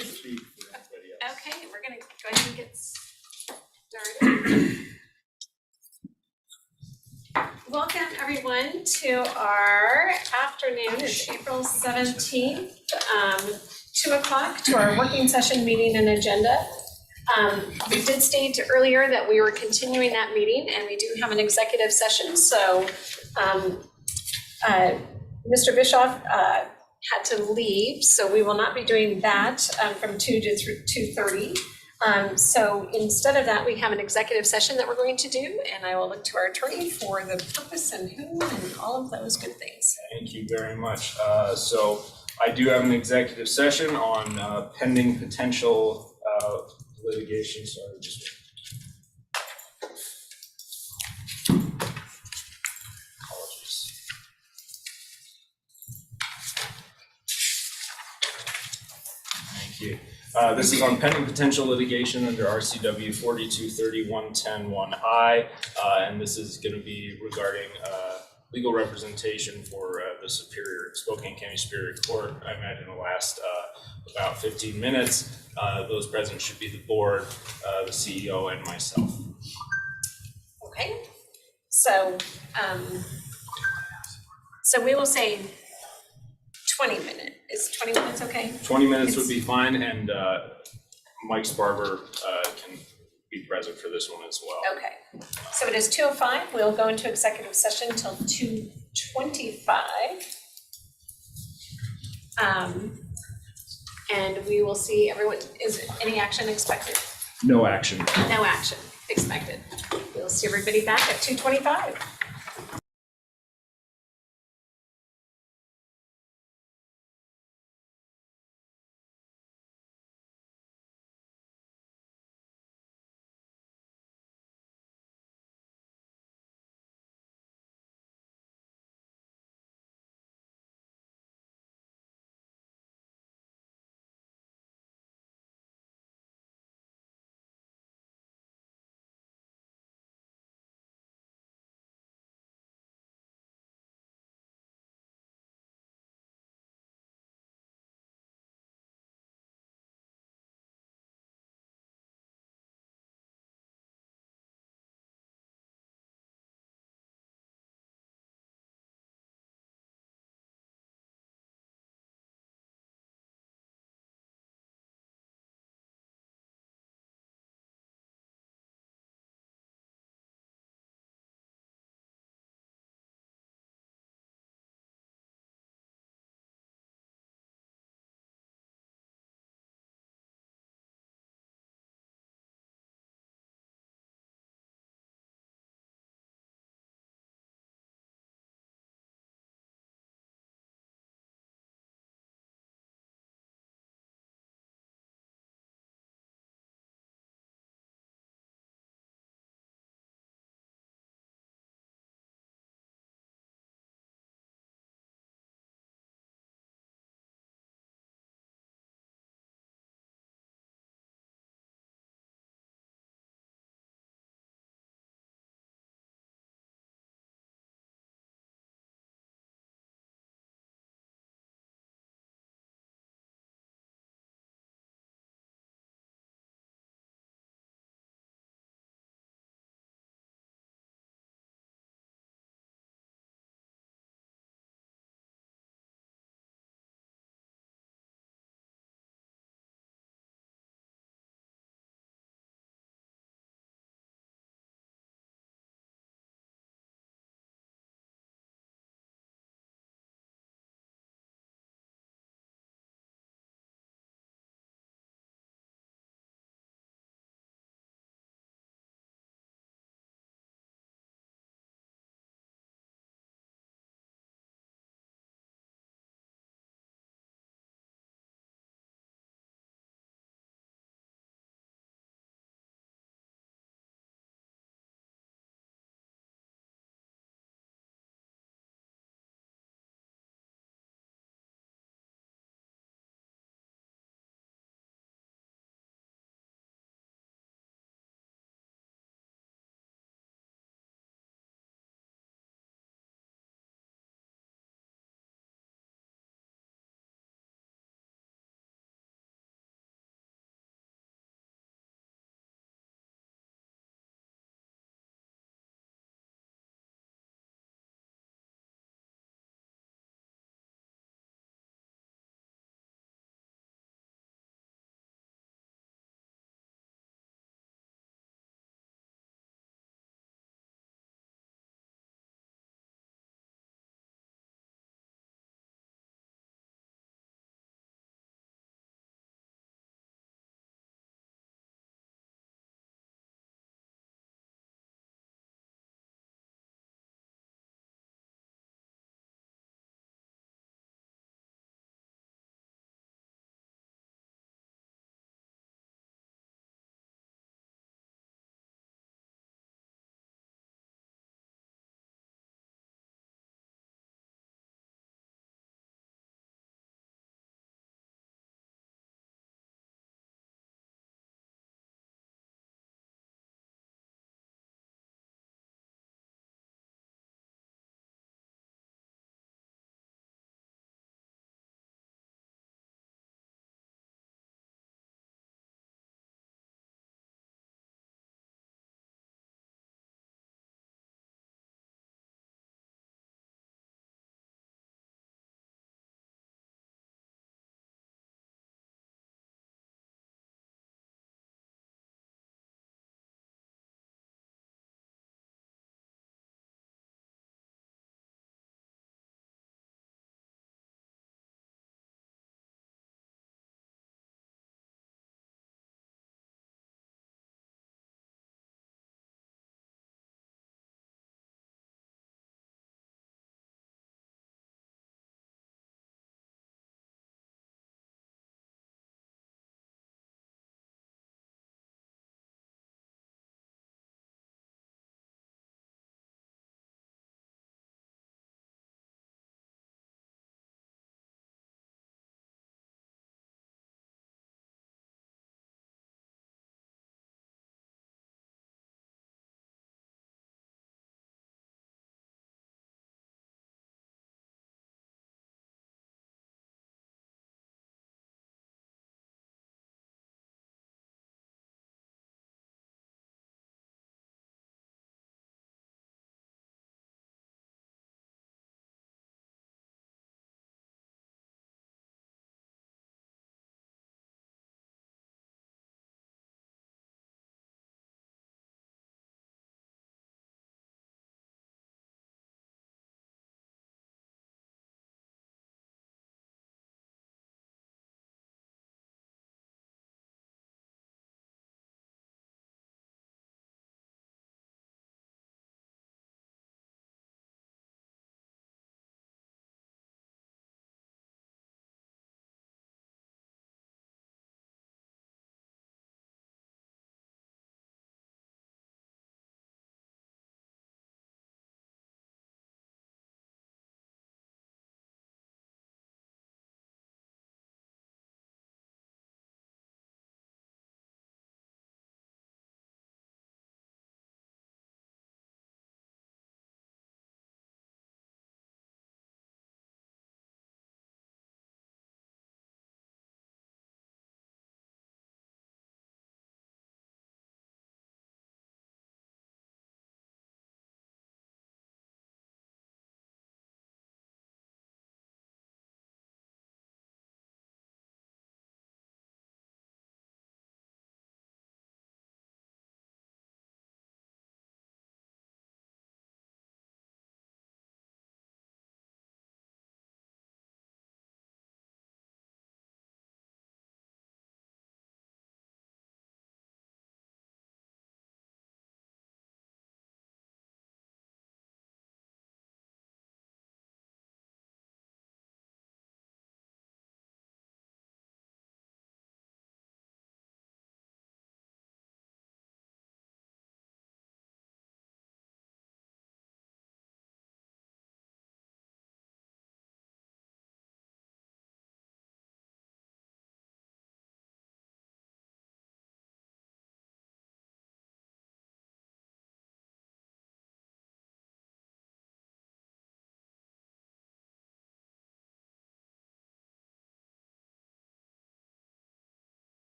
speak for everybody else. Okay, we're gonna go ahead and get started. Welcome everyone to our afternoon. It's April 17th, 2 o'clock to our working session meeting and agenda. We did state earlier that we were continuing that meeting and we do have an executive session. So Mr. Bischoff had to leave, so we will not be doing that from 2 to 2:30. So instead of that, we have an executive session that we're going to do, and I will look to our attorney for the purpose and who and all of those good things. Thank you very much. So I do have an executive session on pending potential litigation. Sorry, just apologies. Thank you. This is on pending potential litigation under RCW 4230-110-1I, and this is going to be regarding legal representation for the Spokane County Superior Court. I imagine it'll last about 15 minutes. Those present should be the board, the CEO, and myself. Okay, so we will say 20 minutes. Is 20 minutes okay? 20 minutes would be fine, and Mike Sparber can be present for this one as well. Okay, so it is 2:05. We'll go into executive session until 2:25. And we will see everyone. Is any action expected? No action. No action expected. We'll see everybody back at 2:25.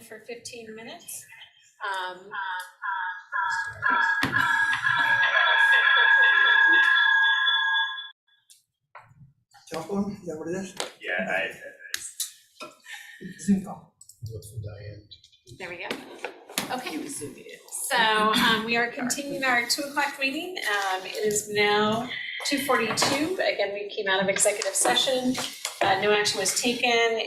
for 15 minutes. Telephone, is that what it is? Yeah, Zoom call. There we go. Okay. So we are continuing our 2 o'clock meeting. It is now 2:42. Again, we came out of executive session. No action was taken.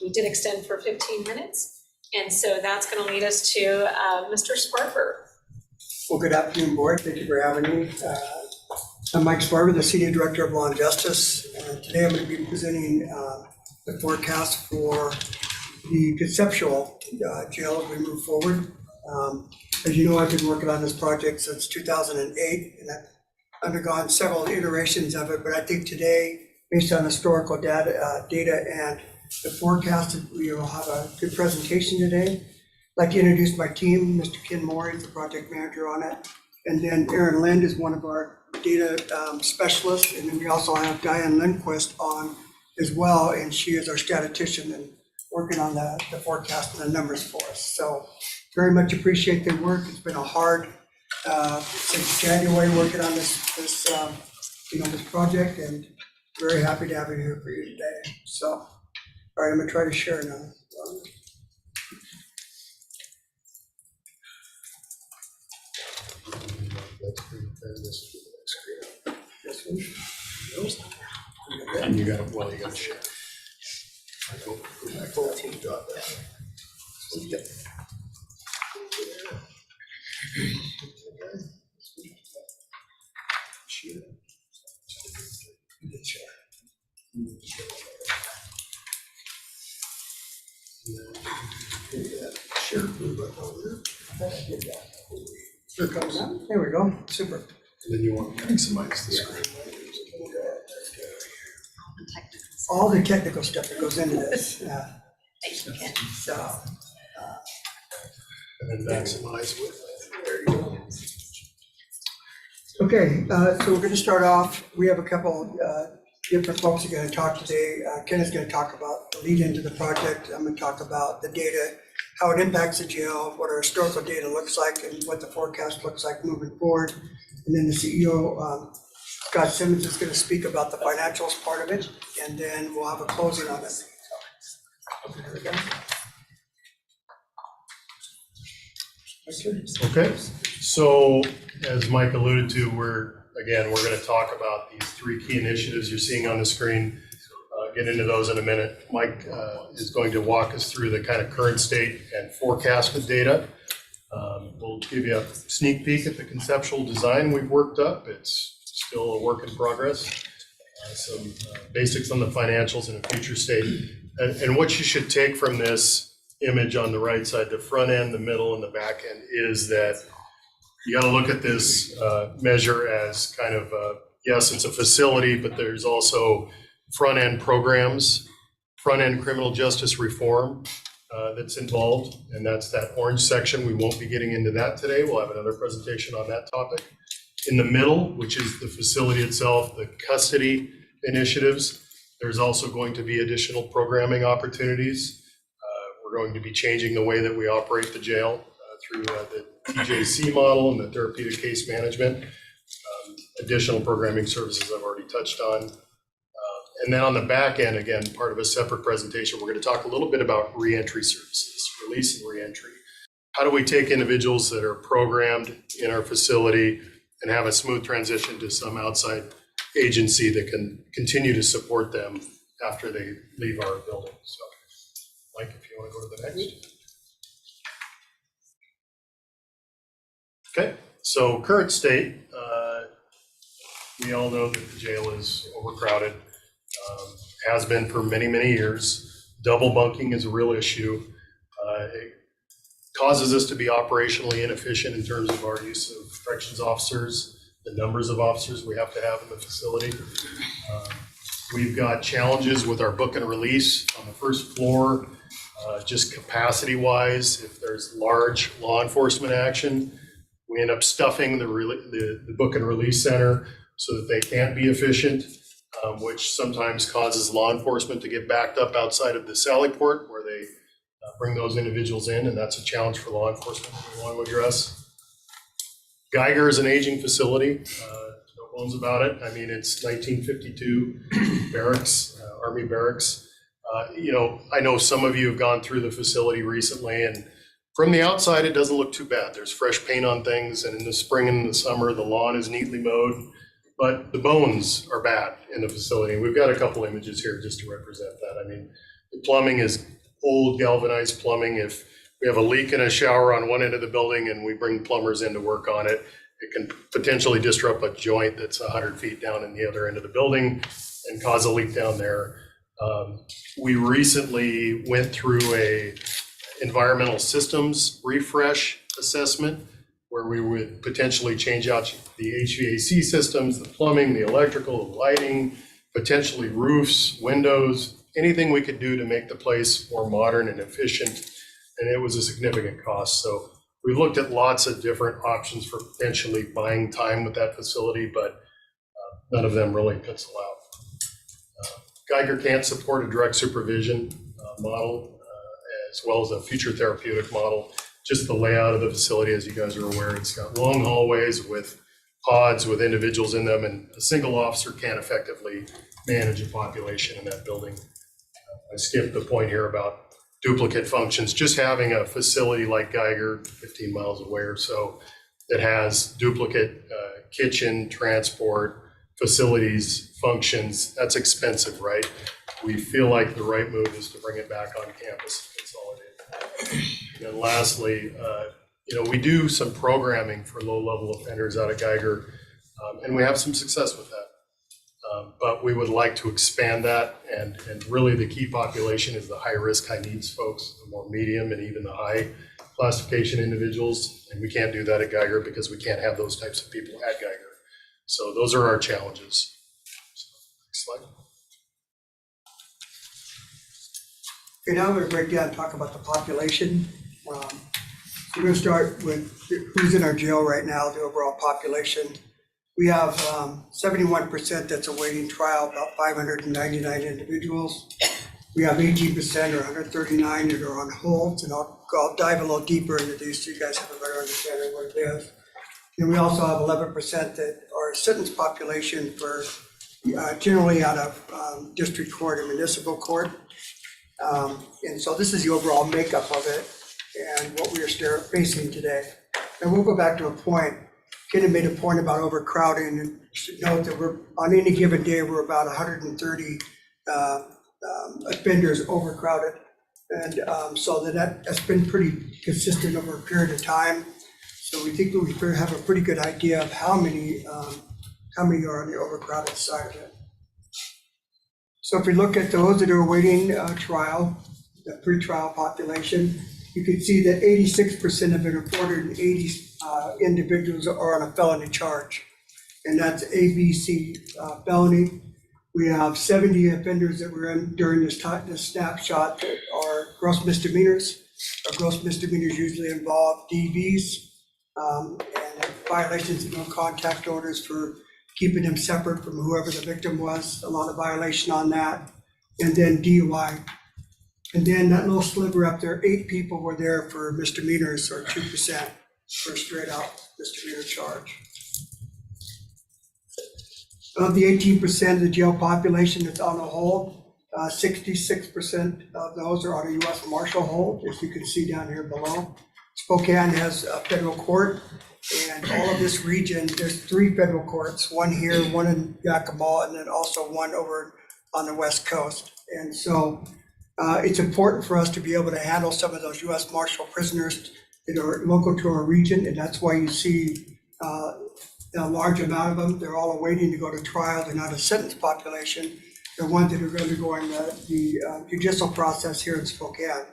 We did extend for 15 minutes. And so that's going to lead us to Mr. Sparber. Well, good afternoon, board. Thank you for having me. I'm Mike Sparber, the Senior Director of Law and Justice. Today I'm going to be presenting the forecast for the conceptual jail as we move forward. As you know, I've been working on this project since 2008, and I've undergone several iterations of it, but I think today, based on historical data and the forecast, we will have a good presentation today. I'd like to introduce my team. Mr. Ken Moore is the project manager on it. And then Erin Lind is one of our data specialists. And then we also have Diane Lindquist on as well, and she is our statistician and working on the forecast and the numbers for us. So very much appreciate their work. It's been a hard, since January working on this project, and very happy to have you here for you today. So, all right, I'm gonna try to share now. This one. And you gotta share. Here it comes up. There we go. Super. And then you want to maximize the screen. All the technical stuff that goes into this. Thank you, Ken. So, And then maximize with. there you go. Okay, so we're going to start off. We have a couple different folks who are going to talk today. Ken is going to talk about the lead into the project. I'm going to talk about the data, how it impacts the jail, what our historical data looks like, and what the forecast looks like moving forward. And then the CEO, Scott Simmons, is going to speak about the financials part of it, and then we'll have a closing on it. There we go. Okay, so as Mike alluded to, we're going to talk about these 3 key initiatives you're seeing on the screen. Get into those in a minute. Mike is going to walk us through the kind of current state and forecasted data. We'll give you a sneak peek at the conceptual design we've worked up. It's still a work in progress. Some basics on the financials and a future state. And what you should take from this image on the right side, the front end, the middle, and the back end, is that you got to look at this measure as kind of, yes, it's a facility, but there's also front end programs, front end criminal justice reform that's involved, and that's that orange section. We won't be getting into that today. We'll have another presentation on that topic. In the middle, which is the facility itself, the custody initiatives, there's also going to be additional programming opportunities. We're going to be changing the way that we operate the jail through the TJC model and the therapeutic case management. Additional programming services I've already touched on. And then on the back end, again, part of a separate presentation, we're going to talk a little bit about reentry services, release and reentry. How do we take individuals that are programmed in our facility and have a smooth transition to some outside agency that can continue to support them after they leave our building? So, Mike, if you want to go to the next. Okay, so current state, we all know that the jail is overcrowded. Has been for many, many years. Double bunking is a real issue. It causes us to be operationally inefficient in terms of our use of corrections officers, the numbers of officers we have to have in the facility. We've got challenges with our book and release on the first floor, just capacity wise. If there's large law enforcement action, we end up stuffing the book and release center so that they can't be efficient. Which sometimes causes law enforcement to get backed up outside of the Sally Port where they bring those individuals in, and that's a challenge for law enforcement we want to address. Geiger is an aging facility, no bones about it. I mean, it's 1952 barracks, Army barracks. I know some of you have gone through the facility recently, and from the outside, it doesn't look too bad. There's fresh paint on things, and in the spring and the summer, the lawn is neatly mowed, but the bones are bad in the facility. And we've got a couple images here just to represent that. I mean, the plumbing is old galvanized plumbing. If we have a leak in a shower on one end of the building and we bring plumbers in to work on it, it can potentially disrupt a joint that's 100 feet down in the other end of the building and cause a leak down there. We recently went through a environmental systems refresh assessment where we would potentially change out the HVAC systems, the plumbing, the electrical, the lighting, potentially roofs, windows, anything we could do to make the place more modern and efficient. And it was a significant cost. So we looked at lots of different options for potentially buying time with that facility, but none of them really pencil out. Geiger can't support a direct supervision model as well as a future therapeutic model. Just the layout of the facility, as you guys are aware, it's got long hallways with pods with individuals in them, and a single officer can't effectively manage a population in that building. I skipped the point here about duplicate functions. Just having a facility like Geiger, 15 miles away or so, that has duplicate kitchen, transport, facilities, functions, that's expensive, right? We feel like the right move is to bring it back on campus and consolidate. And then lastly, we do some programming for low-level offenders out of Geiger, and we have some success with that. But we would like to expand that, and really the key population is the high-risk, high-needs folks, the more medium and even the high classification individuals, and we can't do that at Geiger because we can't have those types of people at Geiger. So those are our challenges. So, next slide. Okay, now I'm going to break down and talk about the population. We're going to start with who's in our jail right now, the overall population. We have 71% that's awaiting trial, about 599 individuals. We have 18% or 139 that are on hold, and I'll dive a little deeper into these so you guys have a better understanding of what it is. And we also have 11% that are sentenced population for generally out of district court and municipal court. And so this is the overall makeup of it and what we are facing today. And we'll go back to a point. Ken made a point about overcrowding, and you should note that we're on any given day we're about 130 offenders overcrowded, and so that's been pretty consistent over a period of time. So we think we have a pretty good idea of how many are on the overcrowded side of it. So if we look at those that are awaiting trial, the pre-trial population, you can see that 86% have been reported and 80 individuals are on a felony charge. And that's ABC felony. We have 70 offenders that were in during this snapshot that are gross misdemeanors. Gross misdemeanors usually involve DVs and violations of no contact orders for keeping them separate from whoever the victim was, a lot of violation on that. And then DUI. And then that little sliver up there, 8 people were there for misdemeanors, or 2% for a straight out misdemeanor charge. Of the 18% of the jail population that's on a hold, 66% of those are on a U.S. Marshal hold, as you can see down here below. Spokane has a federal court, and all of this region, there's 3 federal courts, one here, one in Yakima, and then also one over on the West Coast. And so it's important for us to be able to handle some of those U.S. Marshal prisoners that are local to our region, and that's why you see a large amount of them. They're all awaiting to go to trial. They're not a sentenced population. They're ones that are undergoing the judicial process here in Spokane.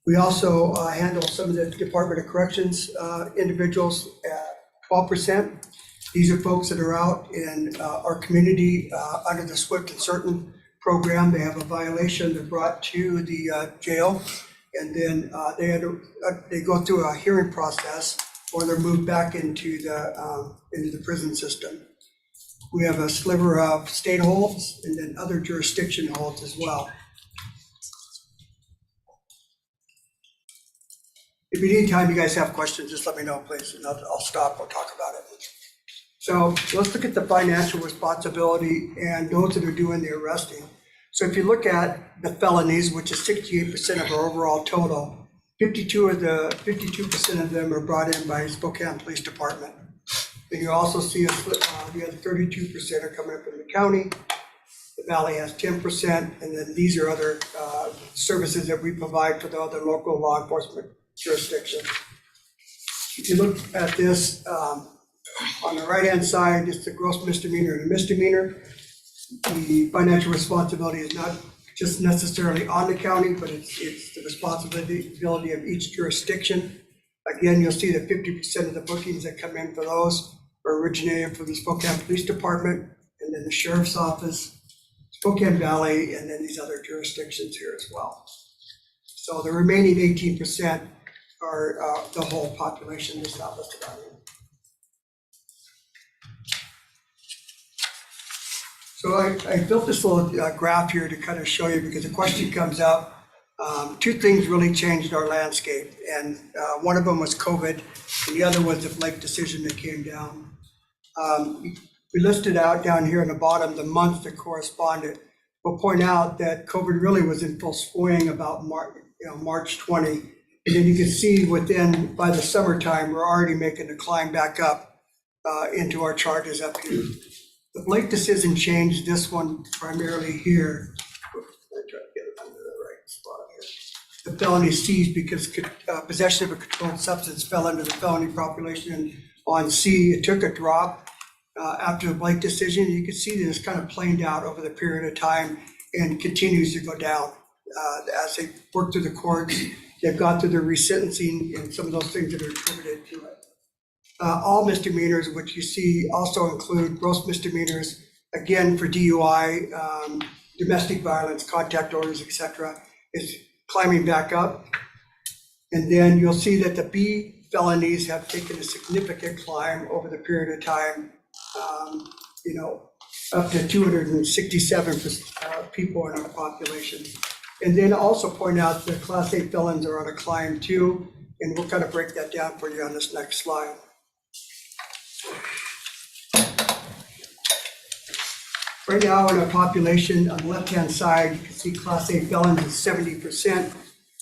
We also handle some of the Department of Corrections individuals at 12%. These are folks that are out in our community under the Swift and Certain program. They have a violation. They're brought to the jail, and then they go through a hearing process, or they're moved back into the prison system. We have a sliver of state holds and then other jurisdiction holds as well. If you need time, you guys have questions, just let me know, please, and I'll stop, we'll talk about it. So let's look at the financial responsibility and those that are doing the arresting. So if you look at the felonies, which is 68% of our overall total, 52% of them are brought in by Spokane Police Department. Then you also see the other 32% are coming from the county. The Valley has 10%, and then these are other services that we provide for the other local law enforcement jurisdictions. If you look at this, on the right-hand side, it's the gross misdemeanor and the misdemeanor. The financial responsibility is not just necessarily on the county, but it's the responsibility of each jurisdiction. Again, you'll see that 50% of the bookings that come in for those are originated from the Spokane Police Department, and then the Sheriff's Office, Spokane Valley, and then these other jurisdictions here as well. So the remaining 18% are the whole population that's not listed on here. So I built this little graph here to kind of show you, because the question comes up. Two things really changed our landscape, and one of them was COVID, and the other was the Blake decision that came down. We listed out down here in the bottom the months that corresponded. We'll point out that COVID really was in full swing about March 20, and then you can see by the summertime, we're already making the climb back up into our charges up here. The Blake decision changed this one primarily here. I try to get it under the right spot here. The felony seized because possession of a controlled substance fell under the felony population on C. It took a drop after the Blake decision. You can see that it's kind of planed out over the period of time and continues to go down as they work through the courts. They've gone through the resentencing and some of those things that are attributed to it. All misdemeanors, which you see also include gross misdemeanors, again for DUI, domestic violence, contact orders, etc., is climbing back up. And then you'll see that the B felonies have taken a significant climb over the period of time, up to 267 people in our population. And then also point out the Class A felons are on a climb too, and we'll kind of break that down for you on this next slide. Right now in our population, on the left-hand side, you can see Class A felons is 70%.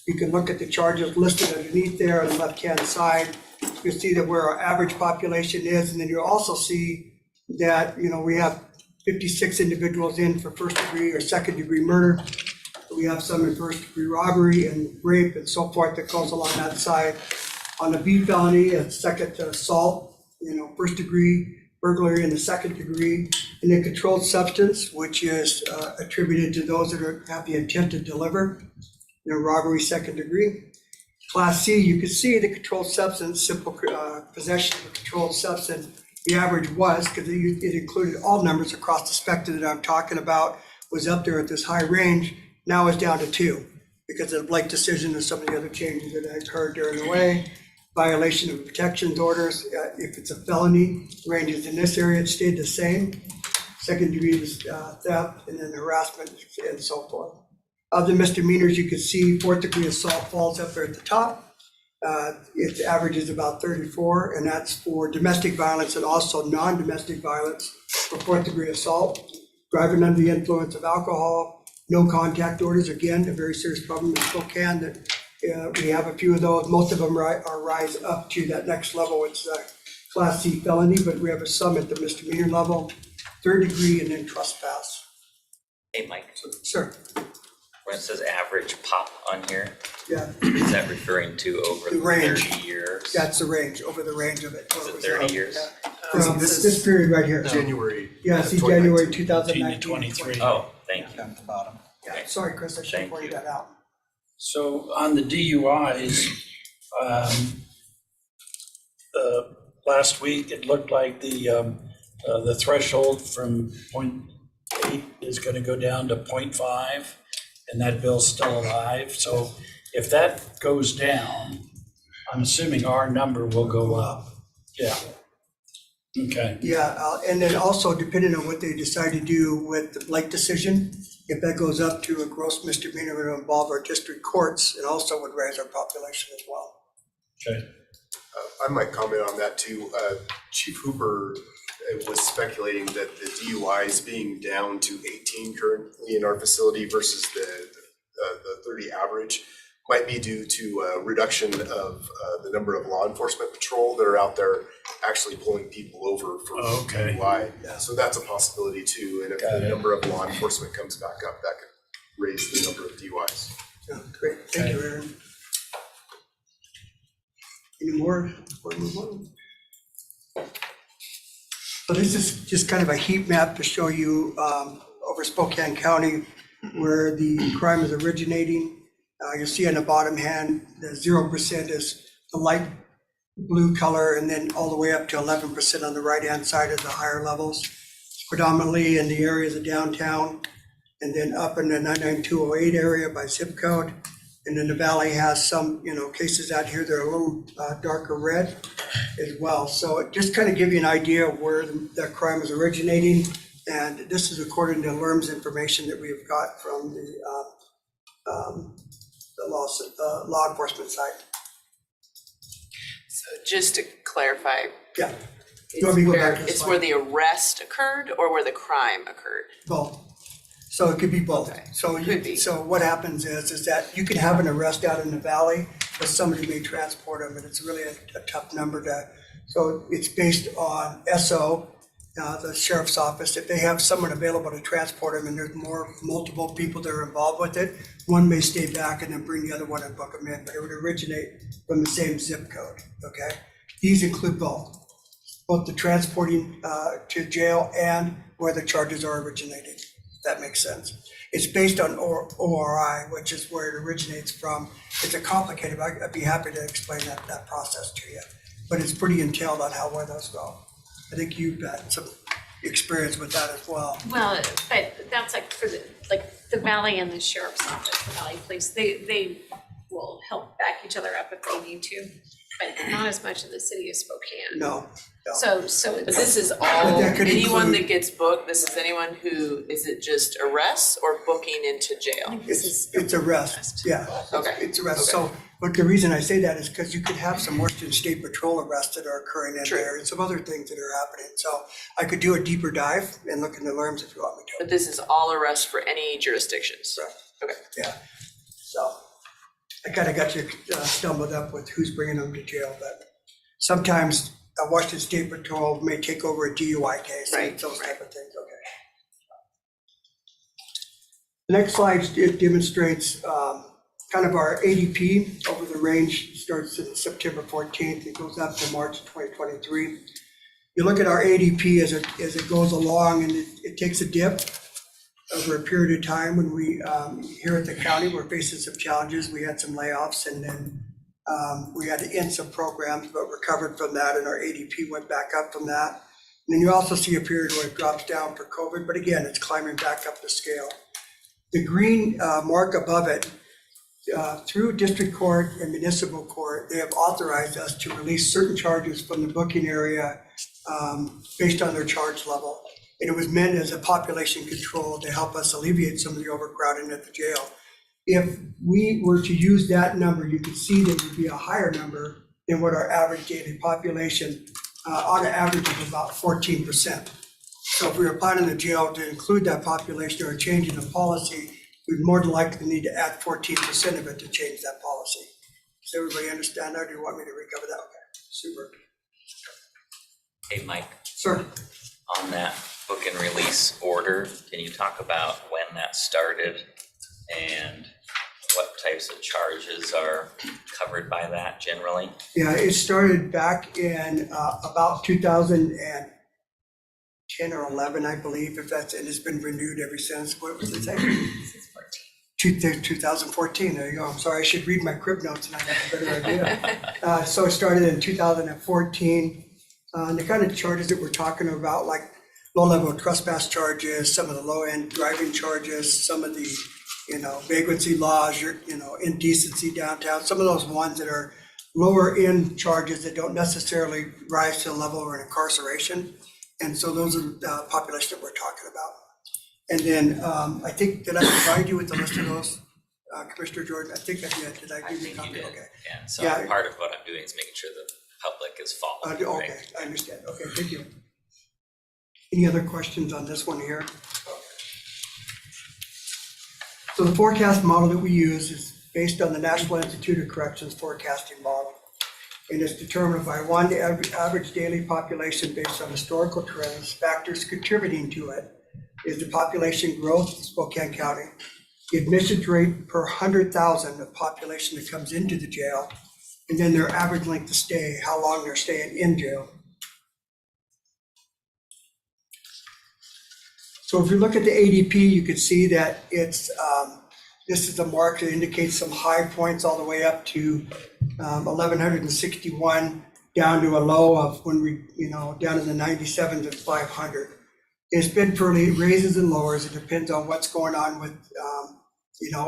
You can look at the charges listed underneath there on the left-hand side. You'll see that where our average population is, and then you'll also see that, we have 56 individuals in for first-degree or second-degree murder. We have some in first-degree robbery and rape and so forth that goes along that side. On the B felony, it's second to assault, first-degree burglary in the second degree, and then controlled substance, which is attributed to those that have the intent to deliver, robbery second degree. Class C, you can see the controlled substance, simple possession of a controlled substance. The average was, because it included all numbers across the spectrum that I'm talking about, was up there at this high range. Now it's down to 2 because of the Blake decision and some of the other changes that occurred during the way. Violation of protections orders, if it's a felony, ranges in this area, it stayed the same. Second degree was theft, and then harassment and so forth. Other misdemeanors, you can see fourth degree assault falls up there at the top. Its average is about 34, and that's for domestic violence and also non-domestic violence for fourth degree assault. Driving under the influence of alcohol, no contact orders, again, a very serious problem in Spokane that we have a few of those. Most of them are rise up to that next level. It's Class C felony, but we have some at the misdemeanor level, third degree, and then trespass. Hey, Mike, Sir, when it says average pop on here, yeah, is that referring to over The range. 30 years? that's the range, over the range of it. Is it 30 years? This period right here. January. Yeah, see January 2019. 23. Oh, thank you. Down at the bottom. Yeah, sorry, Chris, I should have Thank pointed you. that out. So on the DUIs, last week, it looked like the threshold from 0.8 is gonna go down to 0.5, and that bill's still alive. So if that goes down, I'm assuming our number will go up. Yeah. Okay. Yeah, and then also depending on what they decide to do with the Blake decision, if that goes up to a gross misdemeanor, it will involve our district courts and also would raise our population as well. Okay. I might comment on that too. Chief Hooper was speculating that the DUIs being down to 18 currently in our facility versus the 30 average might be due to a reduction of the number of law enforcement patrol that are out there actually pulling people over for Okay. DUI. So that's a possibility too. And if Got the it. number of law enforcement comes back up, that could raise the number of DUIs. Yeah, great, thank you, Aaron. Any more before we move on? So this is just kind of a heat map to show you over Spokane County where the crime is originating. You'll see on the bottom hand, the 0% is the light blue color, and then all the way up to 11% on the right-hand side of the higher levels, predominantly in the areas of downtown, and then up in the 99208 area by zip code. And then the valley has some, cases out here that are a little darker red as well. So it just kind of give you an idea of where the crime is originating. And this is according to LERM's information that we've got from the law enforcement side. So just to clarify, Yeah, it's want me to go back where, to the it's slide? where the arrest occurred or where the crime occurred? both. So it could be both. Okay. So Could be. so what happens is that you could have an arrest out in the valley, but somebody may transport them, and it's really a tough number to. So it's based on SO, the sheriff's office. If they have someone available to transport them, and there's multiple people that are involved with it, one may stay back and then bring the other one and book them in, but it would originate from the same zip code. Okay, these include both the transporting to jail and where the charges are originating. That makes sense. It's based on ORI, which is where it originates from. It's a complicated, I'd be happy to explain that process to you, but it's pretty entailed on where those go. I think you've got some experience with that as well. Well, but that's like for the valley and the sheriff's office, the valley police, they will help back each other up if they need to, but not as much in the city of Spokane. No, So But it's, this is all, that could anyone include- that gets booked, this is anyone who, is it just arrests or booking into jail? it's arrest, yeah. Okay. It's arrest. So, but the reason I say that is because you could have some Western State Patrol arrests that are occurring in True. there and some other things that are happening. So I could do a deeper dive and look into LERMs if you want me to. But this is all arrests for any jurisdictions? Right. Okay. Yeah, so I kind of got you stumbled up with who's bringing them to jail, but sometimes Washington State Patrol may take over a DUI case, and Right, those right. type of things, okay. The next slide, it demonstrates kind of our ADP over the range, starts in September 14th, it goes up to March 2023. You look at our ADP as it goes along, and it takes a dip over a period of time when we, here at the county, we're facing some challenges. We had some layoffs, and then we had to end some programs, but recovered from that, and our ADP went back up from that. And then you also see a period where it drops down for COVID, but again, it's climbing back up the scale. The green mark above it, through district court and municipal court, they have authorized us to release certain charges from the booking area based on their charge level. And it was meant as a population control to help us alleviate some of the overcrowding at the jail. If we were to use that number, you could see that it would be a higher number than what our average daily population, on an average of about 14%. So if we were planning the jail to include that population or changing the policy, we'd more than likely need to add 14% of it to change that policy. Does everybody understand that, or do you want me to recover that? Okay, super. Hey, Mike, Sir, on that book and release order, can you talk about when that started and what types of charges are covered by that generally? yeah, it started back in about 2010 or 11, I believe, if that's, and it's been renewed ever since. What was it say? 2014, there you go. I'm sorry, I should read my crib notes and I have a better idea. So it started in 2014. And the kind of charges that we're talking about, like low-level trespass charges, some of the low-end driving charges, some of the, vagrancy laws, indecency downtown, some of those ones that are lower-end charges that don't necessarily rise to the level of an incarceration. And so those are the population that we're talking about. And then I think, did I provide you with the list of those? Commissioner Jordan, I think I did I I give you a think you copy? did, Okay. and so Yeah. part of what I'm doing is making sure the public is following, right? Okay, I understand, okay, thank you. Any other questions on this one here? So the forecast model that we use is based on the National Institute of Corrections forecasting model. And it's determined by one, the average daily population based on historical trends. Factors contributing to it is the population growth in Spokane County, the admissions rate per 100,000 of population that comes into the jail, and then their average length of stay, how long they're staying in jail. So if you look at the ADP, you can see that it's, this is a mark that indicates some high points all the way up to 1,161, down to a low of when we, down in the 97 to 500. It's been fairly raises and lowers. It depends on what's going on with,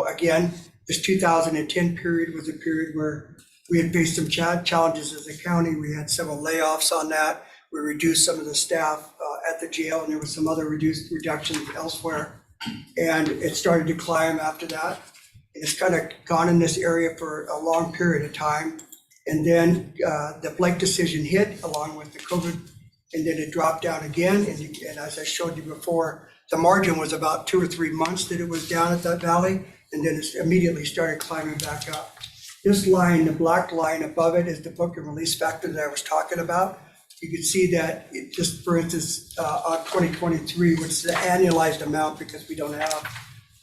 again, this 2010 period was a period where we had faced some challenges as a county. We had several layoffs on that. We reduced some of the staff at the jail, and there was some other reductions elsewhere. And it started to climb after that. And it's kind of gone in this area for a long period of time. And then the Blake decision hit along with the COVID, and then it dropped down again. And as I showed you before, the margin was about 2 or 3 months that it was down at that valley, and then it immediately started climbing back up. This line, the black line above it, is the book and release factor that I was talking about. You can see that it just, for instance, on 2023, which is the annualized amount because we don't have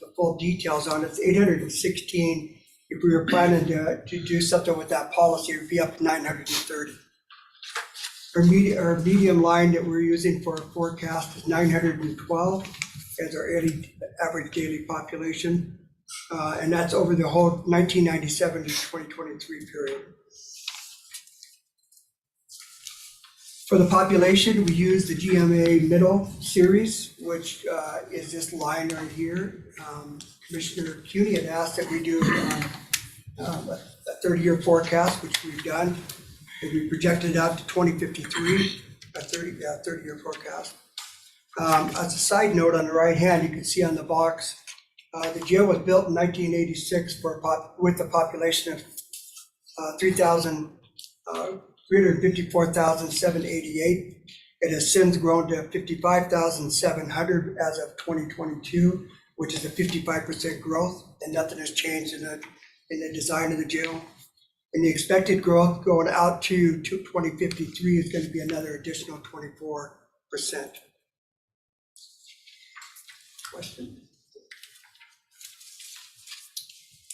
the full details on it, it's 816. If we were planning to do something with that policy, it would be up to 930. Our medium line that we're using for our forecast is 912 as our average daily population. And that's over the whole 1997 to 2023 period. For the population, we use the GMA middle series, which is this line right here. Commissioner CUNY had asked that we do a 30-year forecast, which we've done. And we projected it out to 2053, a 30-year forecast. As a side note, on the right hand, you can see on the box, the jail was built in 1986 with a population of 354,788. It has since grown to 55,700 as of 2022, which is a 55% growth, and nothing has changed in the design of the jail. And the expected growth going out to 2053 is going to be another additional 24%. Question?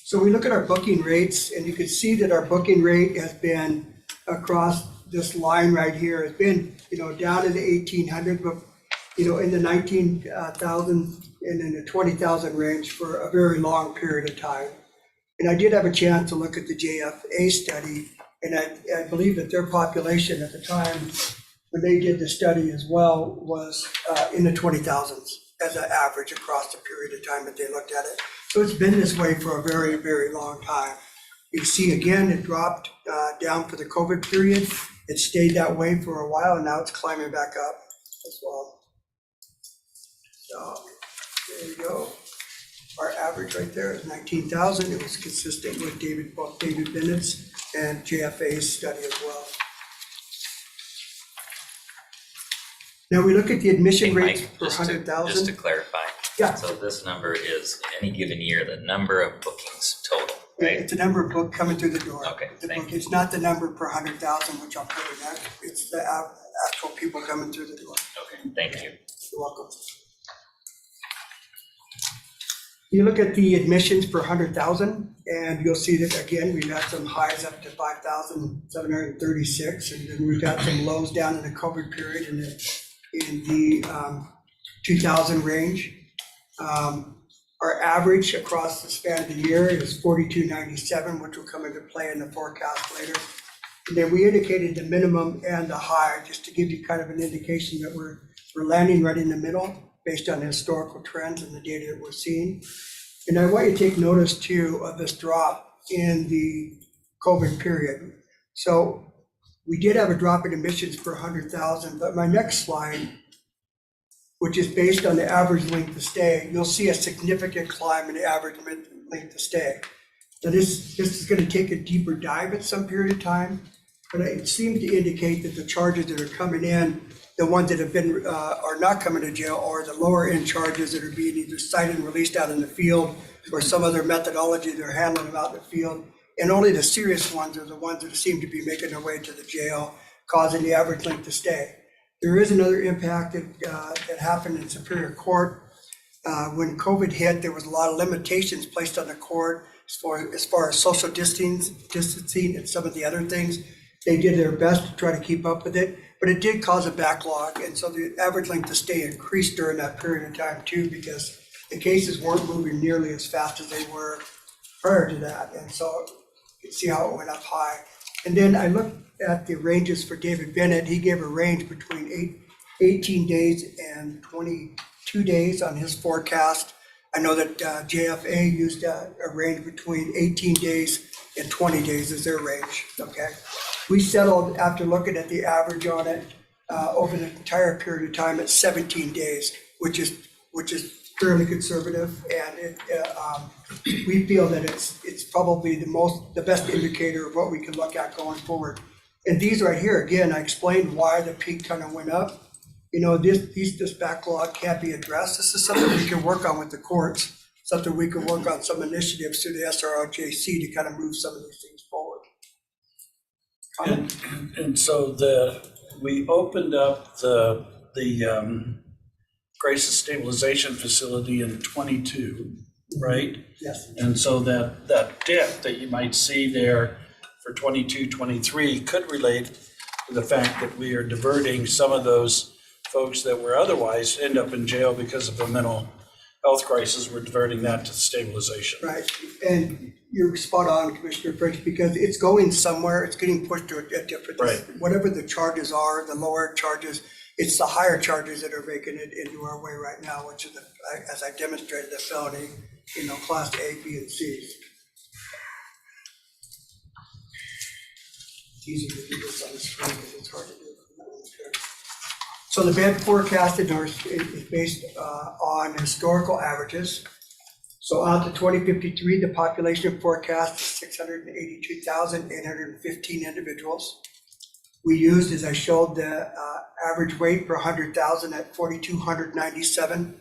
So we look at our booking rates, and you can see that our booking rate has been across this line right here. It's been, down in the 1,800, but, in the 19,000 and in the 20,000 range for a very long period of time. And I did have a chance to look at the JFA study, and I believe that their population at the time when they did the study as well was in the 20,000s as an average across the period of time that they looked at it. So it's been this way for a very, very long time. You can see again, it dropped down for the COVID period. It stayed that way for a while, and now it's climbing back up as well. So there you go. Our average right there is 19,000. It was consistent with both David Bennett's and JFA's study as well. Now we look at the admission Hey, rates Mike, per just to 100,000. clarify. Yeah. So this number is any given year, the number of bookings total, right? It's the number of book coming through the door. Okay, The thank book, it's not the number per 100,000, which I'll put in that. It's the actual people coming through the door. Okay, thank you. You're welcome. You look at the admissions per 100,000, and you'll see that again, we've had some highs up to 5,736, and then we've got some lows down in the COVID period in the 2,000 range. Our average across the span of the year is 4297, which will come into play in the forecast later. And then we indicated the minimum and the high, just to give you kind of an indication that we're landing right in the middle based on the historical trends and the data that we're seeing. And I want you to take notice too of this drop in the COVID period. So we did have a drop in admissions per 100,000, but my next slide which is based on the average length of stay, you'll see a significant climb in the average length of stay. Now this is gonna take a deeper dive at some period of time, but it seems to indicate that the charges that are coming in, the ones that have been, are not coming to jail, are the lower end charges that are being either cited and released out in the field or some other methodology they're handling them out in the field. And only the serious ones are the ones that seem to be making their way to the jail, causing the average length of stay. There is another impact that happened in Superior Court. When COVID hit, there was a lot of limitations placed on the court as far as social distancing and some of the other things. They did their best to try to keep up with it, but it did cause a backlog. And so the average length of stay increased during that period of time too, because the cases weren't moving nearly as fast as they were prior to that. And so you can see how it went up high. And then I looked at the ranges for David Bennett. He gave a range between 18 days and 22 days on his forecast. I know that JFA used a range between 18 days and 20 days as their range, okay? We settled, after looking at the average on it, over the entire period of time at 17 days, which is fairly conservative, and we feel that it's probably the best indicator of what we can look at going forward. And these right here, again, I explained why the peak kind of went up. You know, this backlog can't be addressed. This is something we can work on with the courts, something we can work on some initiatives through the SROJC to kind of move some of these things forward. And so we opened up the Crisis Stabilization Facility in 22, right? Yes. And so that dip that you might see there for 22, 23 could relate to the fact that we are diverting some of those folks that were otherwise end up in jail because of a mental health crisis. We're diverting that to stabilization. Right, and you're spot on, Commissioner French, because it's going somewhere, it's getting pushed to a different, Right. Whatever the charges are, the lower charges, it's the higher charges that are making it into our way right now, which is, as I demonstrated, the felony, class A, B, and C's. It's easy to do this on the screen because it's hard to do. So the bed forecasted is based on historical averages. So out to 2053, the population forecast is 682,815 individuals. We used, as I showed, the average weight per 100,000 at 4,297.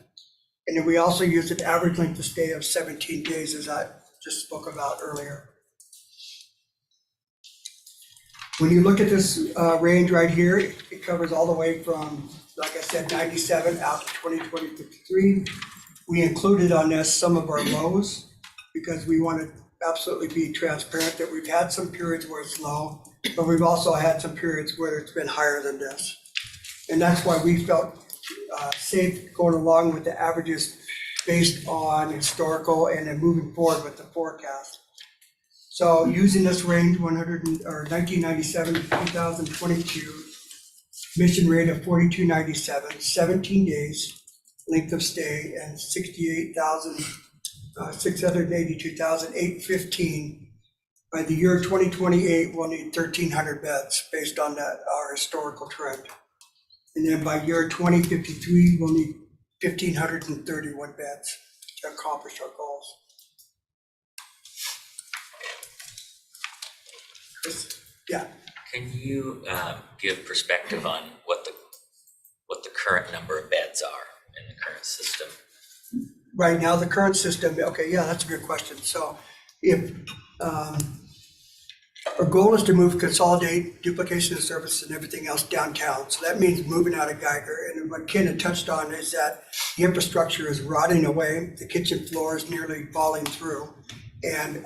And then we also used an average length of stay of 17 days, as I just spoke about earlier. When you look at this range right here, it covers all the way from, like I said, 97 out to 2023. We included on this some of our lows because we want to absolutely be transparent that we've had some periods where it's low, but we've also had some periods where it's been higher than this. And that's why we felt safe going along with the averages based on historical and then moving forward with the forecast. So using this range, 1997 to 2022, mission rate of 4,297, 17 days, length of stay, and 682,815. By the year 2028, we'll need 1,300 beds based on our historical trend. And then by year 2053, we'll need 1,531 beds to accomplish our goals. Yeah. Can you give perspective on what the current number of beds are in the current system? Right now, the current system, okay, yeah, that's a good question. So if our goal is to consolidate duplication of services and everything else downtown. So that means moving out of Geiger. And what Ken had touched on is that the infrastructure is rotting away. The kitchen floor is nearly falling through. And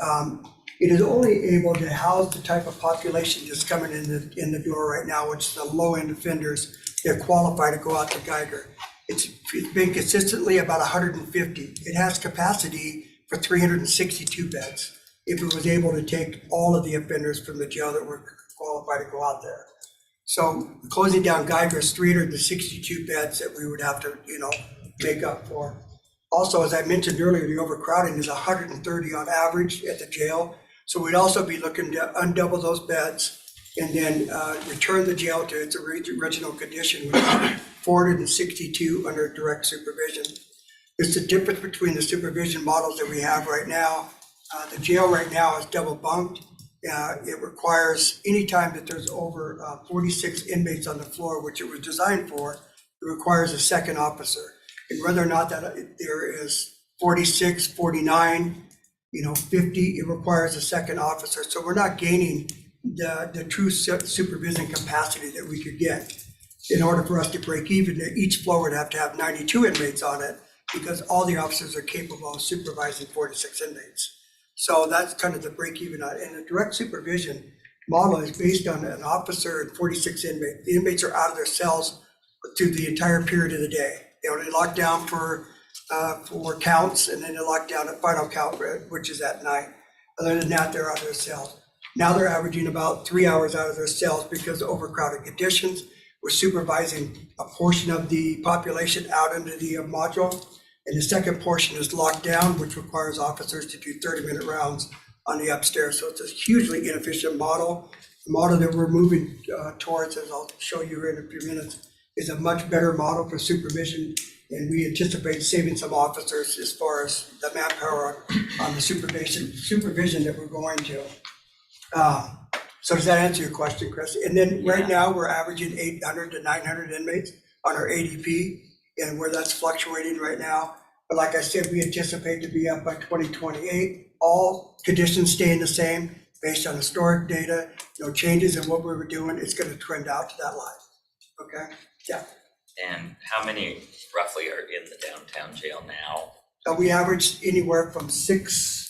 it is only able to house the type of population that's coming in the door right now, which is the low-end offenders. They're qualified to go out to Geiger. It's been consistently about 150. It has capacity for 362 beds if it was able to take all of the offenders from the jail that were qualified to go out there. So closing down Geiger is 362 beds that we would have to, make up for. Also, as I mentioned earlier, the overcrowding is 130 on average at the jail. So we'd also be looking to undouble those beds and then return the jail to its original condition, which is 462 under direct supervision. There's the difference between the supervision models that we have right now. The jail right now is double bunked. It requires anytime that there's over 46 inmates on the floor, which it was designed for, it requires a second officer. And whether or not that there is 46, 49, 50, it requires a second officer. So we're not gaining the true supervision capacity that we could get. In order for us to break even, each floor would have to have 92 inmates on it because all the officers are capable of supervising 46 inmates. So that's kind of the break even. And the direct supervision model is based on an officer and 46 inmates. The inmates are out of their cells through the entire period of the day. They only lock down for counts, and then they lock down at final count, which is at night. Other than that, they're out of their cells. Now they're averaging about 3 hours out of their cells because of overcrowded conditions. We're supervising a portion of the population out into the module, and the second portion is locked down, which requires officers to do 30-minute rounds on the upstairs. So it's a hugely inefficient model. The model that we're moving towards, as I'll show you in a few minutes, is a much better model for supervision, and we anticipate saving some officers as far as the manpower on the supervision that we're going to. So does that answer your question, Chris? And then right now, we're averaging 800 to 900 inmates on our ADP, and where that's fluctuating right now. But like I said, we anticipate to be up by 2028. All conditions staying the same based on historic data, no changes in what we were doing. It's going to trend out to that line. Okay? Yeah. And how many roughly are in the downtown jail now? We average anywhere from 6,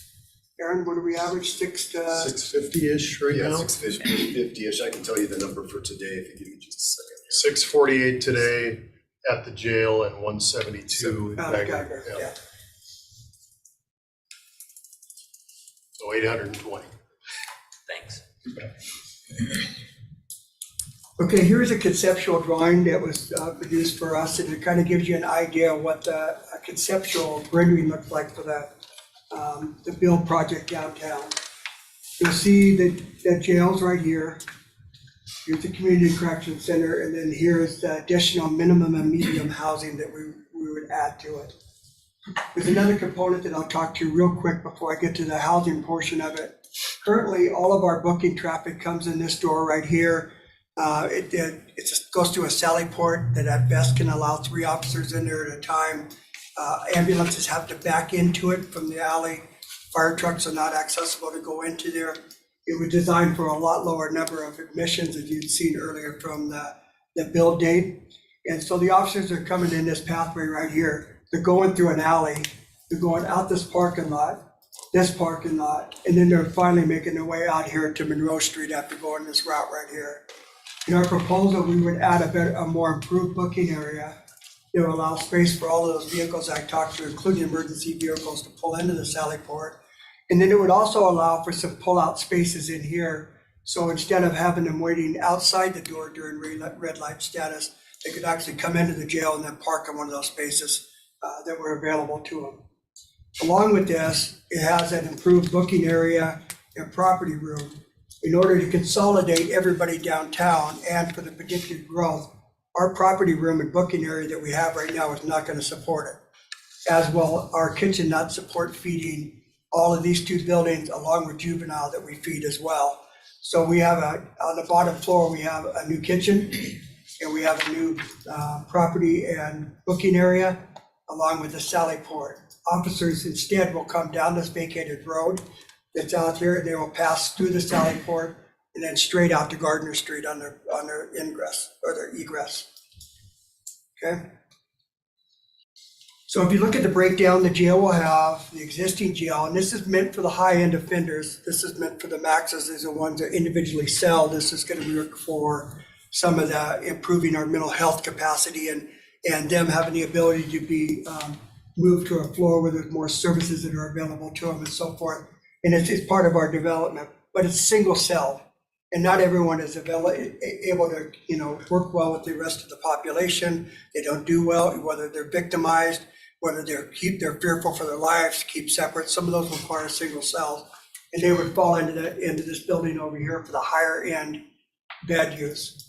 Aaron, what do we average? 6 to 650-ish right Yeah, now. 650-ish. I can tell you the number for today if you give me just a second. 648 today at the jail and 172 in Geiger. Geiger, yeah. So 820. Thanks. Okay, here's a conceptual drawing that was produced for us, and it kind of gives you an idea of what the conceptual rendering looks like for the build project downtown. You'll see the jails right here. Here's the community correction center, and then here's the additional minimum and medium housing that we would add to it. There's another component that I'll talk to you real quick before I get to the housing portion of it. Currently, all of our booking traffic comes in this door right here. It goes to a sally port that at best can allow 3 officers in there at a time. Ambulances have to back into it from the alley. Fire trucks are not accessible to go into there. It was designed for a lot lower number of admissions, as you'd seen earlier from the build date. And so the officers are coming in this pathway right here. They're going through an alley. They're going out this parking lot, and then they're finally making their way out here to Monroe Street after going this route right here. In our proposal, we would add a more improved booking area that will allow space for all of those vehicles I talked to, including emergency vehicles, to pull into the sally port. And then it would also allow for some pull-out spaces in here. So instead of having them waiting outside the door during red light status, they could actually come into the jail and then park in one of those spaces that were available to them. Along with this, it has an improved booking area and property room. In order to consolidate everybody downtown and for the predicted growth, our property room and booking area that we have right now is not going to support it. As well, our kitchen not support feeding all of these 2 buildings along with juvenile that we feed as well. So we have on the bottom floor, we have a new kitchen and we have a new property and booking area along with the sally port. Officers instead will come down this vacated road that's out here, and they will pass through the sally port and then straight out to Gardner Street on their ingress or their egress. Okay. So if you look at the breakdown, the jail will have the existing jail, and this is meant for the high-end offenders. This is meant for the maxes. These are ones that individually sell. This is going to be for some of the improving our mental health capacity and them having the ability to be moved to a floor where there's more services that are available to them and so forth. And it's part of our development, but it's single cell, and not everyone is able to, work well with the rest of the population. They don't do well, whether they're victimized, whether they're fearful for their lives, keep separate. Some of those require single cells, and they would fall into this building over here for the higher end bed use.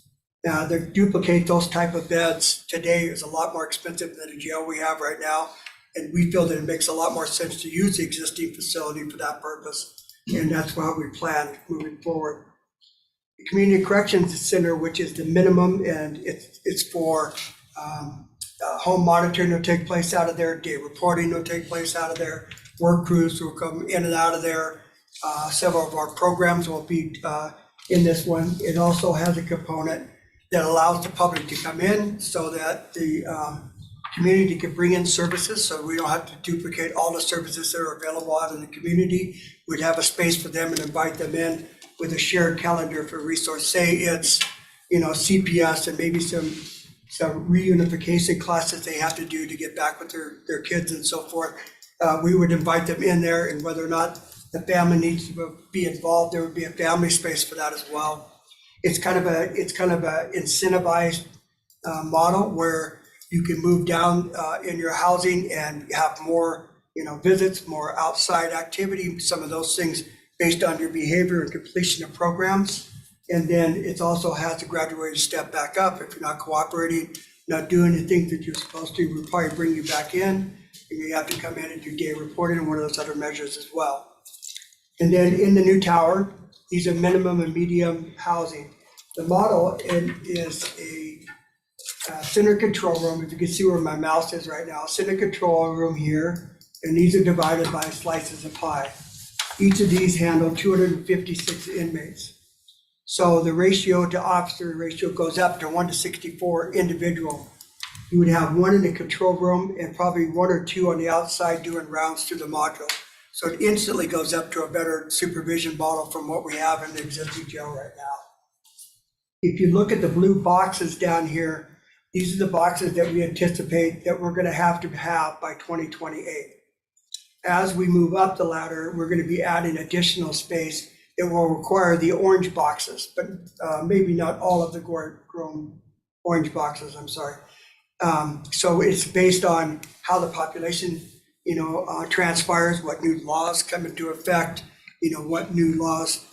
To duplicate those type of beds today is a lot more expensive than the jail we have right now. And we feel that it makes a lot more sense to use the existing facility for that purpose. And that's how we plan moving forward. The Community Corrections Center, which is the minimum, and it's for home monitoring will take place out of there, day reporting will take place out of there, work crews will come in and out of there. Several of our programs will be in this one. It also has a component that allows the public to come in so that the community can bring in services, so we don't have to duplicate all the services that are available out in the community. We'd have a space for them and invite them in with a shared calendar for resource. Say it's, CPS and maybe some reunification classes they have to do to get back with their kids and so forth. We would invite them in there, and whether or not the family needs to be involved, there would be a family space for that as well. It's kind of a incentivized model where you can move down in your housing and have more, visits, more outside activity, some of those things based on your behavior and completion of programs. And then it also has a graduated step back up. If you're not cooperating, not doing the things that you're supposed to, we'll probably bring you back in. And you have to come in and do day reporting and one of those other measures as well. And then in the new tower, these are minimum and medium housing. The model is a center control room. If you can see where my mouse is right now, center control room here, and these are divided by slices of pie. Each of these handle 256 inmates. So the ratio to officer ratio goes up to 1:64 individual. You would have one in the control room and probably one or two on the outside doing rounds through the module. So it instantly goes up to a better supervision model from what we have in the existing jail right now. If you look at the blue boxes down here, these are the boxes that we anticipate that we're gonna have by 2028. As we move up the ladder, we're gonna be adding additional space that will require the orange boxes, but maybe not all of the grown orange boxes, I'm sorry. So it's based on how the population, transpires, what new laws come into effect, what new laws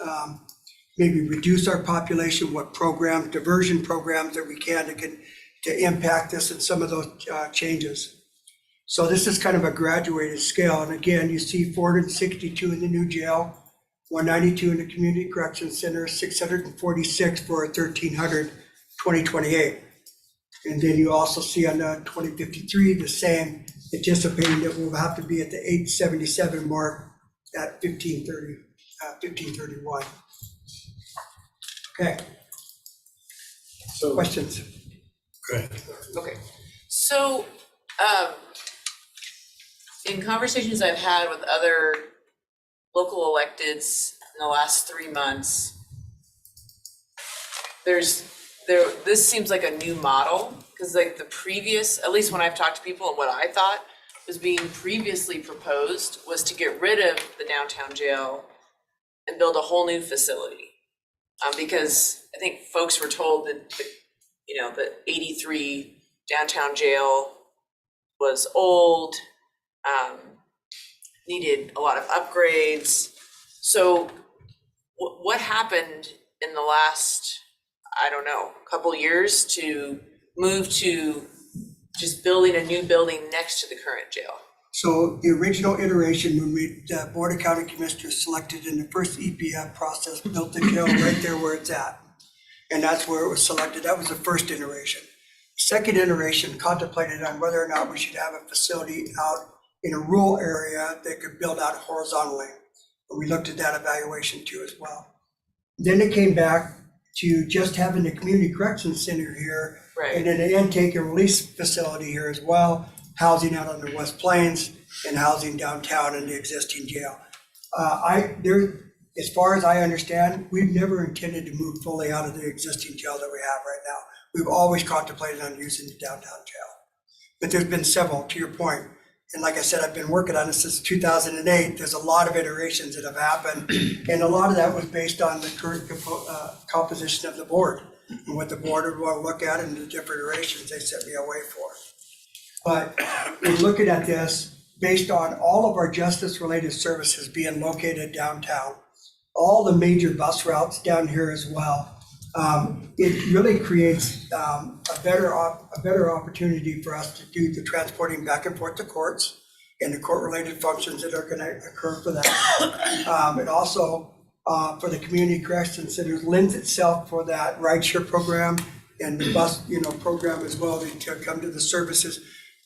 maybe reduce our population, what programs, diversion programs that we can to impact this and some of those changes. So this is kind of a graduated scale. And again, you see 462 in the new jail, 192 in the Community Corrections Center, 646 for 1,300, 2028. And then you also see on 2053, the same, anticipating that we'll have to be at the 877 mark at 1531. Okay, So, questions? good. Okay, so, in conversations I've had with other local electeds in the last 3 months, this seems like a new model, because like the previous, at least when I've talked to people, and what I thought was being previously proposed was to get rid of the downtown jail and build a whole new facility. Because I think folks were told that, the 83 downtown jail was old, needed a lot of upgrades. So what happened in the last, couple years to move to just building a new building next to the current jail? So the original iteration, when the Board of County Commissioners selected in the first EPF process, built the jail right there where it's at. And that's where it was selected. That was the first iteration. Second iteration contemplated on whether or not we should have a facility out in a rural area that could build out horizontally. And we looked at that evaluation too as well. Then it came back to just having the Community Corrections Center here, Right. and then an intake and release facility here as well, housing out on the West Plains and housing downtown in the existing jail. As far as I understand, we've never intended to move fully out of the existing jail that we have right now. We've always contemplated on using the downtown jail. But there's been several, to your point. And like I said, I've been working on this since 2008. There's a lot of iterations that have happened. And a lot of that was based on the current composition of the board and what the board would want to look at and the different iterations they set me away for. But in looking at this, based on all of our justice-related services being located downtown, all the major bus routes down here as well, It really creates a better opportunity for us to do the transporting back and forth to courts and the court-related functions that are gonna occur for that. It also, for the community correction centers, lends itself for that rideshare program and the bus, program as well, to come to the services.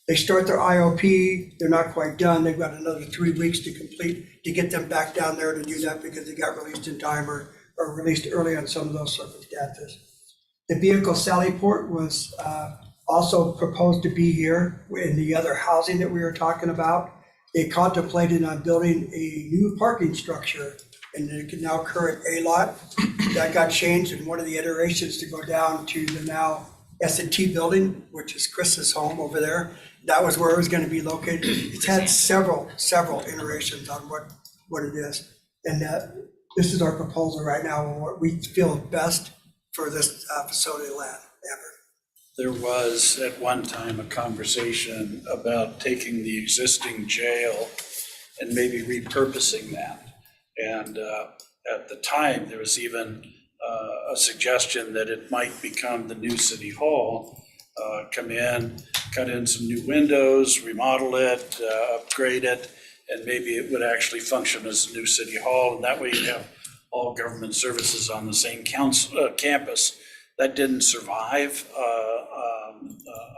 They start their IOP, they're not quite done, they've got another 3 weeks to complete, to get them back down there to do that because they got released in time or released early on some of those circumstances. The vehicle Sally Port was also proposed to be here in the other housing that we were talking about. They contemplated on building a new parking structure, and it can now occur at A lot. That got changed in one of the iterations to go down to the now S&T building, which is Chris's home over there. That was where it was gonna be located. It's had several iterations on what it is. And this is our proposal right now, and what we feel best for this facility land ever. There was at one time a conversation about taking the existing jail and maybe repurposing that. And at the time, there was even a suggestion that it might become the new city hall. Come in, cut in some new windows, remodel it, upgrade it, and maybe it would actually function as a new city hall. And that way you'd have all government services on the same campus. That didn't survive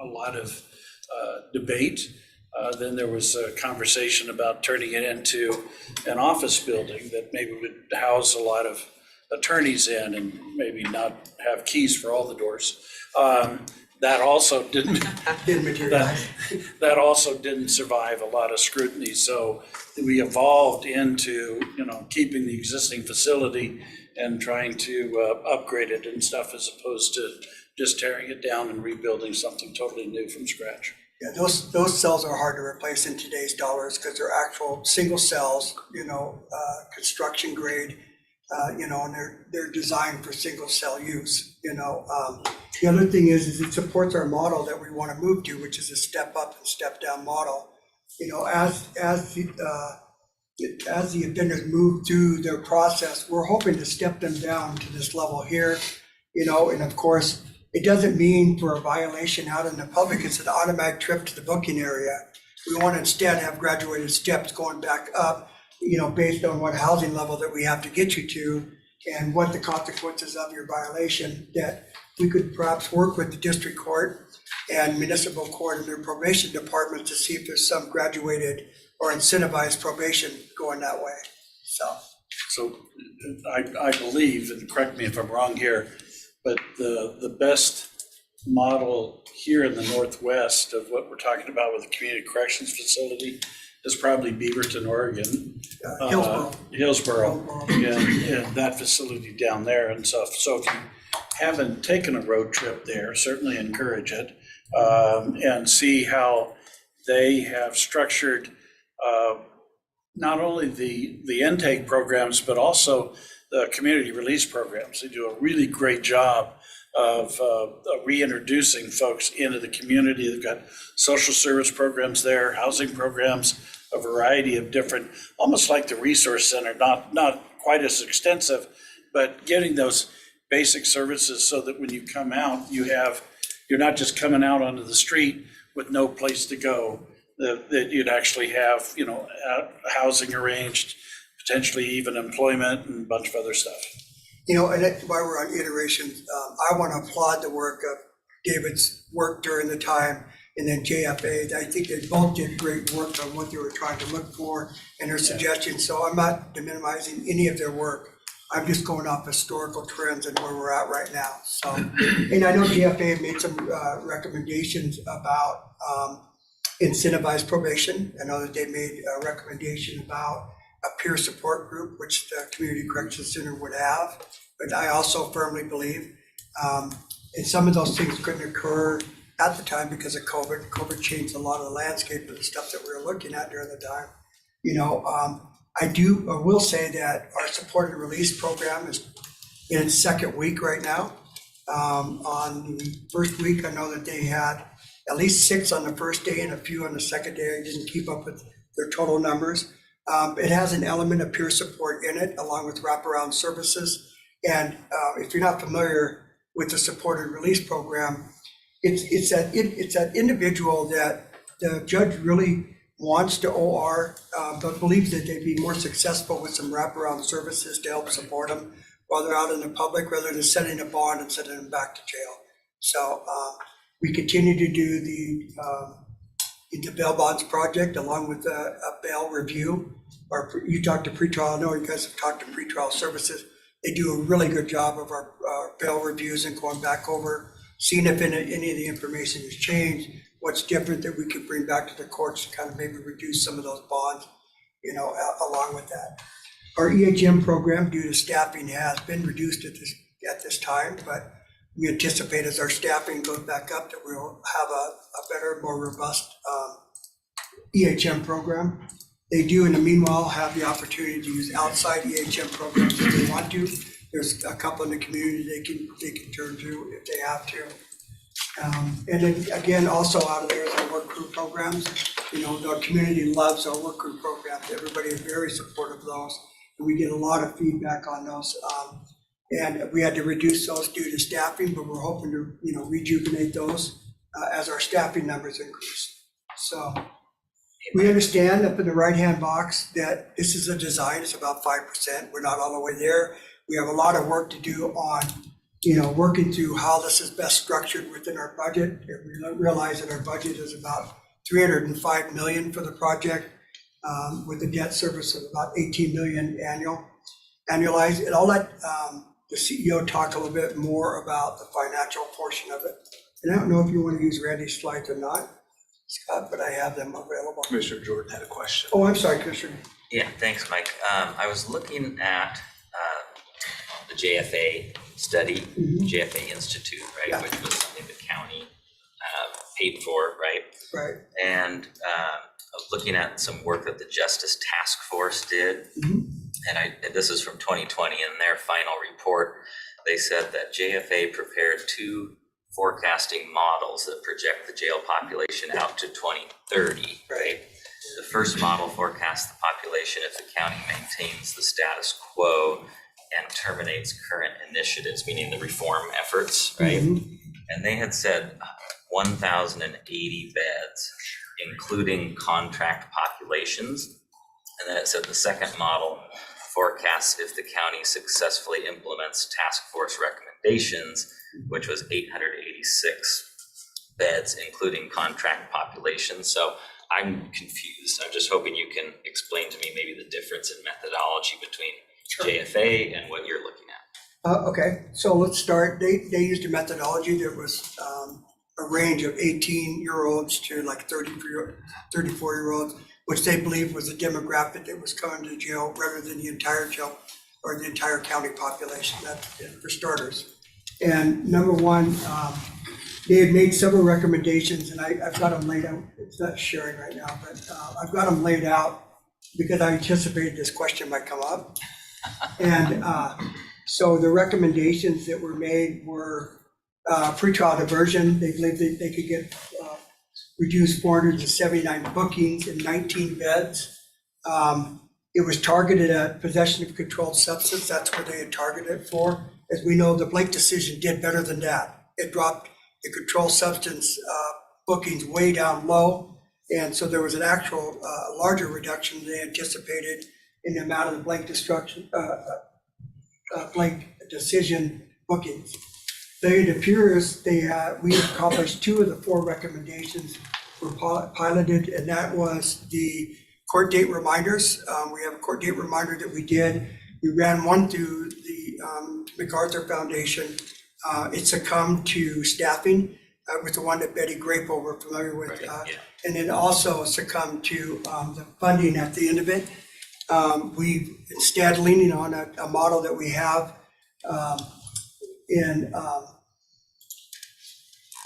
a lot of debate. Then there was a conversation about turning it into an office building that maybe would house a lot of attorneys in and maybe not have keys for all the doors. That also didn't materialize. that also didn't survive a lot of scrutiny. So we evolved into, keeping the existing facility and trying to upgrade it and stuff, as opposed to just tearing it down and rebuilding something totally new from scratch. Yeah, those cells are hard to replace in today's dollars because they're actual single cells, construction grade, and they're designed for single cell use, The other thing is it supports our model that we want to move to, which is a step up and step down model. As the offenders move through their process, we're hoping to step them down to this level here, and of course, it doesn't mean for a violation out in the public, it's an automatic trip to the booking area. We want to instead have graduated steps going back up, based on what housing level that we have to get you to and what the consequences of your violation, that we could perhaps work with the district court and municipal court and their probation department to see if there's some graduated or incentivized probation going that way, So I believe, and correct me if I'm wrong here, but the best model here in the Northwest of what we're talking about with the community corrections facility is probably Beaverton, Oregon. Hillsborough, and that facility down there and stuff. So if you haven't taken a road trip there, certainly encourage it, and see how they have structured not only the intake programs, but also the community release programs. They do a really great job of reintroducing folks into the community. They've got social service programs there, housing programs, a variety of different, almost like the resource center, not quite as extensive, but getting those basic services so that when you come out, you're not just coming out onto the street with no place to go, that you'd actually have, housing arranged, potentially even employment and a bunch of other stuff. And while we're on iterations, I want to applaud the work of David's work during the time, and then JFA. I think they both did great work on what they were trying to look for and their suggestions. So I'm not minimizing any of their work. I'm just going off historical trends and where we're at right now. So, and I know JFA made some recommendations about incentivized probation. I know that they made a recommendation about a peer support group, which the Community Corrections Center would have. But I also firmly believe, and some of those things couldn't occur at the time because of COVID. COVID changed a lot of the landscape of the stuff that we were looking at during the time. I will say that our supported release program is in its second week right now. On the first week, I know that they had at least 6 on the first day and a few on the second day. I didn't keep up with their total numbers. It has an element of peer support in it, along with wraparound services. And if you're not familiar with the supported release program, it's that individual that the judge really wants to OR, but believes that they'd be more successful with some wraparound services to help support them while they're out in the public, rather than setting a bond and sending them back to jail. So we continue to do the bail bonds project along with a bail review. Or you talked to pretrial, I know you guys have talked to pretrial services. They do a really good job of our bail reviews and going back over, seeing if any of the information has changed, what's different that we could bring back to the courts to kind of maybe reduce some of those bonds, along with that. Our EHM program, due to staffing, has been reduced at this time, but we anticipate as our staffing goes back up that we'll have a better, more robust EHM program. They do, in the meanwhile, have the opportunity to use outside EHM programs if they want to. There's a couple in the community they can turn to if they have to. And then again, also out of there is our work crew programs. The community loves our work crew programs. Everybody is very supportive of those. And we get a lot of feedback on those. And we had to reduce those due to staffing, but we're hoping to, rejuvenate those as our staffing numbers increase. So we understand up in the right-hand box that this is a design, it's about 5%. We're not all the way there. We have a lot of work to do on, working through how this is best structured within our budget. We realize that our budget is about $305 million for the project, with a debt service of about $18 million annualized. And I'll let the CEO talk a little bit more about the financial portion of it. And I don't know if you want to use Randy's slides or not, Scott, but I have them available. Commissioner Jordan had a question. Oh, I'm sorry, Commissioner. Yeah, thanks, Mike. I was looking at the JFA study, JFA Institute, right, Yeah. which was something the county paid for, right? Right. And I was looking at some work that the Justice Task Force did. And this is from 2020. In their final report, they said that JFA prepared 2 forecasting models that project the jail population out to 2030, right? The first model forecasts the population if the county maintains the status quo and terminates current initiatives, meaning the reform efforts, right? And they had said 1,080 beds, including contract populations. And then it said the second model forecasts if the county successfully implements task force recommendations, which was 886 beds, including contract populations. So I'm confused. I'm just hoping you can explain to me maybe the difference in methodology between JFA and what you're looking at. Okay, so let's start. They used a methodology that was a range of 18-year-olds to like 34-year-olds, which they believed was a demographic that was coming to jail rather than the entire jail or the entire county population, that for starters. And number one, they had made several recommendations, and I've got them laid out. It's not sharing right now, but I've got them laid out because I anticipated this question might come up. And so the recommendations that were made were pretrial diversion. They believed that they could get reduced 479 bookings in 19 beds. It was targeted at possession of controlled substance. That's what they had targeted it for. As we know, the Blake decision did better than that. It dropped the controlled substance bookings way down low. And so there was an actual larger reduction than they anticipated in the amount of the Blake Blake decision bookings. It appears we accomplished 2 of the 4 recommendations were piloted, and that was the court date reminders. We have a court date reminder that we did. We ran one through the MacArthur Foundation. It succumbed to staffing with the one that Betty Grapo we're familiar with. Right, yeah. And then also succumbed to the funding at the end of it. We instead leaning on a model that we have in, I'm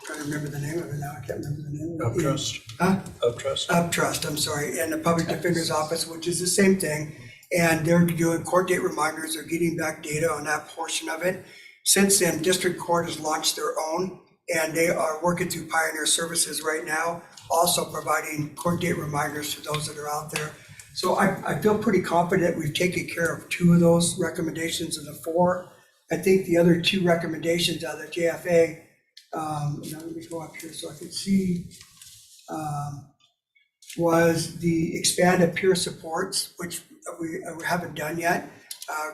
trying to remember the name of it now, I can't remember the name. Uptrust. Huh? Uptrust. Uptrust, I'm sorry, and the Public Defender's Office, which is the same thing. And they're doing court date reminders, they're getting back data on that portion of it. Since then, District Court has launched their own, and they are working through Pioneer Services right now, also providing court date reminders to those that are out there. So I feel pretty confident we've taken care of 2 of those recommendations of the 4. I think the other two recommendations out of the JFA, now let me go up here so I can see, was the expanded peer supports, which we haven't done yet.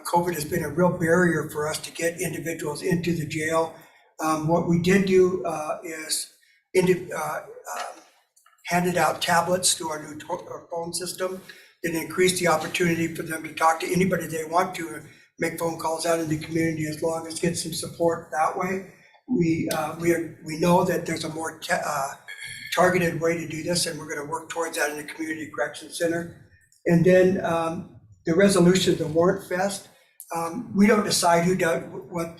COVID has been a real barrier for us to get individuals into the jail. What we did do is handed out tablets through our new phone system that increased the opportunity for them to talk to anybody they want to, and make phone calls out in the community as long as get some support that way. We know that there's a more targeted way to do this, and we're going to work towards that in the Community Correction Center. And then the resolution, the Warrant Fest, we don't decide who does what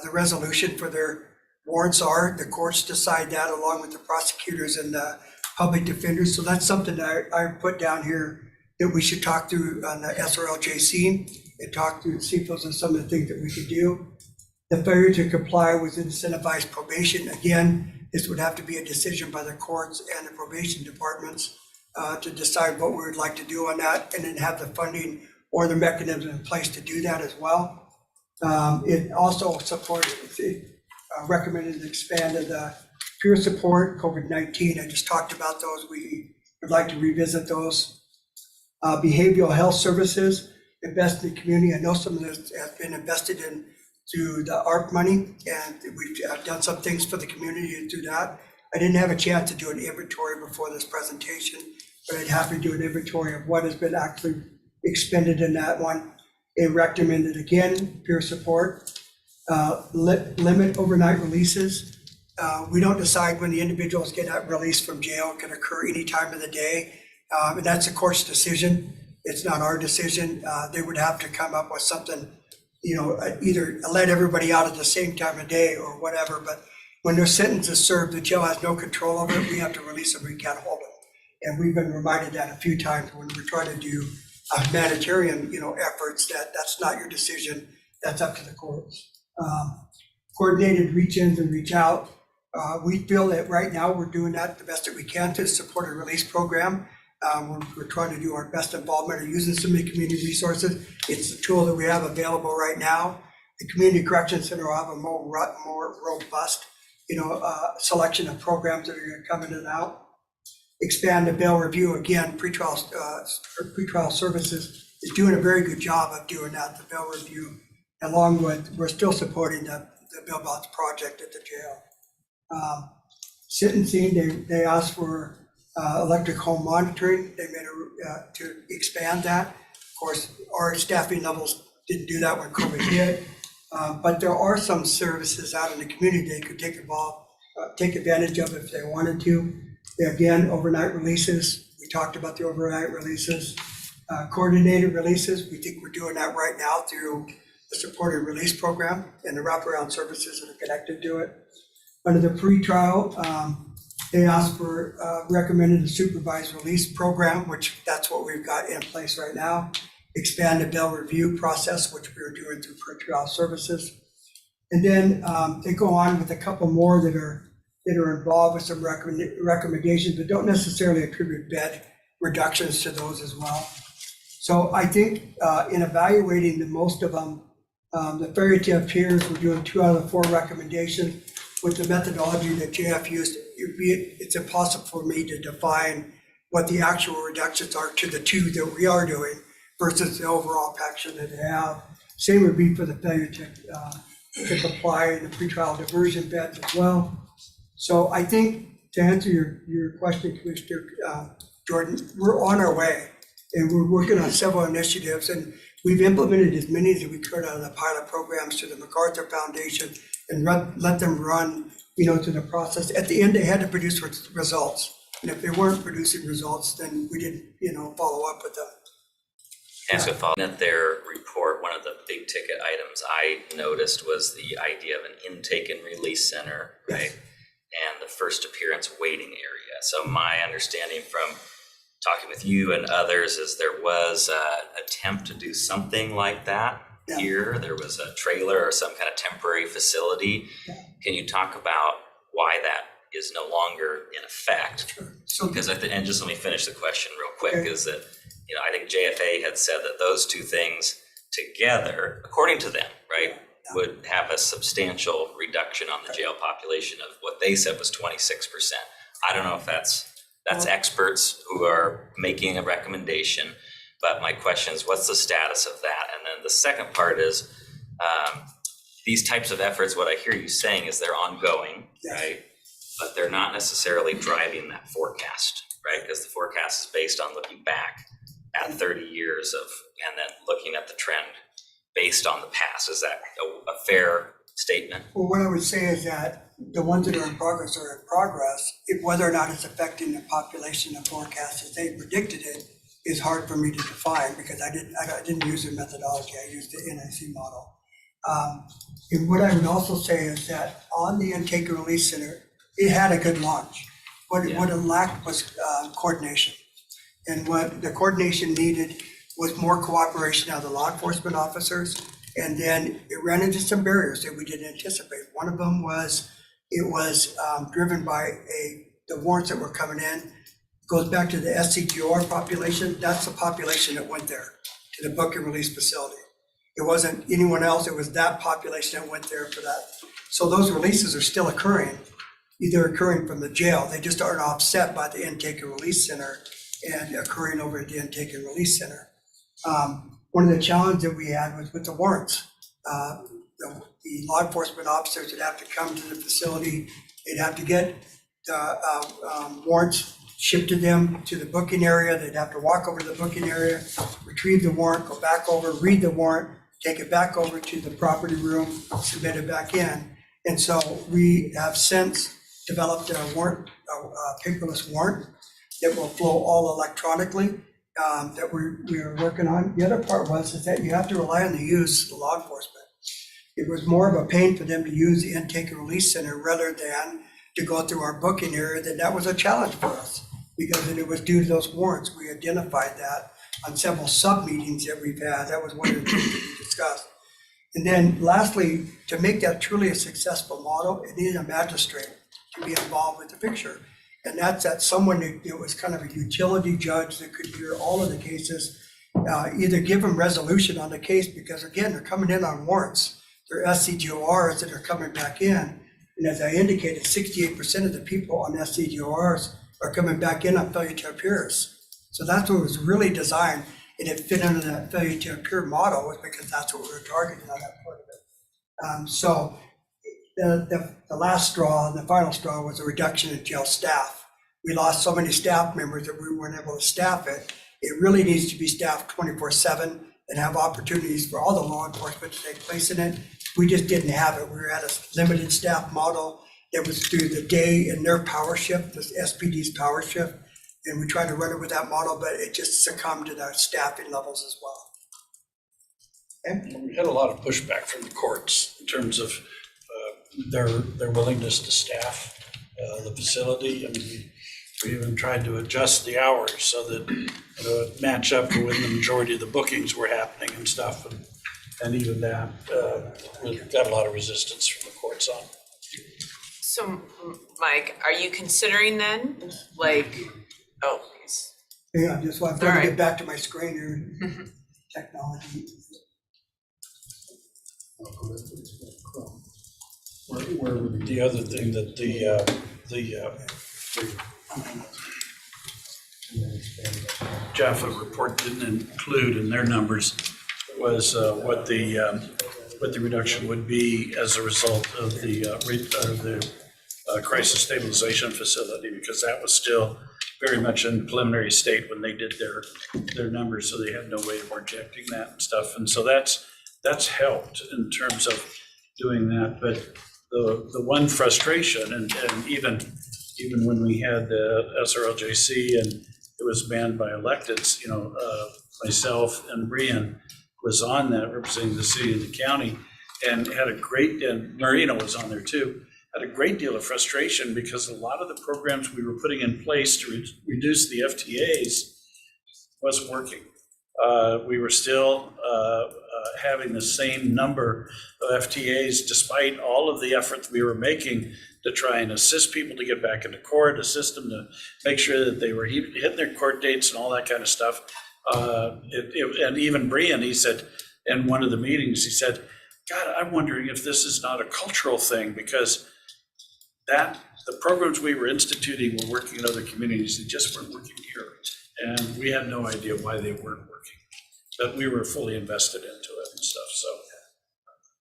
the resolution for their warrants are. The courts decide that along with the prosecutors and the public defenders. So that's something that I put down here that we should talk through on the SRLJC and talk through, see if those are some of the things that we could do. The failure to comply with incentivized probation, again, this would have to be a decision by the courts and the probation departments to decide what we would like to do on that, and then have the funding or the mechanism in place to do that as well. It also recommended expanded the peer support, COVID-19. I just talked about those. We would like to revisit those. Behavioral health services, invest in the community. I know some of this has been invested in through the ARP money, and we've done some things for the community and through that. I didn't have a chance to do an inventory before this presentation, but I'd happy to do an inventory of what has been actually expended in that one. It recommended, again, peer support, limit overnight releases. We don't decide when the individuals get out released from jail. It can occur any time of the day. And that's the court's decision. It's not our decision. They would have to come up with something, either let everybody out at the same time of day or whatever. But when their sentence is served, the jail has no control over it. We have to release them. We can't hold them. And we've been reminded that a few times when we're trying to do humanitarian, efforts, that's not your decision. That's up to the courts. Coordinated reach-ins and reach-out. We feel that right now we're doing that the best that we can to support a release program. We're trying to do our best involvement of using some of the community resources. It's the tool that we have available right now. The Community Correction Center will have a more robust, selection of programs that are going to come in and out. Expand the bail review. Again, pretrial services is doing a very good job of doing that, the bail review, along with, we're still supporting the Bail Bonds project at the jail. Sentencing, they asked for electric home monitoring. They made to expand that. Of course, our staffing levels didn't do that when COVID hit, but there are some services out in the community they could take advantage of if they wanted to. Again, overnight releases. We talked about the overnight releases. Coordinated releases. We think we're doing that right now through the supported release program and the wraparound services that are connected to it. Under the pretrial, they asked for recommended a supervised release program, which that's what we've got in place right now. Expand the bail review process, which we are doing through pretrial services. And then they go on with a couple more that are involved with some recommendations, but don't necessarily attribute bed reductions to those as well. So I think in evaluating the most of them, the failure to have peers, we're doing 2 out of the 4 recommendations. With the methodology that JF used, it's impossible for me to define what the actual reductions are to the 2 that we are doing versus the overall package that they have. Same would be for the failure to comply in the pretrial diversion beds as well. So I think to answer your question, Commissioner Jordan, we're on our way, and we're working on several initiatives, and we've implemented as many as we could out of the pilot programs to the MacArthur Foundation and let them run, through the process. At the end, they had to produce results, and if they weren't producing results, then we didn't, follow up with them. And so following at their report, one of the big ticket items I noticed was the idea of an intake and release center, right? Yes. And the first appearance waiting area. So my understanding from talking with you and others is there was an attempt to do something like that here. There was a trailer or some kind of temporary facility. Yeah. Can you talk about why that is no longer in effect? Sure. So Because and just let me finish the question real quick, Okay. is that, I think JFA had said that those 2 things together, according to them, right, would have a substantial reduction on the jail population of what they said was 26%. I don't know if that's experts who are making a recommendation, but my question is, what's the status of that? And then the second part is, these types of efforts, what I hear you saying is they're ongoing, right? But they're not necessarily driving that forecast, right? Because the forecast is based on looking back at 30 years of, and then looking at the trend based on the past. Is that a fair statement? Well, what I would say is that the ones that are in progress are in progress. If whether or not it's affecting the population, the forecast as they predicted it, is hard for me to define because I didn't use their methodology. I used the NIC model. And what I would also say is that on the intake and release center, it had a good launch. What it lacked was coordination. And what the coordination needed was more cooperation out of the law enforcement officers. And then it ran into some barriers that we didn't anticipate. One of them was, it was driven by the warrants that were coming in. Goes back to the SCGR population. That's the population that went there, to the book and release facility. It wasn't anyone else, it was that population that went there for that. So those releases are still occurring, either occurring from the jail, they just aren't offset by the intake and release center and occurring over at the intake and release center. One of the challenges that we had was with the warrants. The law enforcement officers would have to come to the facility, they'd have to get the warrants shipped to them to the booking area, they'd have to walk over to the booking area, retrieve the warrant, go back over, read the warrant, take it back over to the property room, submit it back in. And so we have since developed a warrant, a paperless warrant that will flow all electronically, that we are working on. The other part is that you have to rely on the use of the law enforcement. It was more of a pain for them to use the intake and release center rather than to go through our booking area, then that was a challenge for us because it was due to those warrants. We identified that on several sub-meetings that we've had. That was one of the things that we discussed. And then lastly, to make that truly a successful model, it needed a magistrate to be involved with the picture. And that's someone that was kind of a utility judge that could hear all of the cases, either give them resolution on the case, because again, they're coming in on warrants. They're SCGORs that are coming back in. And as I indicated, 68% of the people on SCGORs are coming back in on failure to appearance. So that's what was really designed, and it fit under that failure to appear model was because that's what we were targeting on that part of it. So the last straw, the final straw was a reduction in jail staff. We lost so many staff members that we weren't able to staff it. It really needs to be staffed 24/7 and have opportunities for all the law enforcement to take place in it. We just didn't have it. We were at a limited staff model that was through the day and their power shift, the SPD's power shift. And we tried to run it with that model, but it just succumbed to the staffing levels as well. And We had a lot of pushback from the courts in terms of their willingness to staff the facility. I mean, we even tried to adjust the hours so that it match up to when the majority of the bookings were happening and stuff. And even that, we got a lot of resistance from the courts on. So, Mike, are you considering then, like, yeah, just want to All right. get back to my screen here, technology. The other thing that the Jaffa report didn't include in their numbers was what the reduction would be as a result of the crisis stabilization facility, because that was still very much in preliminary state when they did their numbers, so they had no way of projecting that and stuff. And so that's helped in terms of doing that. But the one frustration, and even when we had the SRLJC and it was manned by electeds, myself and Brian was on that representing the city and the county, and and Marina was on there too, had a great deal of frustration because a lot of the programs we were putting in place to reduce the FTAs wasn't working. We were still having the same number of FTAs despite all of the efforts we were making to try and assist people to get back into court, assist them to make sure that they were hitting their court dates and all that kind of stuff. And even Brian, he said, in one of the meetings, he said, God, I'm wondering if this is not a cultural thing, because the programs we were instituting were working in other communities, they just weren't working here. And we had no idea why they weren't working, but we were fully invested into it and stuff, so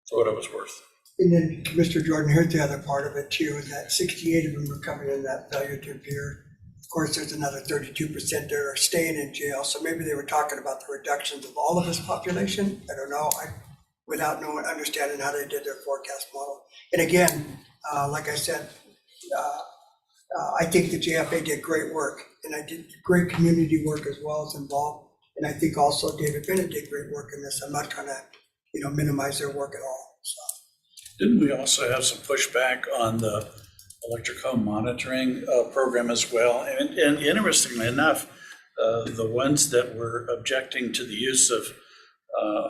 for what it was worth. And then Commissioner Jordan, here's the other part of it too, is that 68 of them are coming in that failure to appear. Of course, there's another 32% that are staying in jail, so maybe they were talking about the reductions of all of this population. I don't know, without knowing, understanding how they did their forecast model. And again, like I said, I think the JFA did great work, and I did great community work as well as involved. And I think also David Bennett did great work in this. I'm not trying to, minimize their work at all, so. Didn't we also have some pushback on the electric home monitoring program as well? And interestingly enough, the ones that were objecting to the use of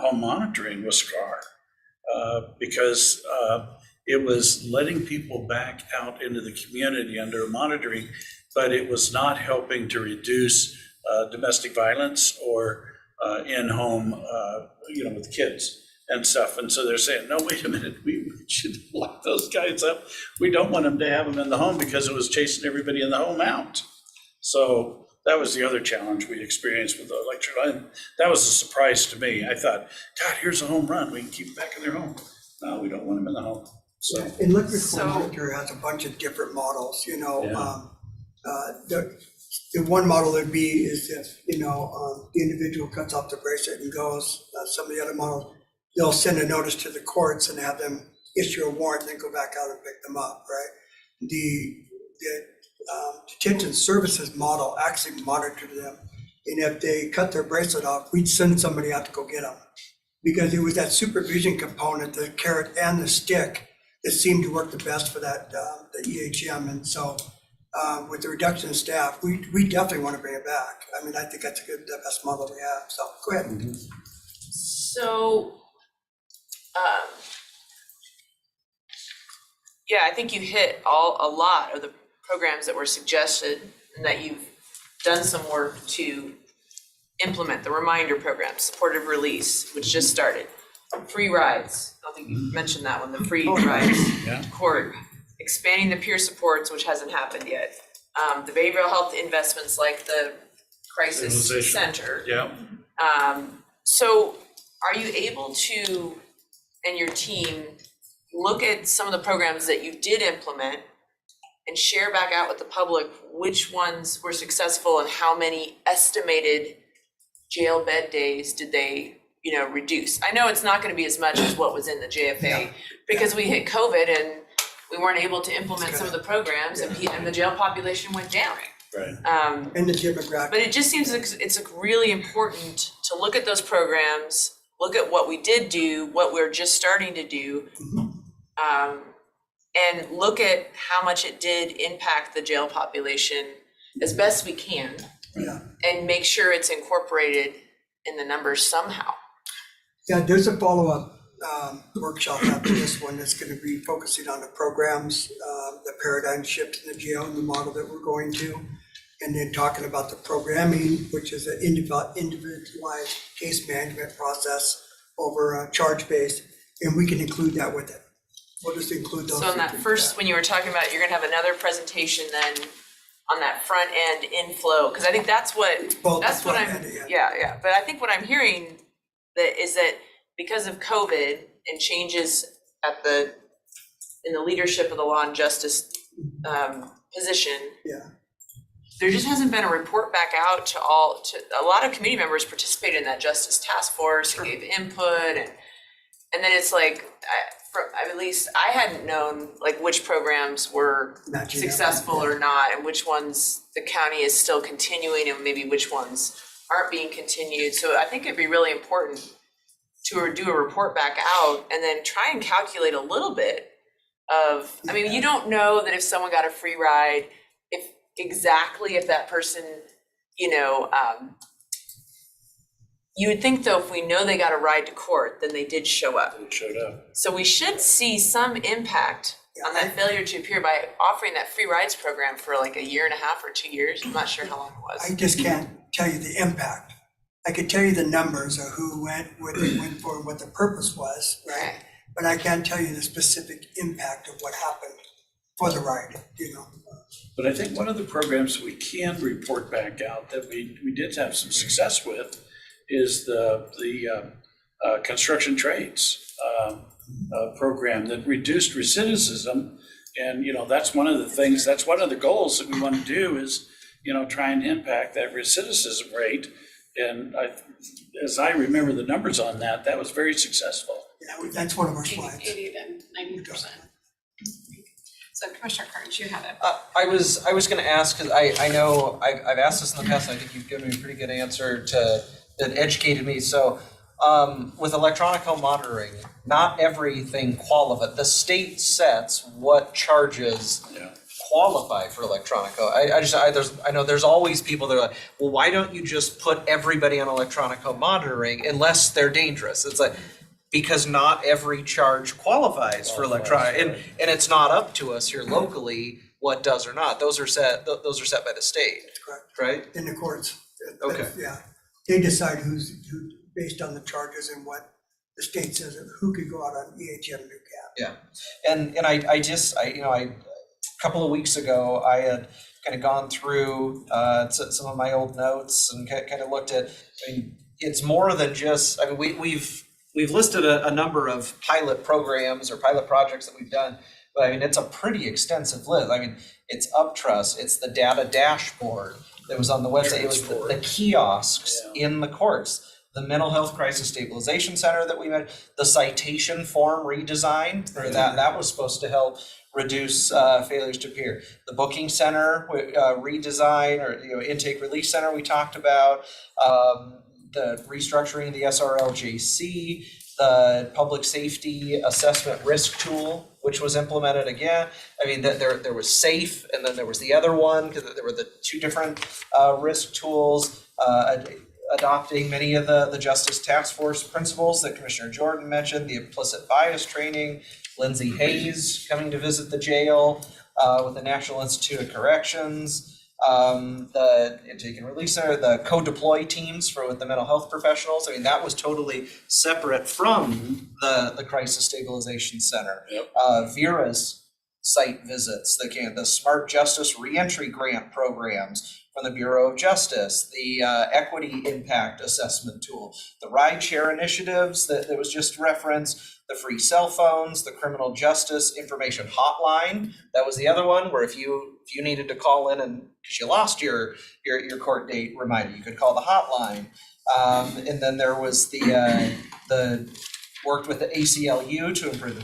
home monitoring was SCAR, because it was letting people back out into the community under monitoring, but it was not helping to reduce domestic violence or in-home, with kids and stuff. And so they're saying, no, wait a minute, we should lock those guys up. We don't want them to have them in the home because it was chasing everybody in the home out. So that was the other challenge we experienced with the electric line. That was a surprise to me. I thought, God, here's a home run. We can keep them back in their home. No, we don't want them in the home. So And Liquid Monitor has a bunch of different models, the one model would be is if, the individual cuts off the bracelet and goes. Some of the other models, they'll send a notice to the courts and have them issue a warrant and then go back out and pick them up, right? The detention services model actually monitored them. And if they cut their bracelet off, we'd send somebody out to go get them. Because it was that supervision component, the carrot and the stick, that seemed to work the best for that, the EHM. And so with the reduction in staff, we definitely want to bring it back. I mean, I think that's the best model we have. So go ahead. Mm-hmm. So, yeah, I think you hit a lot of the programs that were suggested, and that you've done some work to implement the reminder program, supportive release, which just started, free rides. I don't think you mentioned that one, the free rides Yeah. to court, expanding the peer supports, which hasn't happened yet. The behavioral health investments like the crisis Stabilization. center. Yeah. So are you able to, and your team, look at some of the programs that you did implement and share back out with the public which ones were successful and how many estimated jail bed days did they, reduce? I know it's not gonna be as much as what was in the JFA because we hit COVID and we weren't able to implement some of the programs and the jail population went down. Right. And the demographic. But it just seems like it's really important to look at those programs, look at what we did do, what we're just starting to do, and look at how much it did impact the jail population as best we can, Yeah. and make sure it's incorporated in the numbers somehow. Yeah, there's a follow-up workshop after this one that's going to be focusing on the programs, the paradigm shift in the jail and the model that we're going to, and then talking about the programming, which is an individualized case management process over a charge base, and we can include that with it. We'll just include those. So on that first, when you were talking about, you're gonna have another presentation then on that front end inflow, because I think that's what, Both that's what front I'm, end, yeah, but I think what I'm hearing that because of COVID and changes in the leadership of the law and justice position, Yeah. there just hasn't been a report back out to a lot of committee members participated in that justice task force and gave input, and then it's like, at least I hadn't known like which programs were Matching up, successful yeah. or not, and which ones the county is still continuing, and maybe which ones aren't being continued. So I think it'd be really important to do a report back out and then try and calculate a little bit of, I mean, you don't know that if someone got a free ride, if that person, you would think though, if we know they got a ride to court, then they did show up. It showed up. So we should see some impact on that failure to appear by offering that free rides program for like a year and a half or 2 years. I'm not sure how long it was. I just can't tell you the impact. I could tell you the numbers of who went, what they went for, what the purpose was, right? Okay. but I can't tell you the specific impact of what happened for the ride, you know. But I think one of the programs we can report back out that we did have some success with is the construction trades program that reduced recidivism. And, you know, that's one of the things, that's one of the goals that we want to do is, you know, try and impact that recidivism rate. And as I remember the numbers on that, that was very successful. Yeah, that's one of our slides. 80 to 90%. So Commissioner Carnes, you had it. I was gonna ask, because I know I've asked this in the past, and I think you've given me a pretty good answer that educated me. So with electronic home monitoring, not everything qualifies. The state sets what charges qualify for electronic home. I know there's always people that are like, well, why don't you just put everybody on electronic home monitoring unless they're dangerous? It's like, because not every charge qualifies for electronic, and it's not up to us here locally what does or not. Those are set by the state, Correct. right? In the courts. Okay. Yeah, they decide who, based on the charges and what the state says, who could go out on EHM new cap. Yeah, and I a couple of weeks ago, I had kind of gone through some of my old notes and kind of looked at, I mean, it's more than just, I mean, we've listed a number of pilot programs or pilot projects that we've done, but I mean, it's a pretty extensive list. I mean, it's UpTrust, it's the data dashboard that was on the website, it was the kiosks in the courts, the mental health crisis stabilization center that we met, the citation form redesign, or that was supposed to help reduce failures to appear. The booking center redesign, or intake release center we talked about, the restructuring of the SRLJC, the public safety assessment risk tool, which was implemented again. I mean, there was SAFE, and then there was the other one, because there were the two different risk tools, adopting many of the Justice Task Force principles that Commissioner Jordan mentioned, the implicit bias training, Lindsay Hayes coming to visit the jail with the National Institute of Corrections, the intake and release center, the co-deploy teams with the mental health professionals. I mean, that was totally separate from the crisis stabilization center. Vera's site visits, the Smart Justice Reentry Grant programs from the Bureau of Justice, the equity impact assessment tool, the rideshare initiatives that was just referenced, the free cell phones, the criminal justice information hotline. That was the other one where if you needed to call in and because you lost your court date reminder, you could call the hotline. And then there was the worked with the ACLU to improve the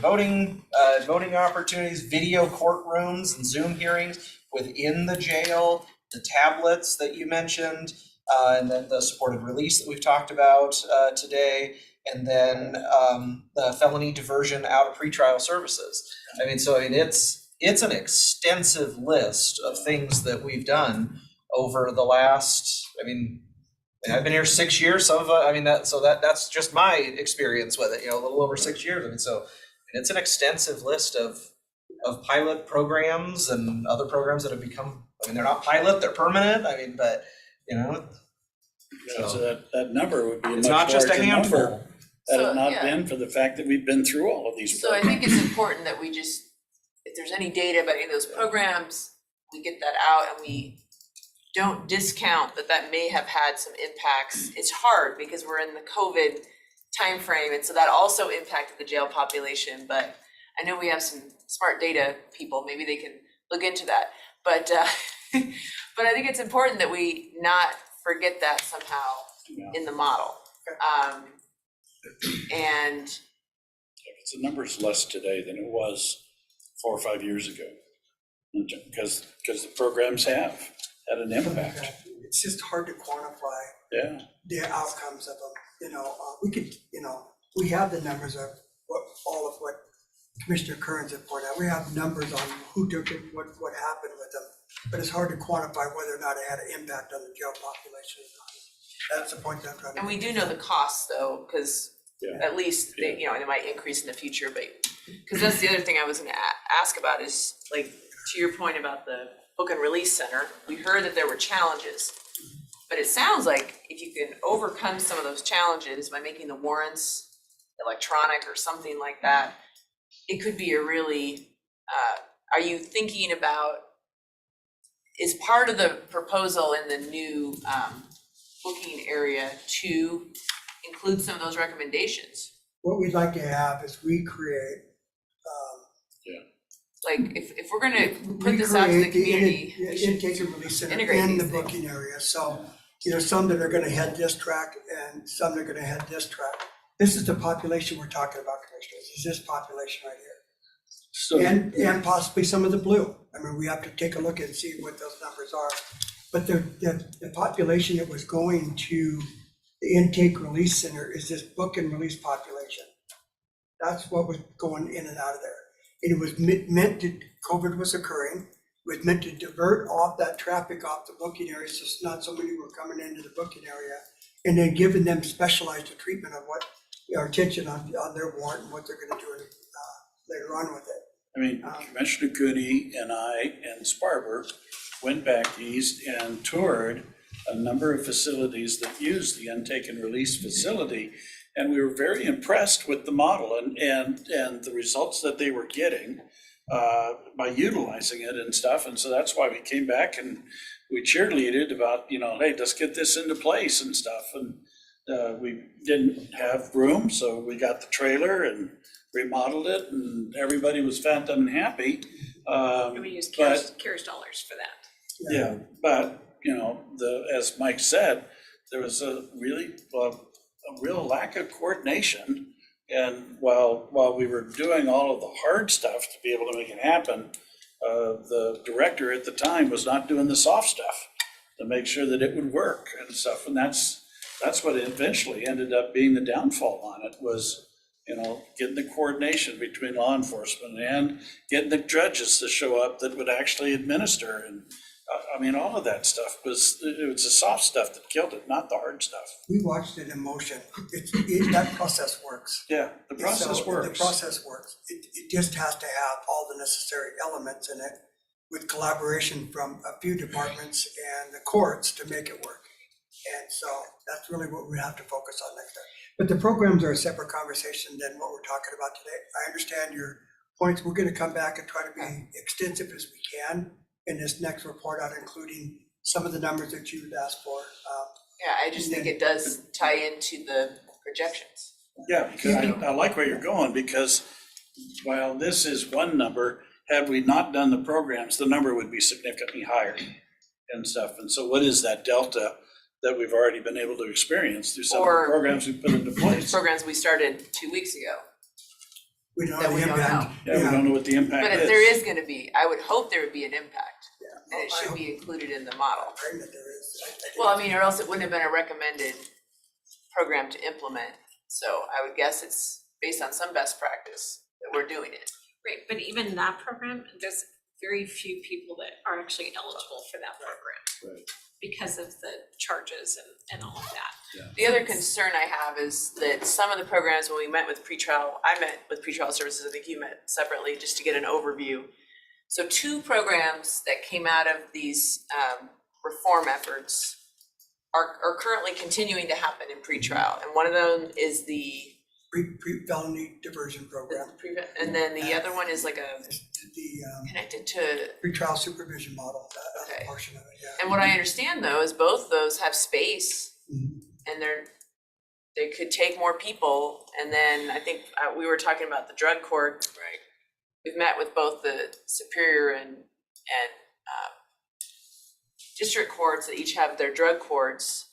voting opportunities, video courtrooms and Zoom hearings within the jail, the tablets that you mentioned, and then the supported release that we've talked about today, and then the felony diversion out of pretrial services. I mean, it's an extensive list of things that we've done over the last, I've been here 6 years, that's just my experience with it, a little over 6 years. It's an extensive list of pilot programs and other programs that have become, they're not pilot, they're permanent, So that number would be a it's much not just a larger handful. number had it not yeah. been for the fact that we've been through all of these So I programs. think it's important that we just, if there's any data about any of those programs, we get that out and we don't discount that may have had some impacts. It's hard because we're in the COVID timeframe, and so that also impacted the jail population, but I know we have some smart data people, maybe they can look into that. But but I think it's important that we not forget that somehow in the model. And The number's less today than it was 4 or 5 years ago. Because the programs have had an impact. It's just hard to quantify Yeah. the outcomes of them. We could, we have the numbers of all of what Commissioner Kearns had pointed out. We have numbers on who took it, what happened with them, but it's hard to quantify whether or not it had an impact on the jail population or not. That's the point that I'm trying to And we make. do know the costs though, because Yeah. at least they, they might increase in the future, but, because that's the other thing I was gonna ask about is, like, to your point about the book and release center, we heard that there were challenges. But it sounds like if you can overcome some of those challenges by making the warrants electronic or something like that, it could be a really, are you thinking about, is part of the proposal in the new booking area to include some of those recommendations? What we'd like to have is recreate, Like, if we're gonna put this out to the community, we should intake and release center integrate in the these things. booking area, so, some that are gonna head this track and some that are gonna head this track. This is the population we're talking about, commissioners, is this population right here. So, And possibly some of the blue. I mean, we have to take a look and see what those numbers are. But the population that was going to the intake release center is this book and release population. That's what was going in and out of there. And it was meant to, COVID was occurring, was meant to divert off that traffic off the booking area, so not so many were coming into the booking area. And then giving them specialized treatment of what, our attention on their warrant and what they're gonna do later on with it. I mean, Commissioner Cooney and I and Sparber went back east and toured a number of facilities that use the intake and release facility. And we were very impressed with the model and the results that they were getting by utilizing it and stuff. And so that's why we came back and we cheerleaded about, hey, let's get this into place and stuff. And we didn't have room, so we got the trailer and remodeled it, and everybody was phantom happy. And we use CARES dollars for that. Yeah, but, as Mike said, there was a real lack of coordination. And while we were doing all of the hard stuff to be able to make it happen, the director at the time was not doing the soft stuff to make sure that it would work and stuff. And that's what eventually ended up being the downfall on it, was, getting the coordination between law enforcement and getting the judges to show up that would actually administer. And all of that stuff was the soft stuff that killed it, not the hard stuff. We watched it in motion. That process works. Yeah, the process So, works. The process works. It just has to have all the necessary elements in it with collaboration from a few departments and the courts to make it work. And so that's really what we have to focus on next time. But the programs are a separate conversation than what we're talking about today. I understand your points. We're going to come back and try to be extensive as we can in this next report out, including some of the numbers that you've asked for. Yeah, I just think it does tie into the projections. Yeah, because I like where you're going, because while this is one number, had we not done the programs, the number would be significantly higher and stuff. And so what is that delta that we've already been able to experience through some of the Or- programs we put into place? Programs we started 2 weeks ago. We don't That know we the don't impact. Yeah, we don't know what the impact But is. if there is gonna be, I would hope there would be an impact, Yeah. and it I should hope- be included in the model. I'm praying that there is. I think Well, or else it wouldn't have been a recommended program to implement. So I would guess it's based on some best practice that we're doing it. Right, but even that program, there's very few people that are actually eligible for that program. Right. Because of the charges and all of that. The other concern I have is that some of the programs, when we met with pretrial, I met with pretrial services, I think you met separately, just to get an overview. So 2 programs that came out of these reform efforts are currently continuing to happen in pretrial. And one of them is the Felony diversion program, and then the other one is like a the connected to, pretrial supervision model, that's Okay. a portion of it, yeah. and what I understand though is both those have space Mhm. and they could take more people. And then I think we were talking about the drug court. Right. We've met with both the Superior and district courts that each have their drug courts,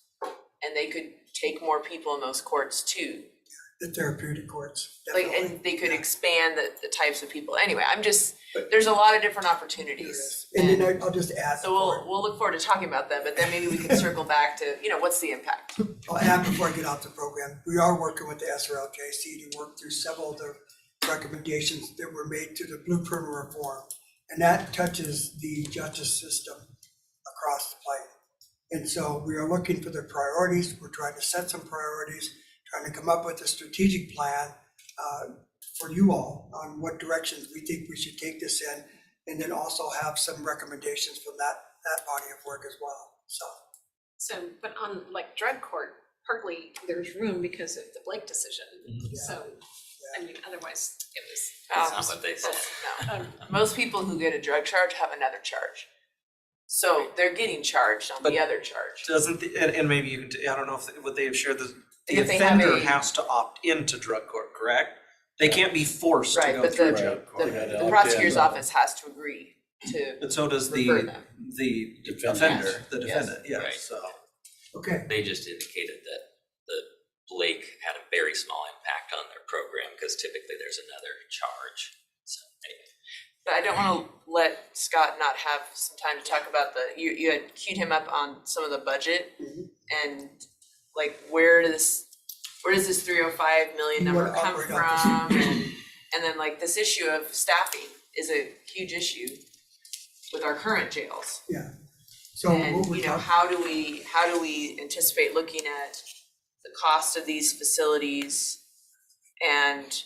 and they could take more people in those courts too. The therapeutic courts, Like, definitely. and they could Yeah, expand the types of people. Anyway, But- there's a lot of different there opportunities. is. And then I'll just add. So we'll look forward to talking about them, but then maybe we can circle back to, what's the impact? I'll add before I get out the program, we are working with the SRLJC to work through several of the recommendations that were made to the blueprint reform. And that touches the justice system across the plane. And so we are looking for the priorities. We're trying to set some priorities, trying to come up with a strategic plan for you all on what directions we think we should take this in. And then also have some recommendations from that body of work as well, so. So, but on like drug court partly there's room because of the Blake decision. So, I mean, otherwise it was. That's not what they said. No. Most people who get a drug charge have another charge. So they're getting charged on But the other charge. Doesn't, and maybe you can, I don't know if, would they have shared the If they have offender a- has to opt into drug court, correct? They can't be forced to Right, go but through the, drug court. the prosecutor's office has to agree to And so does refer the them. Defendant. offender, the Yes. defendant, yes, Right. so. Okay, They just indicated that the Blake had a very small impact on their program, because typically there's another charge. So anyway. But I don't wanna let Scott not have some time to talk about you had queued him up on some of the budget. And like, where does this 305 million You number wanna come operate off from? And then like this issue of staffing is a huge issue with our current jails. yeah. So what And, we you know, talked, how do we anticipate looking at the cost of these facilities and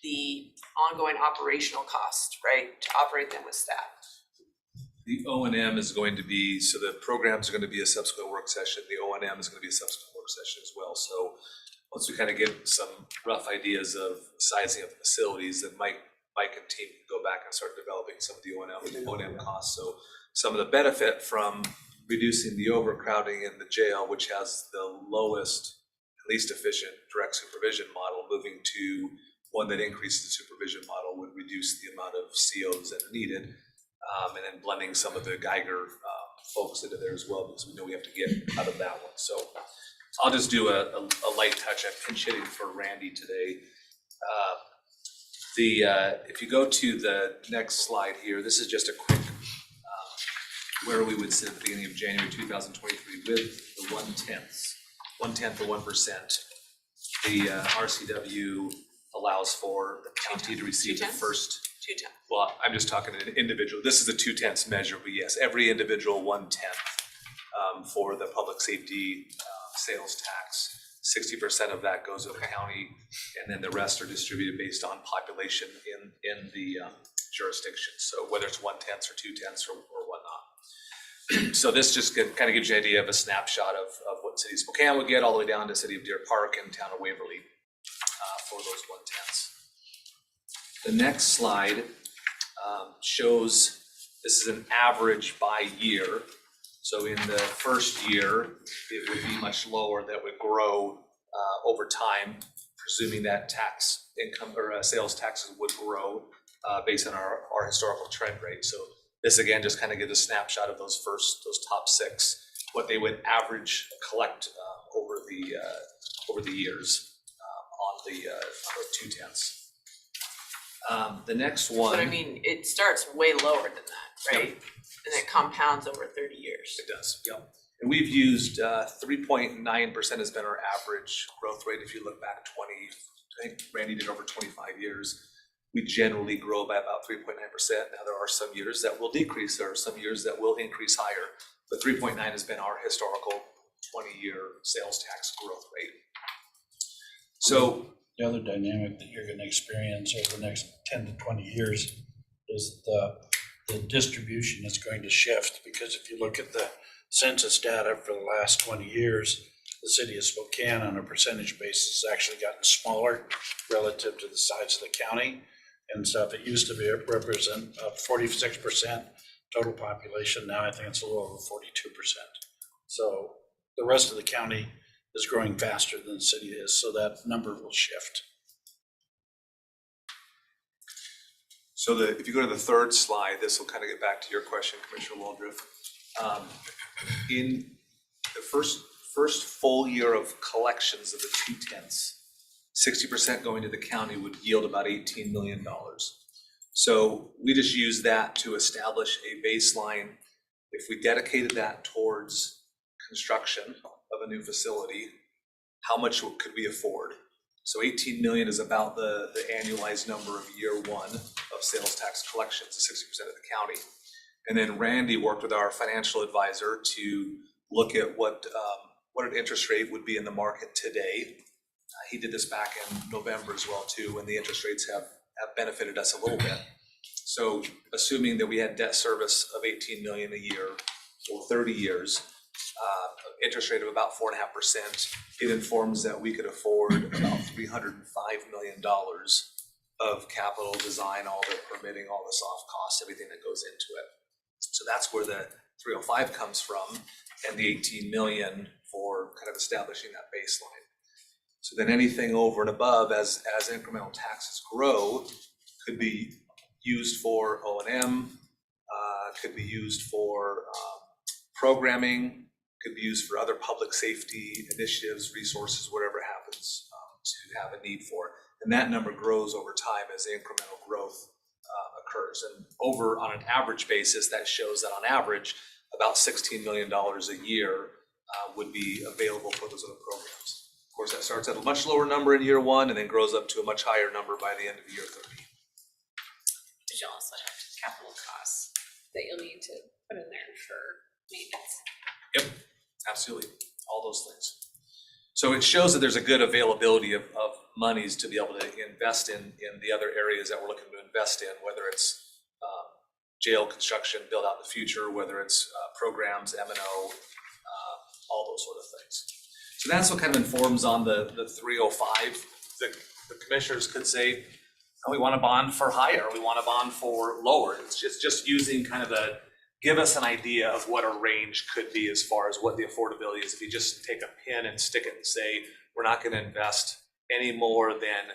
the ongoing operational cost, right, to operate them with staff? The O and M is going to be, so the programs are going to be a subsequent work session. The O and M is going to be a subsequent work session as well. So once we kind of get some rough ideas of sizing of the facilities, then Mike and team can go back and start developing some of the O and M costs. So some of the benefit from reducing the overcrowding in the jail, which has the lowest, least efficient direct supervision model, moving to one that increases the supervision model would reduce the amount of COs that are needed. And then blending some of the Geiger folks into there as well, because we know we have to get out of that one. So I'll just do a light touch. I'm pinch hitting for Randy today. If you go to the next slide here, this is just a quick where we would sit at the beginning of January 2023 with the 1/10 or 1%. The RCW allows for the county to receive the 2/10? first. 210. Well, I'm just talking an individual. This is a 2/10 measure, but yes, every individual 1/10 for the public safety sales tax. 60% of that goes to the county, and then the rest are distributed based on population in the jurisdiction. So whether it's 1/10 or 2/10 or whatnot. So this just kind of gives you an idea of a snapshot of what City of Spokane would get, all the way down to City of Deer Park and Town of Waverly for those 1/10. The next slide shows, this is an average by year. So in the first year, it would be much lower, that would grow over time, presuming that tax income or sales taxes would grow based on our historical trend rate. So this again just kind of gives a snapshot of those top six, what they would average collect over the years on the 2/10. The next one. But I mean, it starts way lower than that, right? And it compounds over 30 years. It does, yep. And we've used 3.9% has been our average growth rate. If you look back I think Randy did over 25 years. We generally grow by about 3.9%. Now there are some years that will decrease, there are some years that will increase higher, but 3.9 has been our historical 20-year sales tax growth rate. So The other dynamic that you're gonna experience over the next 10 to 20 years is the distribution is going to shift, because if you look at the census data for the last 20 years, the city of Spokane on a percentage basis has actually gotten smaller relative to the size of the county. And so if it used to be represent 46% total population, now I think it's a little over 42%. So the rest of the county is growing faster than the city is, so that number will shift. So if you go to the third slide, this will kind of get back to your question, Commissioner Waldriff. In the first full year of collections of the 2/10, 60% going to the county would yield about $18 million. So we just use that to establish a baseline. If we dedicated that towards construction of a new facility, how much could we afford? So 18 million is about the annualized number of year one of sales tax collections, 60% of the county. And then Randy worked with our financial advisor to look at what an interest rate would be in the market today. He did this back in November as well too, when the interest rates have benefited us a little bit. So assuming that we had debt service of 18 million a year for 30 years, interest rate of about 4.5%. It informs that we could afford about $305 million of capital design, all the permitting, all the soft costs, everything that goes into it. So that's where the 305 comes from, and the 18 million for kind of establishing that baseline. So then anything over and above as incremental taxes grow could be used for O&M, could be used for programming, could be used for other public safety initiatives, resources, whatever happens to have a need for. And that number grows over time as the incremental growth occurs. And over on an average basis, that shows that on average, about $16 million a year would be available for those other programs. Of course, that starts at a much lower number in year one and then grows up to a much higher number by the end of year 30. But you also have capital costs that you'll need to put in there for maintenance. Yep, absolutely, all those things. So it shows that there's a good availability of monies to be able to invest in the other areas that we're looking to invest in, whether it's jail construction, build out the future, whether it's programs, M&O, all those sort of things. So that's what kind of informs on the 305. The commissioners could say, oh, we want a bond for higher, we want a bond for lower. It's just using kind of give us an idea of what a range could be as far as what the affordability is. If you just take a pin and stick it and say, we're not going to invest any more than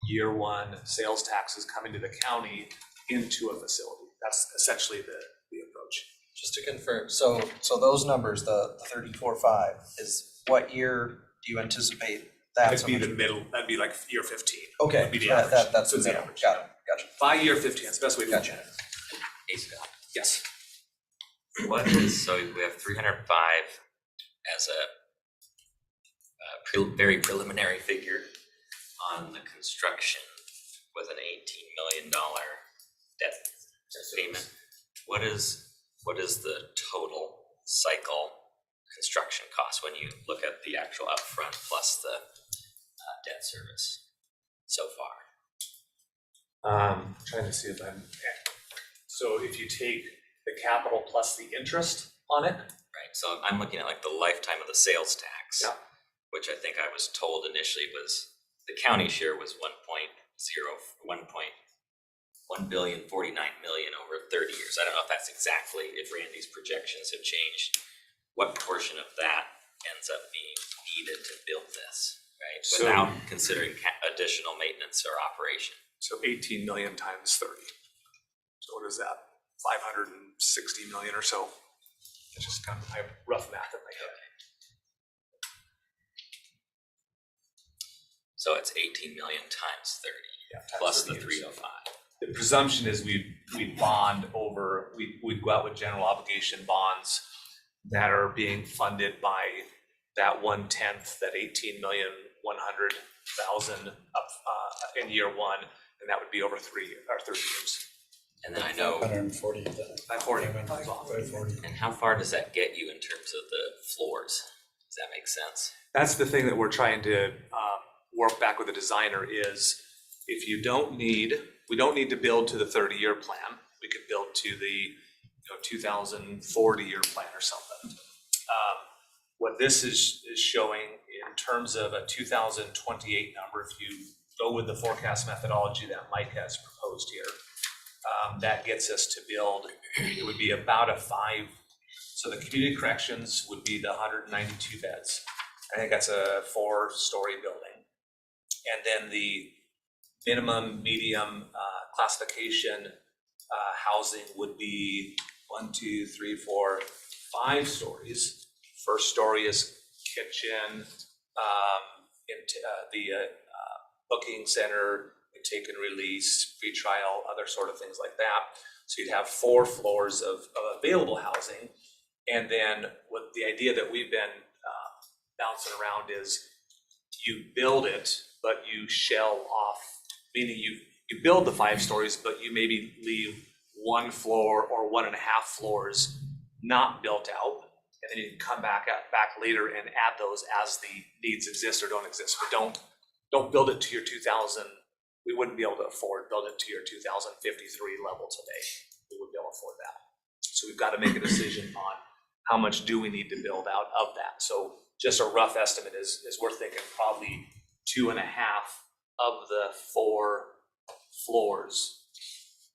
year one sales taxes coming to the county into a facility. That's essentially the approach. Just to confirm, so those numbers, the 34.5, is what year do you anticipate that? That'd be the middle, that'd be like year 15. Okay, That'd be the average. that's So the it's the middle, average. got it, gotcha. By year 15, that's the best way to look Gotcha. at it. Hey, Scott, Yes. what is, so we have 305 as a very preliminary figure on the construction with an $18 million debt payment. What is the total cycle construction cost when you look at the actual upfront plus the debt service so far? Trying to see if I'm, so if you take the capital plus the interest on it. Right, so I'm looking at like the lifetime of the sales tax. Yeah. Which I think I was told initially was, the county share was 1.49 million over 30 years. I don't know if that's exactly, if Randy's projections have changed, what portion of that ends up being needed to build this, right? So- Without considering additional maintenance or operation. So 18 million times 30. So what is that? 560 million or so. It's just kind of, I have rough math in my head. So it's 18 million times 30 Yeah, times plus 30 the years. 305. The presumption is we'd bond over, we'd go out with general obligation bonds that are being funded by that 1/10, that 18,100,000 up in year one, and that would be over 30 years. And then I know, 140. 540. and how far does that get you in terms of the floors? Does that make sense? That's the thing that we're trying to work back with the designer is if we don't need to build to the 30-year plan. We could build to the 2040-year plan or something. What this is showing in terms of a 2028 number, if you go with the forecast methodology that Mike has proposed here, that gets us to build, it would be about a 5. So the community corrections would be the 192 beds. I think that's a 4-story building. And then the minimum, medium classification housing would be 1, 2, 3, 4, 5 stories. First story is kitchen, the booking center, take and release, free trial, other sort of things like that. So you'd have 4 floors of available housing. And then what the idea that we've been bouncing around is you build it, but you shell off, meaning you build the 5 stories, but you maybe leave 1 floor or 1.5 floors not built out. And then you can come back later and add those as the needs exist or don't exist. But don't build it to your 2000. We wouldn't be able to build it to your 2053 level today. We wouldn't be able to afford that. So we've got to make a decision on how much do we need to build out of that? So just a rough estimate is we're thinking probably 2.5 of the 4 floors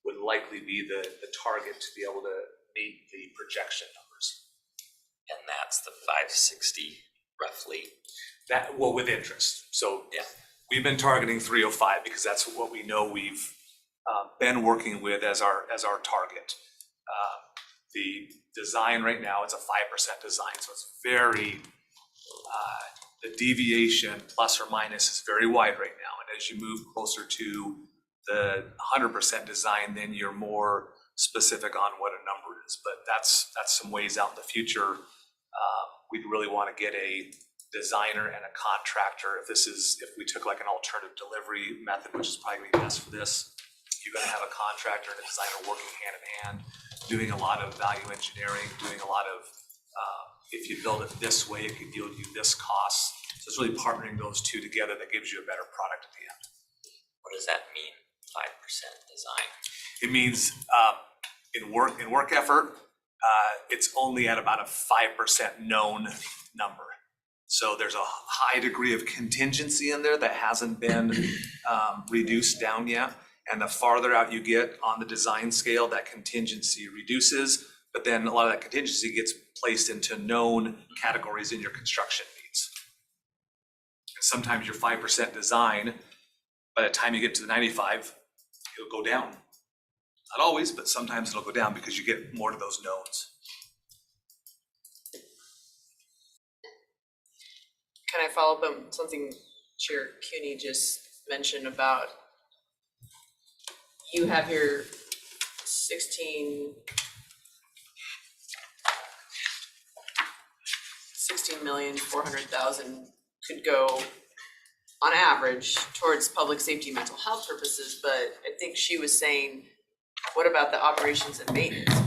would likely be the target to be able to meet the projection numbers. And that's the 560 roughly. That, well, with interest. So Yeah. we've been targeting 305 because that's what we know we've been working with as our target. The design right now is a 5% design, so it's very, the deviation plus or minus is very wide right now. And as you move closer to the 100% design, then you're more specific on what a number is. But that's some ways out in the future. We'd really want to get a designer and a contractor. If we took like an alternative delivery method, which is probably best for this, you're going to have a contractor and a designer working hand in hand, doing a lot of value engineering, doing a lot of, if you build it this way, it could yield you this cost. So it's really partnering those two together that gives you a better product at the end. What does that mean, 5% design? It means in work effort, it's only at about a 5% known number. So there's a high degree of contingency in there that hasn't been reduced down yet. And the farther out you get on the design scale, that contingency reduces, but then a lot of that contingency gets placed into known categories in your construction needs. And sometimes your 5% design, by the time you get to the 95, it'll go down. Not always, but sometimes it'll go down because you get more to those knowns. Can I follow up on something Chair CUNY just mentioned about, you have here 16,400,000 could go on average towards public safety, mental health purposes, but I think she was saying, what about the operations and maintenance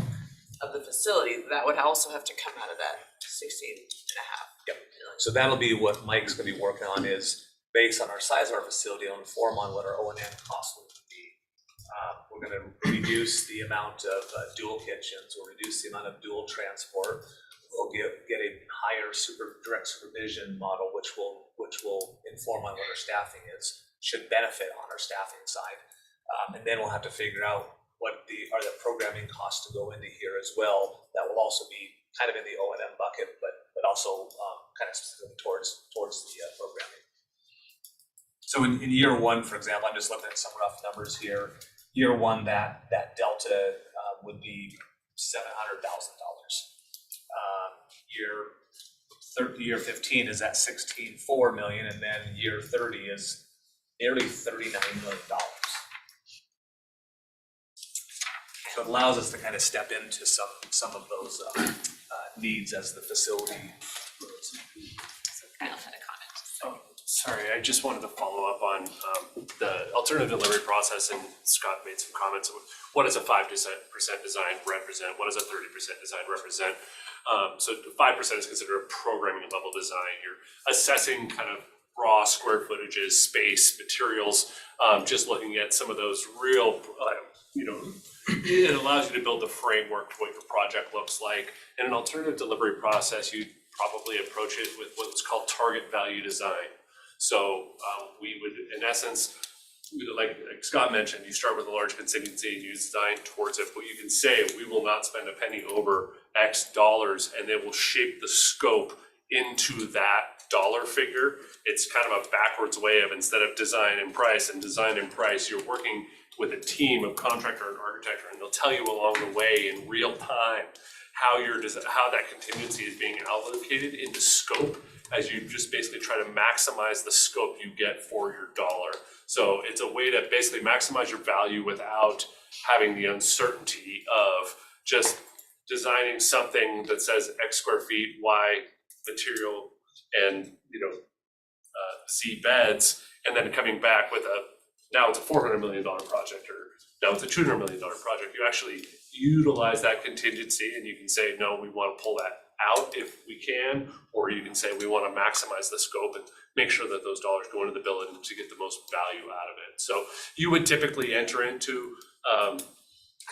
of the facility? That would also have to come out of that 16.5. Yep. So that'll be what Mike's gonna be working on, is based on our size of our facility, it'll inform on what our O&M costs will be. We're gonna reduce the amount of dual kitchens, we'll reduce the amount of dual transport. We'll get a higher direct supervision model, which will inform on what our staffing is, should benefit on our staffing side. And then we'll have to figure out what are the programming costs to go into here as well. That will also be kind of in the O&M bucket, but also kind of specific towards the programming. So in year one, for example, I'm just looking at some rough numbers here. Year one, that delta would be $700,000. Year 15 is at 16.4 million, and then year 30 is nearly $39 million. So it allows us to kind of step into some of those needs as the facility grows. So Kyle had a comment. Oh, sorry, I just wanted to follow up on the alternative delivery process, and Scott made some comments. What does a 5% design represent? What does a 30% design represent? So 5% is considered a programming level design. You're assessing kind of raw square footages, space, materials, just looking at some of those real, it allows you to build the framework for what your project looks like. In an alternative delivery process, you probably approach it with what's called target value design. So we would, in essence, like Scott mentioned, you start with a large contingency and you design towards it, but you can say, we will not spend a penny over X dollars, and it will shape the scope into that dollar figure. It's kind of a backwards way of, instead of design and price, you're working with a team of contractor and architecture, and they'll tell you along the way in real time how that contingency is being allocated into scope, as you just basically try to maximize the scope you get for your dollar. So it's a way to basically maximize your value without having the uncertainty of just designing something that says X square feet, Y material, and C beds, and then coming back with now it's a $400 million project, or now it's a $200 million project. You actually utilize that contingency, and you can say, no, we want to pull that out if we can, or you can say we want to maximize the scope and make sure that those dollars go into the bill and to get the most value out of it. So you would typically enter into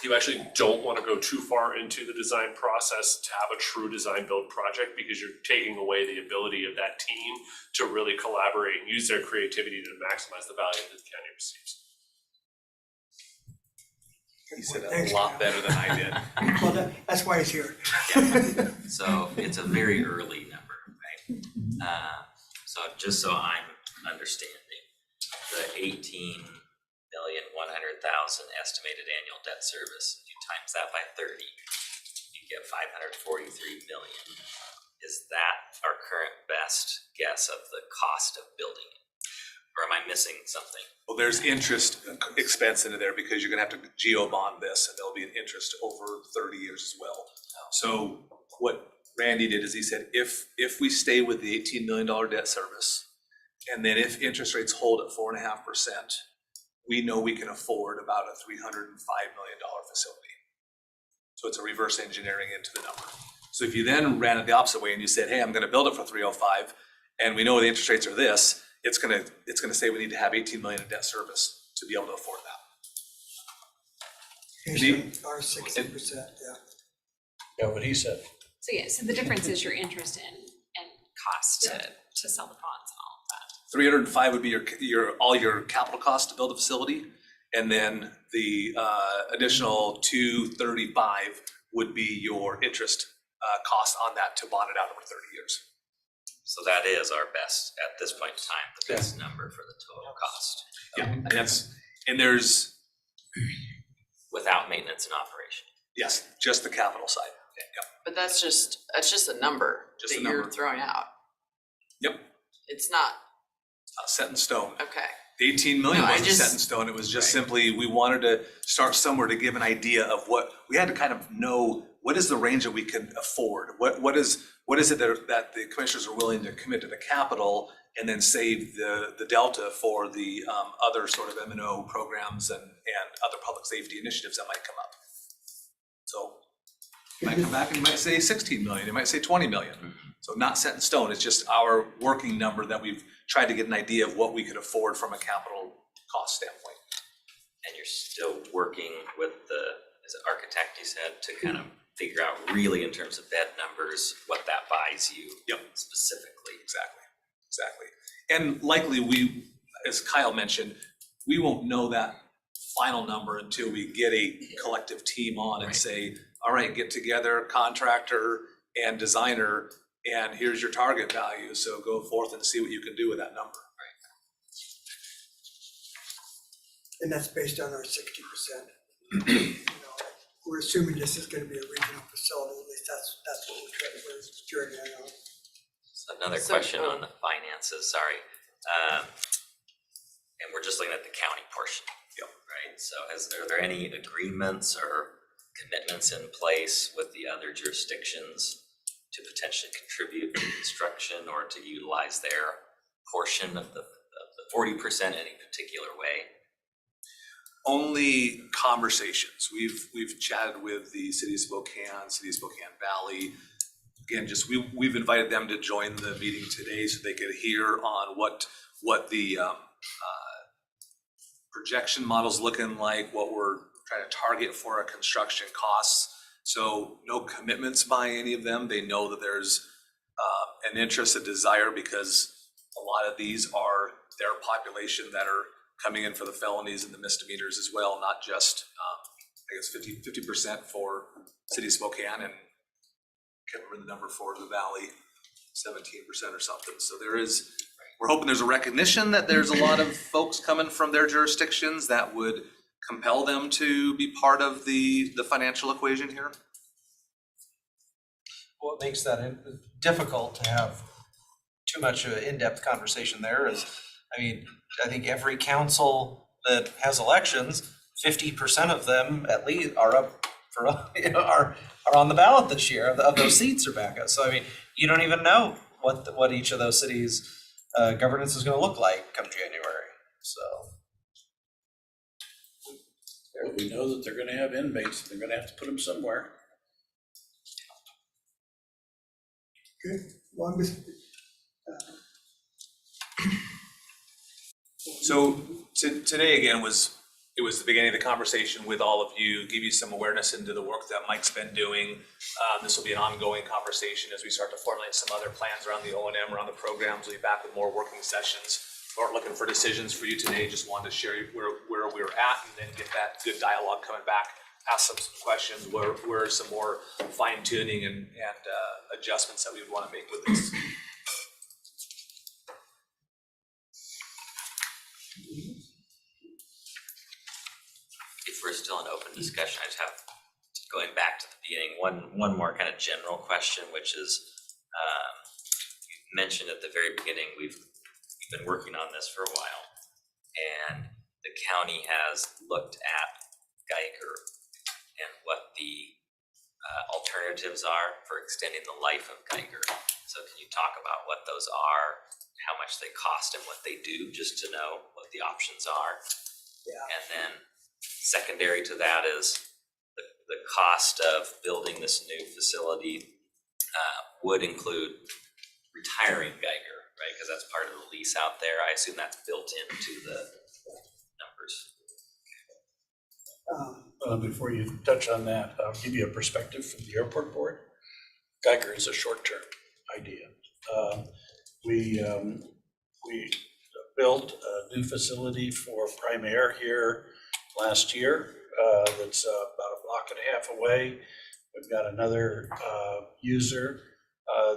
you actually don't want to go too far into the design process to have a true design build project, because you're taking away the ability of that team to really collaborate and use their creativity to maximize the value that the county receives. He said it Thanks, a lot Kyle. better than I did. Well, that's why he's here. So it's a very early number, right? So just so I'm understanding, the 18,100,000 estimated annual debt service, you times that by 30, you get 543 million. Is that our current best guess of the cost of building it? Or am I missing something? Well, there's interest expense into there because you're gonna have to geo bond this, and there'll be an interest over 30 years as well. So what Randy did is he said, if we stay with the $18 million debt service, and then if interest rates hold at 4.5%, we know we can afford about a $305 million facility. So it's a reverse engineering into the number. So if you then ran it the opposite way and you said, hey, I'm gonna build it for 305, and we know the interest rates are this, it's gonna say we need to have 18 million in debt service to be able to afford that. Our 60%, yeah. Yeah, what he said. So yeah, so the difference is your interest and cost to sell the bonds and all of that. 305 would be all your capital costs to build a facility, and then the additional 235 would be your interest cost on that to bond it out over 30 years. So that is our best, at this point in time, the best number for the total cost, Yeah, and there's, without maintenance and operation. yes, just the capital side. But that's just a number Just that a you're number. throwing out. Yep, It's not, set in stone. okay. The 18 million No, I wasn't set just- in stone, it was just Right. simply, we wanted to start somewhere to give an idea of what, we had to kind of know, what is the range that we can afford? What is it that the commissioners are willing to commit to the capital, and then save the delta for the other sort of M&O programs and other public safety initiatives that might come up. So you might come back and you might say 16 million, you might say 20 million. So not set in stone, it's just our working number that we've tried to get an idea of what we could afford from a capital cost standpoint. And you're still working with as an architect, you said, to kind of figure out really in terms of bed numbers, what that buys you. Yep. Specifically. Exactly. And likely we, as Kyle mentioned, we won't know that final number until we get a collective team on and say, all right, get together, contractor and designer, and here's your target value, so go forth and see what you can do with that number. And that's based on our 60%. You know, we're assuming this is gonna be a regional facility, at least that's what we're journeying on. So another So- question on the finances, sorry. And we're just looking at the county portion. Yep. Right, so are there any agreements or commitments in place with the other jurisdictions to potentially contribute to construction or to utilize their portion of the 40% in any particular way? Only conversations. We've chatted with the city of Spokane Valley. Again, just we've invited them to join the meeting today so they could hear on what the projection model's looking like, what we're trying to target for our construction costs. So no commitments by any of them. They know that there's an interest, a desire, because a lot of these are their population that are coming in for the felonies and the misdemeanors as well, not just, I guess 50% for city of Spokane, and can't remember the number for the valley, 17% or something. So we're hoping there's a recognition that there's a lot of folks coming from their jurisdictions that would compel them to be part of the financial equation here. What makes that difficult to have too much of an in-depth conversation there is, I think every council that has elections, 50% of them at least are up for, are on the ballot this year, of those seats are back up. So you don't even know what each of those cities' governance is gonna look like come January, so. But we know that they're gonna have inmates, they're gonna have to put them somewhere. Okay, well, I'm just, So today again was it was the beginning of the conversation with all of you, give you some awareness into the work that Mike's been doing. This will be an ongoing conversation as we start to formulate some other plans around the O&M, around the programs. We'll be back with more working sessions. We aren't looking for decisions for you today, just wanted to share where we're at and then get that good dialogue coming back. Ask some questions, where are some more fine tuning and adjustments that we would want to make with this. If we're still in open discussion, I just have, going back to the beginning, one more kind of general question, which is, you mentioned at the very beginning, we've been working on this for a while, and the county has looked at Geiger and what the alternatives are for extending the life of Geiger. So can you talk about what those are, how much they cost and what they do, just to know what the options are? Yeah. And then secondary to that is the cost of building this new facility would include retiring Geiger, right? Because that's part of the lease out there. I assume that's built into the numbers. Before you touch on that, I'll give you a perspective from the airport board. Geiger is a short-term idea. We built a new facility for Prime Air here last year. That's about a block and a half away. We've got another user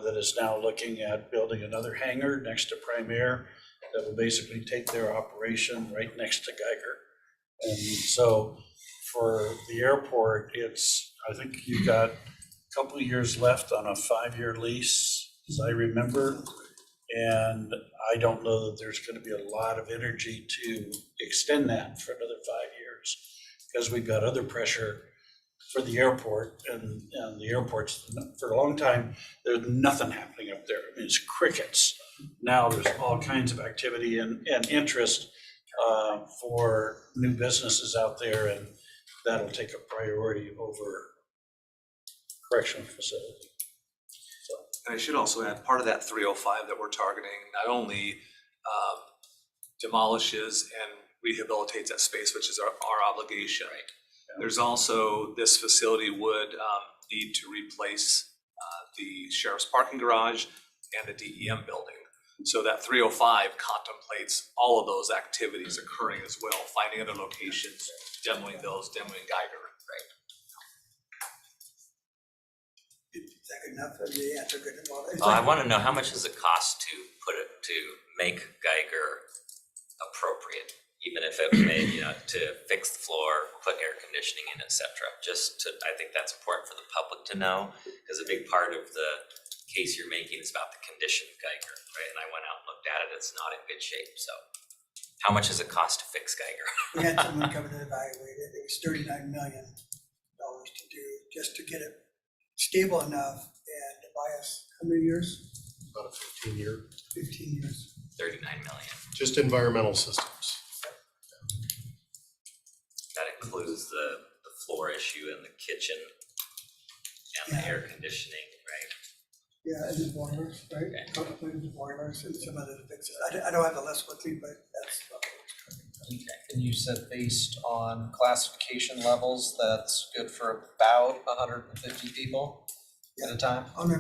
that is now looking at building another hangar next to Prime Air that will basically take their operation right next to Geiger. And so for the airport, I think you've got a couple of years left on a 5-year lease, as I remember. And I don't know that there's going to be a lot of energy to extend that for another 5 years, because we've got other pressure for the airport, and the airports, for a long time, there's nothing happening up there. I mean, it's crickets. Now there's all kinds of activity and interest for new businesses out there, and that'll take a priority over correctional facility. And I should also add, part of that 305 that we're targeting not only demolishes and rehabilitates that space, which is our obligation. Right. Yeah. There's also, this facility would need to replace the sheriff's parking garage and the DEM building. So that 305 contemplates all of those activities occurring as well, finding other locations, demoing Geiger. Right. Is that good enough? The answer good enough? I want to know, how much does it cost to make Geiger appropriate, even if it may, to fix the floor, put air conditioning in, et cetera. I think that's important for the public to know, because a big part of the case you're making is about the condition of Geiger, right? And I went out and looked at it, it's not in good shape, so. How much does it cost to fix Geiger? We had someone come in and evaluate it. It was $39 million to do, just to get it stable enough and to buy us how many years? About a 15-year. 15 years. 39 million. Just environmental systems. That includes the floor issue and the kitchen and the air conditioning, right? Yeah, and the boilers, right? Contemplating the boilers and some other fixes. I don't have the list with me, but that's what it's And you said based on classification levels, that's good for about 150 people at a time? on our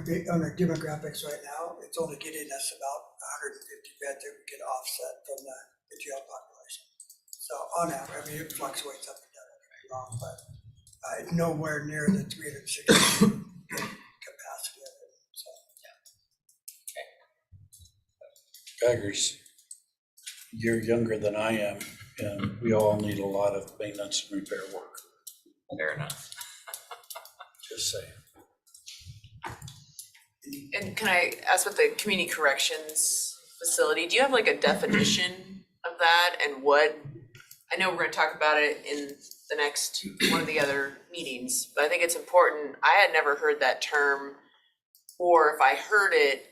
demographics right now, it's only getting us about 150 beds that we can offset from the jail population. So on average, I mean, it fluctuates up and down, don't get me wrong, but it's nowhere near the 360 capacity of it, so. Geiger's a year younger than I am, and we all need a lot of maintenance and repair work, Fair enough. just saying. And can I ask about the community corrections facility, do you have like a definition of that and what, I know we're gonna talk about it in the next, one of the other meetings, but I think it's important, I had never heard that term, or if I heard it,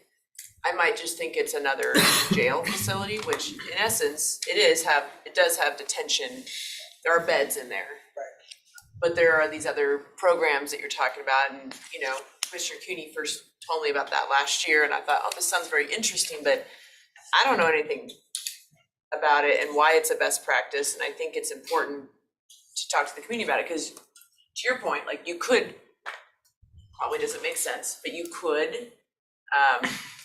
I might just think it's another jail facility, which in essence, it does have detention, there are beds in there. Right. But there are these other programs that you're talking about, and Commissioner Cooney first told me about that last year, and I thought, oh, this sounds very interesting, but I don't know anything about it and why it's a best practice, and I think it's important to talk to the community about it, because to your point, like you could, probably doesn't make sense, but you could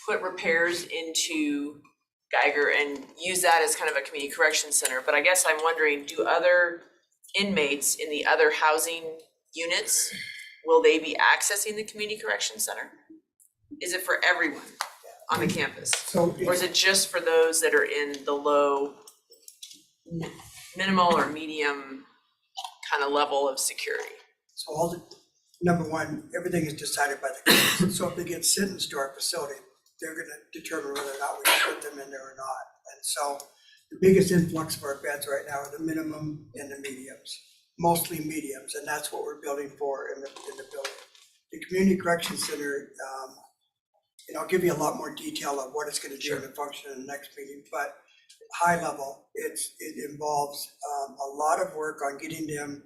put repairs into Geiger and use that as kind of a community correction center. But I guess I'm wondering, do other inmates in the other housing units, will they be accessing the community correction center? Is it for everyone on the campus? So Or is it just for those that are in the low, minimal or medium kind of level of security? So all the, number one, everything is decided by the courts. So if they get sentenced to our facility, they're gonna determine whether or not we can put them in there or not. And so the biggest influx of our beds right now are the minimum and the mediums, mostly mediums, and that's what we're building for in the building. The Community Correction Center, and I'll give you a lot more detail of what it's gonna do and the function in the next meeting, but high level, it involves a lot of work on getting them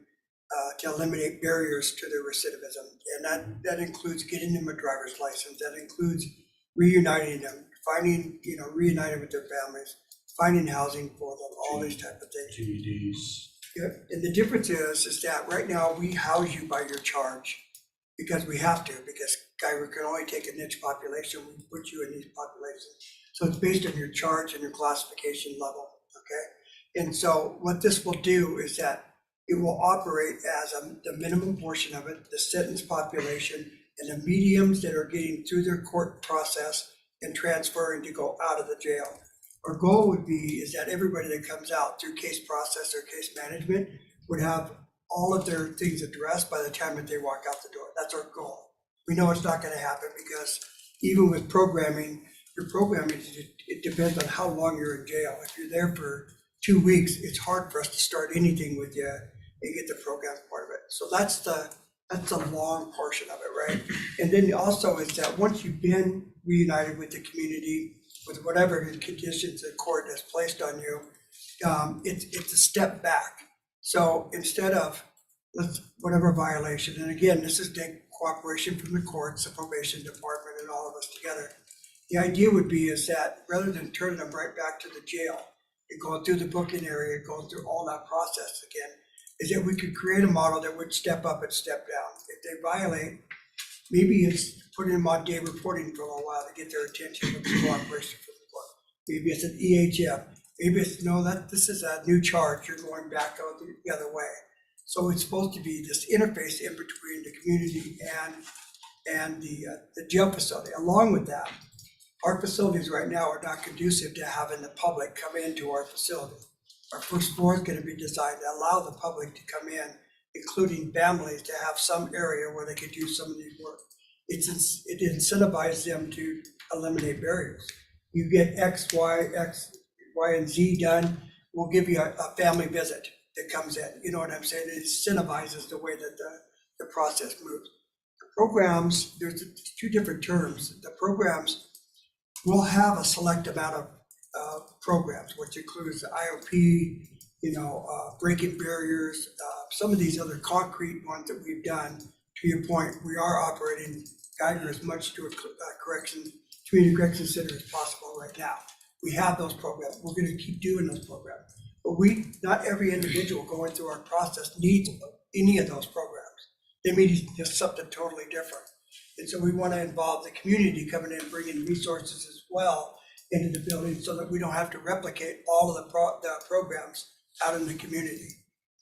to eliminate barriers to their recidivism. And that includes getting them a driver's license, that includes reuniting them, reuniting with their families, finding housing for them, all these type of things. GEDs. Yeah, and the difference is that right now we house you by your charge because we have to, because Geiger can only take a niche population, we put you in these populations. So it's based on your charge and your classification level, okay? And so what this will do is that it will operate as the minimum portion of it, the sentence population, and the mediums that are getting through their court process and transferring to go out of the jail. Our goal would be is that everybody that comes out through case process or case management would have all of their things addressed by the time that they walk out the door. That's our goal. We know it's not gonna happen because even with programming, your programming, it depends on how long you're in jail. If you're there for 2 weeks, it's hard for us to start anything with you and get the program part of it. So that's the long portion of it, right? And then also is that once you've been reunited with the community, with whatever conditions the court has placed on you, it's a step back. So instead of whatever violation, and again, this is the cooperation from the courts, the probation department, and all of us together. The idea would be is that rather than turning them right back to the jail and going through the booking area, going through all that process again, is that we could create a model that would step up and step down. If they violate, maybe it's putting them on day reporting for a little while to get their attention with the cooperation from the court. Maybe it's an EHF. Maybe it's, no, this is a new charge, you're going back out the other way. So it's supposed to be this interface in between the community and the jail facility. Along with that, our facilities right now are not conducive to having the public come into our facility. Our first floor is going to be designed to allow the public to come in, including families, to have some area where they could do some of these work. It incentivizes them to eliminate barriers. You get X, Y, and Z done, we'll give you a family visit that comes in. You know what I'm saying? It incentivizes the way that the process moves. The programs, there's 2 different terms. The programs will have a select amount of programs, which includes the IOP, breaking barriers, some of these other concrete ones that we've done. To your point, we are operating Geiger as much to a community correction center as possible right now. We have those programs. We're going to keep doing those programs. But not every individual going through our process needs any of those programs. They need just something totally different. And so we want to involve the community coming in, bringing resources as well into the building so that we don't have to replicate all of the programs out in the community.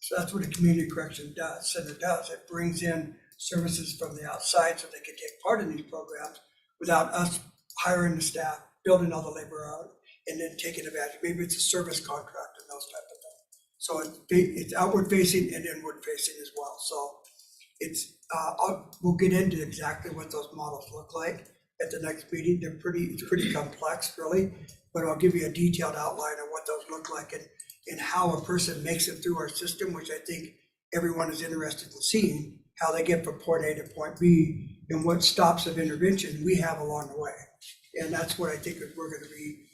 So that's what a community correction center does. It brings in services from the outside so they can take part in these programs without us hiring the staff, building all the labor out, and then taking advantage. Maybe it's a service contract and those type of things. So it's outward facing and inward facing as well. So we'll get into exactly what those models look like at the next meeting. It's pretty complex, really, but I'll give you a detailed outline of what those look like and how a person makes it through our system, which I think everyone is interested in seeing, how they get from point A to point B and what stops of intervention we have along the way. And that's what I think we're going to be,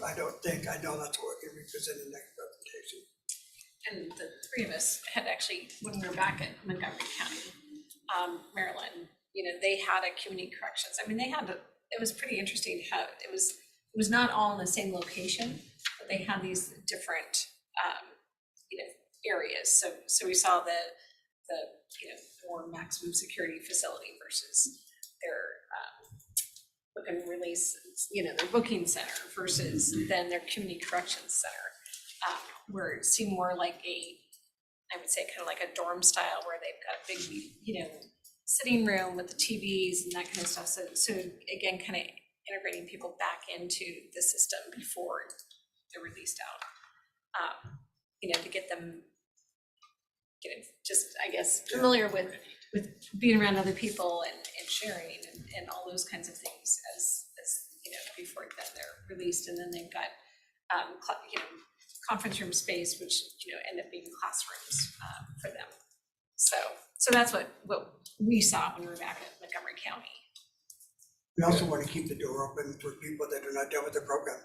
I know that's what we're going to be presenting next presentation. And the 3 of us had actually, when we were back at Montgomery County, Maryland, they had a community corrections. I mean, it was pretty interesting how it was not all in the same location, but they had these different, areas. So we saw the more maximum security facility versus their book and release, their booking center versus then their community corrections center, where it seemed more like I would say kind of like a dorm style where they've got a big, sitting room with the TVs and that kind of stuff. So again, kind of integrating people back into the system before they're released out. To get them just, I guess, familiar with being around other people and sharing and all those kinds of things as before then they're released, and then they've got conference room space, which end up being classrooms for them. So that's what we saw when we were back at Montgomery County. We also want to keep the door open for people that are not done with the program.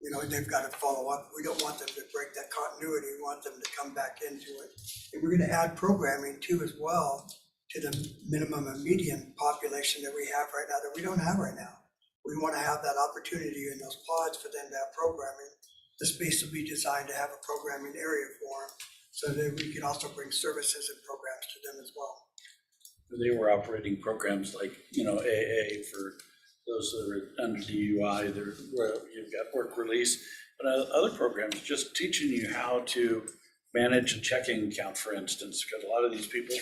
They've got to follow up. We don't want them to break that continuity. We want them to come back into it. And we're going to add programming too as well to the minimum and median population that we have right now that we don't have right now. We want to have that opportunity in those pods for them to have programming. The space will be designed to have a programming area for them so that we can also bring services and programs to them as well. They were operating programs like, AA for those that are under DUI, where you've got work release, but other programs just teaching you how to manage a checking account, for instance, because a lot of these people,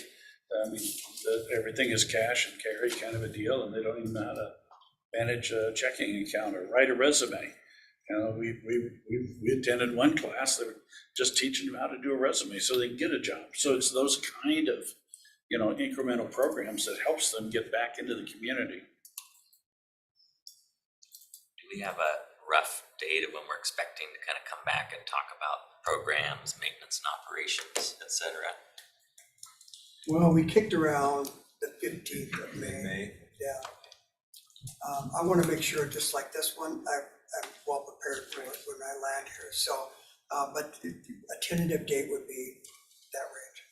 everything is cash and carry kind of a deal, and they don't even know how to manage a checking account or write a resume. We attended one class that were just teaching them how to do a resume so they can get a job. So it's those kind of, incremental programs that helps them get back into the community. Do we have a rough date of when we're expecting to kind of come back and talk about programs, maintenance and operations, et cetera? Well, we kicked around the 15th of May. Yeah. I want to make sure, just like this one, I'm well prepared for it when I land here. So, but a tentative date would be that range.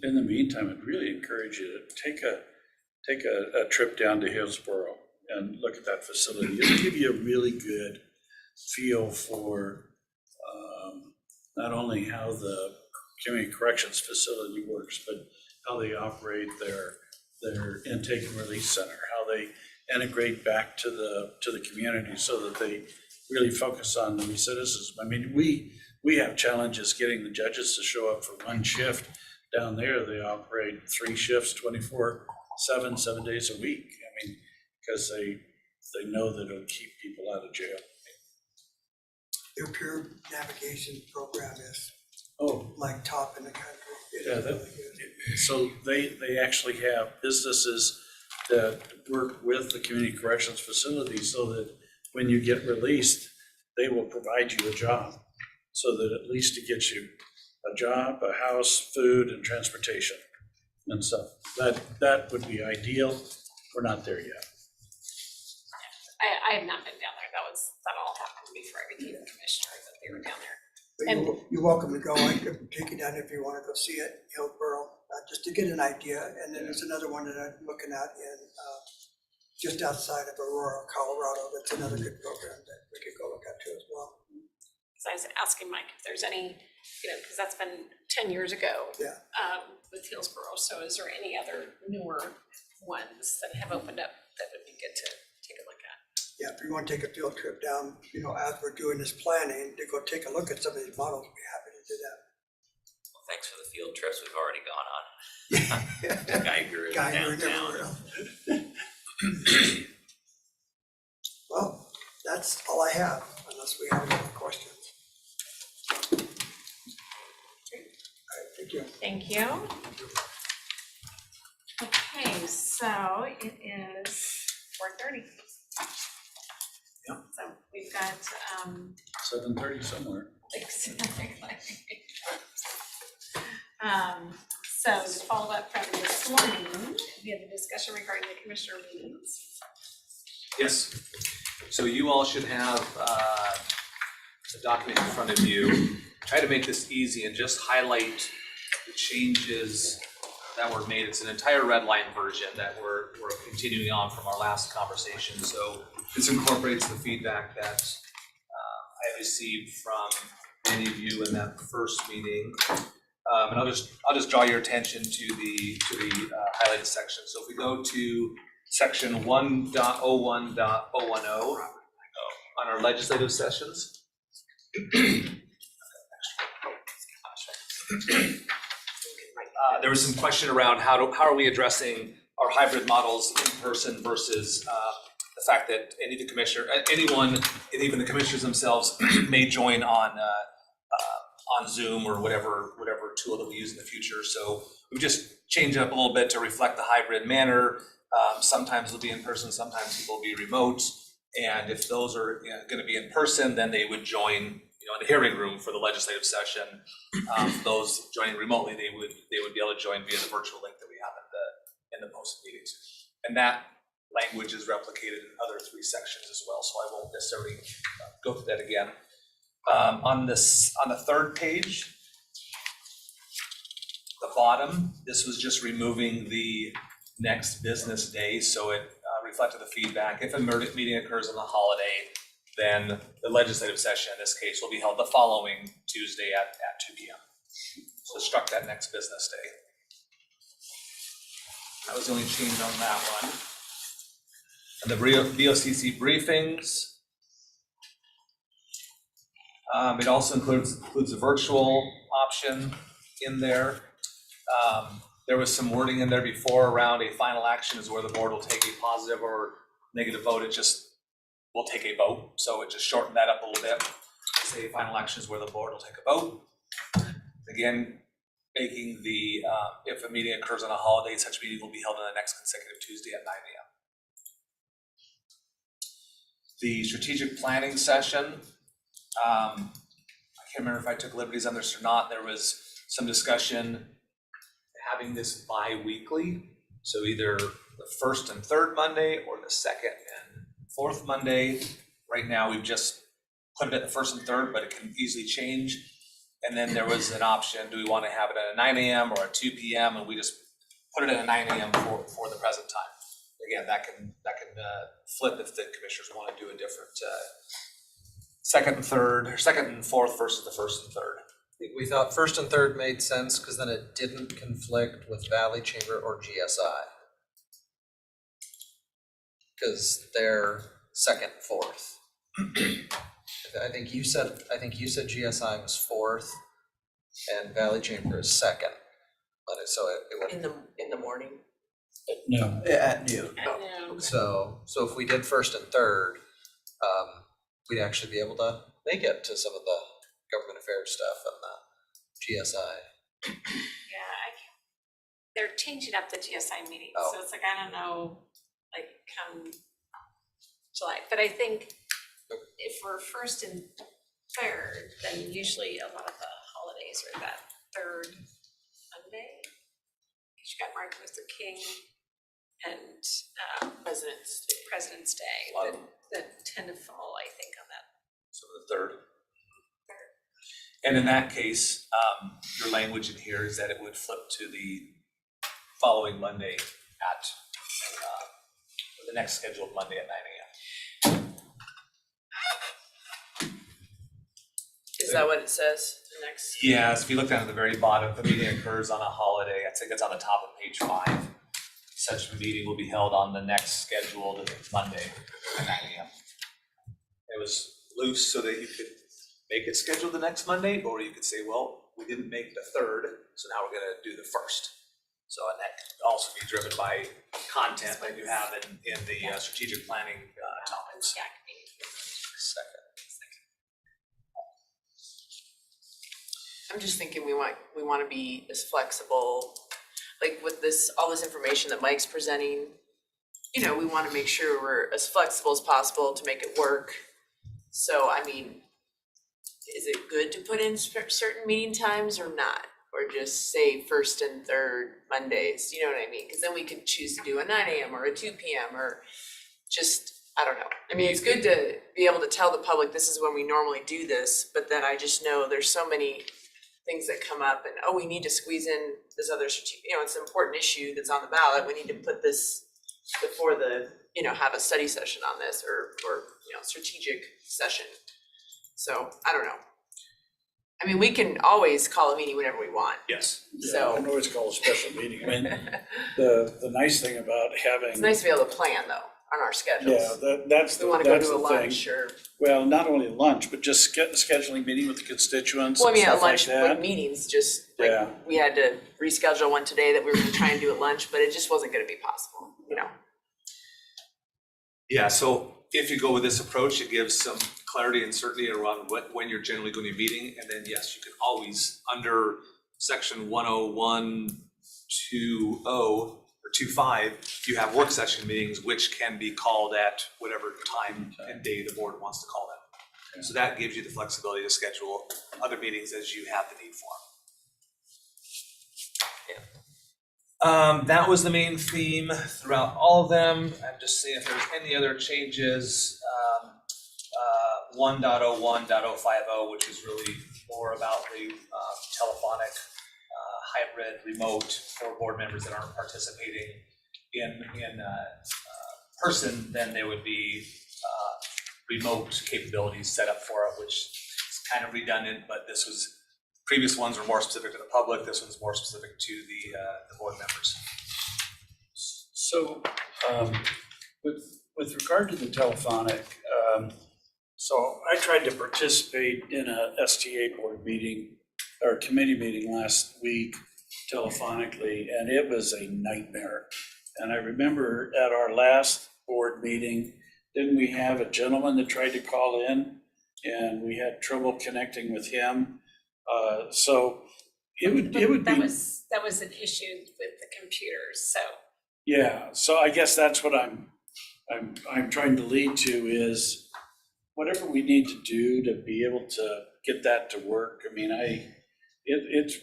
In the meantime, I'd really encourage you to take a trip down to Hillsborough and look at that facility. It'll give you a really good feel for not only how the community corrections facility works, but how they operate their intake and release center, how they integrate back to the community so that they really focus on the recidivism. I mean, we have challenges getting the judges to show up for one shift. Down there, they operate 3 shifts, 24/7, 7 days a week. I mean, because they know that it'll keep people out of jail. Their peer navigation program is Oh, like top in the country. It yeah, is really good. so they actually have businesses that work with the community corrections facility so that when you get released, they will provide you a job so that at least it gets you a job, a house, food, and transportation and stuff. That would be ideal. We're not there yet. I have not been down there. That all happened before I became the commissioner, that they were down there. But you're welcome to go. I could take you down if you want to go see it, Hillsborough, just to get an idea. And then there's another one that I'm looking at in just outside of Aurora, Colorado. That's another good program that we could go look at too as well. So I was asking Mike if there's any, because that's been 10 years ago. Yeah. With Hillsborough. So is there any other newer ones that have opened up that would be good to take a look at? Yeah, if you want to take a field trip down, as we're doing this planning, to go take a look at some of these models, we'd be happy to do that. Well, thanks for the field trips we've already gone on. Geiger and Geiger and downtown. everywhere else. Well, that's all I have, unless we have any other questions. All right, thank you. Thank you. Okay, so it is 4:30. Yeah. So we've got, 7:30 somewhere. exactly. So to follow up from this morning, we had a discussion regarding the commissioner meetings. Yes, so you all should have a document in front of you. Try to make this easy and just highlight the changes that were made. It's an entire red line version that we're continuing on from our last conversation. So this incorporates the feedback that I received from many of you in that first meeting. And I'll just draw your attention to the highlighted section. So if we go to section 1.01.010 on our legislative sessions. There was some question around how are we addressing our hybrid models in person versus the fact that anyone, and even the commissioners themselves may join on Zoom or whatever tool that we use in the future. So we've just changed it up a little bit to reflect the hybrid manner. Sometimes it'll be in person, sometimes people will be remote. And if those are going to be in person, then they would join, in the hearing room for the legislative session. For those joining remotely, they would be able to join via the virtual link that we have in the posted meetings. And that language is replicated in other 3 sections as well, so I won't necessarily go through that again. On the 3rd page, the bottom, this was just removing the next business day, so it reflected the feedback. If a meeting occurs on the holiday, then the legislative session in this case will be held the following Tuesday at 2 p.m. So struck that next business day. That was the only change on that one. And the BOCC briefings. It also includes a virtual option in there. There was some wording in there before around a final action is where the board will take a positive or negative vote. It just will take a vote. So it just shortened that up a little bit. Say final action is where the board will take a vote. Again, making the, if a meeting occurs on a holiday, such meeting will be held on the next consecutive Tuesday at 9 a.m. The strategic planning session, I can't remember if I took liberties on this or not. There was some discussion having this bi-weekly. So either the 1st and 3rd Monday or the 2nd and 4th Monday. Right now, we've just put it at the 1st and 3rd, but it can easily change. And then there was an option, do we want to have it at a 9 a.m. or a 2 p.m. And we just put it at a 9 a.m. for the present time. Again, that can flip if the commissioners want to do a different 2nd and 3rd, or 2nd and 4th versus the 1st and 3rd. We thought 1st and 3rd made sense because then it didn't conflict with Valley Chamber or GSI. Because they're 2nd, 4th. I think you said GSI was 4th and Valley Chamber is 2nd. But so it would In the morning. No. at noon. I know. So if we did 1st and 3rd, we'd actually be able to make it to some of the government affairs stuff and the GSI. Yeah, they're changing up the GSI meetings, Oh. so it's like, I don't know, like, come July, but I think if we're 1st and 3rd, then usually a lot of the holidays are that 3rd Monday. You got Martin Luther King and President's Day, that tend to fall, I think, on that. So the 3rd. And in that case, your language in here is that it would flip to the following Monday at the next scheduled Monday at 9 a.m. Is that what it says? The next. Yes, if you look down at the very bottom, if a meeting occurs on a holiday, I think it's on the top of page 5. Such a meeting will be held on the next scheduled Monday at 9 a.m. It was loose so that you could make it scheduled the next Monday, or you could say, well, we didn't make the 3rd, so now we're gonna do the 1st. So, and that could also be driven by content that you have in the strategic planning topics. I'm just thinking we want to be as flexible, like with all this information that Mike's presenting, we want to make sure we're as flexible as possible to make it work. So, I mean, is it good to put in certain meeting times or not? Or just say 1st and 3rd Mondays, you know what I mean? Because then we could choose to do a 9 a.m. or a 2 p.m. or just, I don't know. I mean, it's good to be able to tell the public this is when we normally do this, but then I just know there's so many things that come up and, we need to squeeze in this other, it's an important issue that's on the ballot. We need to put this before have a study session on this or strategic session. So, I don't know. I mean, we can always call a meeting whenever we want, Yes. Yeah, so I can always call a special meeting. I mean, the nice thing about having. it's nice to be able to plan though, on our schedules. Yeah, that's If the, we wanna go that's to a the thing. lunch or, Well, not only lunch, but just scheduling meeting with the constituents well, I and mean, at stuff like lunch, that. like meetings, just like, Yeah. we had to reschedule one today that we were gonna try and do at lunch, but it just wasn't gonna be possible, you know? Yeah, so if you go with this approach, it gives some clarity and certainty around when you're generally going to be meeting. And then, yes, you can always, under section 101.20 or 25, you have work session meetings, which can be called at whatever time and day the board wants to call them. So that gives you the flexibility to schedule other meetings as you have the need for them. That was the main theme throughout all of them. I'm just seeing if there's any other changes. 1.01.050, which is really more about the telephonic hybrid remote for board members that aren't participating in person, then there would be remote capabilities set up for it, which is kind of redundant, but this was, previous ones were more specific to the public, this one's more specific to the board members. So, with regard to the telephonic, so I tried to participate in a STA board meeting or committee meeting last week telephonically, and it was a nightmare. And I remember at our last board meeting, didn't we have a gentleman that tried to call in and we had trouble connecting with him? So it would be. That was an issue with the computers, so. Yeah, so I guess that's what I'm trying to lead to is whatever we need to do to be able to get that to work. I mean, it's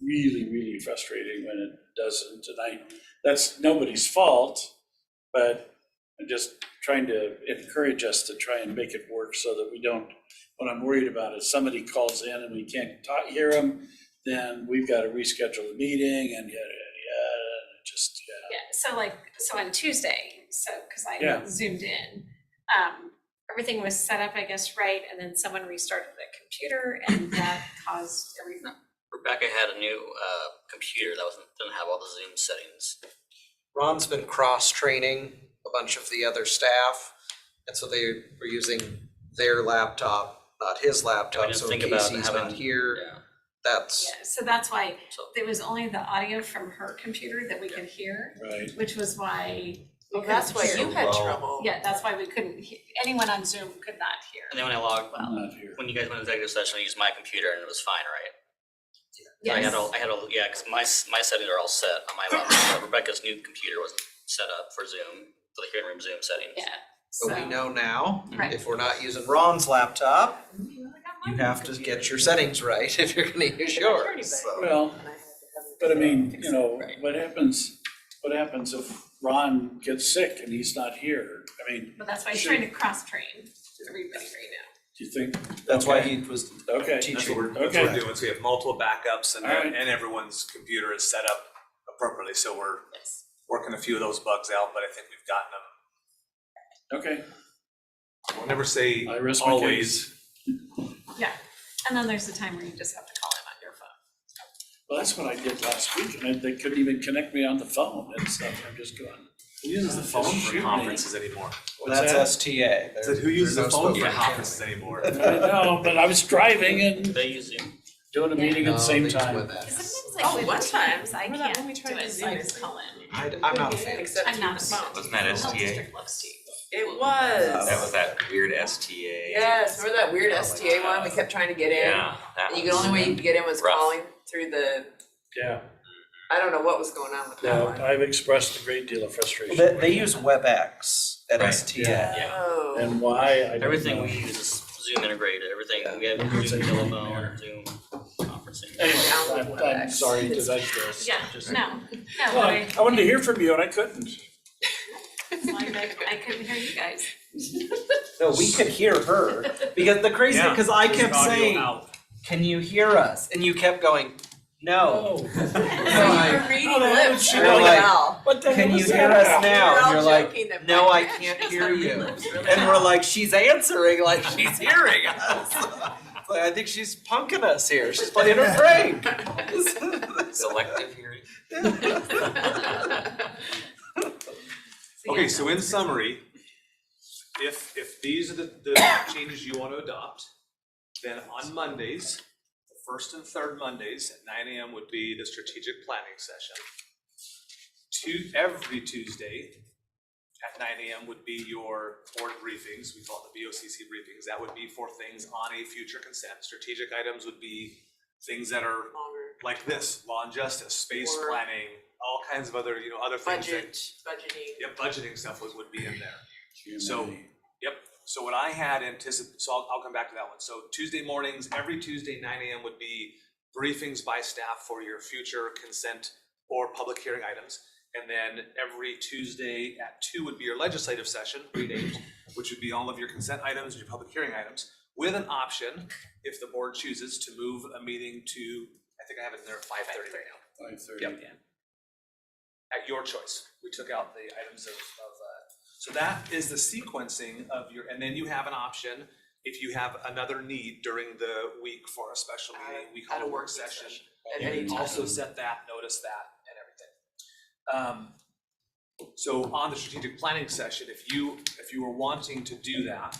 really, really frustrating when it doesn't, and that's nobody's fault, but I'm just trying to encourage us to try and make it work so that we don't, what I'm worried about is somebody calls in and we can't hear them, then we've got to reschedule the meeting and just. Yeah, so on Tuesday, because I Yeah. zoomed in, everything was set up, I guess, right, and then someone restarted the computer and that caused everything. Rebecca had a new computer that didn't have all the Zoom settings. Ron's been cross-training a bunch of the other staff, and so they were using their laptop, not his And we laptop, didn't so in think case about he's having- not here, Yeah. that's, Yeah, so that's why So there was only the audio from her computer that we could hear, Right. which was why. we Well, that's why couldn't you hear. had trouble. Yeah, that's why we couldn't, anyone on Zoom could not hear. And then when I logged, I'm not here. when you guys went to executive session, I used my computer and it was fine, right? I Yes. had all, yeah, because my settings are all set on my laptop. Rebecca's new computer wasn't set up for Zoom, for the hearing room Zoom settings. Yeah, but we so. know now, Right. if we're not using Ron's laptop, You you have to get your settings right if you're gonna use yours, so. Well, but I mean, you know, Right. what happens if Ron gets sick and he's not here? I mean, But that's why he's Should- trying to cross-train everybody right now. do you think? That's why Okay. he was Okay. That's teaching. what we're Okay. doing, so we have multiple backups and All right. and everyone's computer is set up appropriately, so we're Yes. working a few of those bugs out, but I think we've gotten them. Okay, I'll never say I rest my always. Yeah, and then there's the time where you just have to call him on your phone. well, that's what I did last week, and they couldn't even connect me on the phone and stuff, I'm just going. Who uses the phone Just for shoot me. conferences anymore? What's That's that? STA. I said, who uses the There's no phone for spoken conferences anymore? I know, but I was driving and They use Zoom. doing a meeting at the same time. Because sometimes like Oh, with one time. Teams, I Remember that can't when we do tried to it, so Zoom I it? just call in. I'm not a fan. Except I'm through not the a phone. fan. Wasn't that Health STA? District loves to. It was. That was that weird STA. Yes, remember that weird STA one? We kept trying to get in. Yeah, that And the was- only way you could get in was rough. calling through the, Yeah, I don't know what was going on with that no, one. I've expressed a great deal of frustration. They use WebEx at Right. STA. Yeah. Oh. And why, I don't know. Everything we use is Zoom integrated, everything, we have Yeah. Zoom telephone, Zoom conferencing. Anyway, Download I'm WebEx. sorry to digress. Yeah, Just- no, Well, I I wanted to hear from you and I couldn't. couldn't hear you guys. No, we could hear her, because the crazy, because I kept saying, can you hear us? And you kept going, no. Oh. So you were reading Oh, lips you're really like- well. What the hell Can you was hear that us about? now? We're all And you're like, joking that no, I Mike can't knows hear how to read you. lips really And we're well. like, she's answering like she's hearing us. Like, I think she's punking us here. She's playing her prank. Selective hearing. Okay, so in summary, if these are the changes you want to adopt, then on Mondays, the first and third Mondays at 9 AM would be the strategic planning session. Every Tuesday at 9 AM would be your board briefings, we call it the BOCC briefings. That would be for things on a future consent. Strategic items would be things that are Longer like this, law and justice, space Or- planning, all kinds of other, other things that. budgeting. Yeah, budgeting stuff would be in there. So, so what I had anticipated, so I'll come back to that one. So Tuesday mornings, every Tuesday, 9 AM would be briefings by staff for your future consent or public hearing items. And then every Tuesday at 2 would be your legislative session, renamed, which would be all of your consent items and your public hearing items, with an option, if the board chooses, to move a meeting to, I think I have it in there at 5:30 right now. 5:30. Yep. At your choice. We took out the items of so that is the sequencing of your, and then you have an option if you have another need during the week for a special meeting, we call At a a work working session. session. At You any can time. also set that, notice that, and everything. So on the strategic planning session, if you were wanting to do that,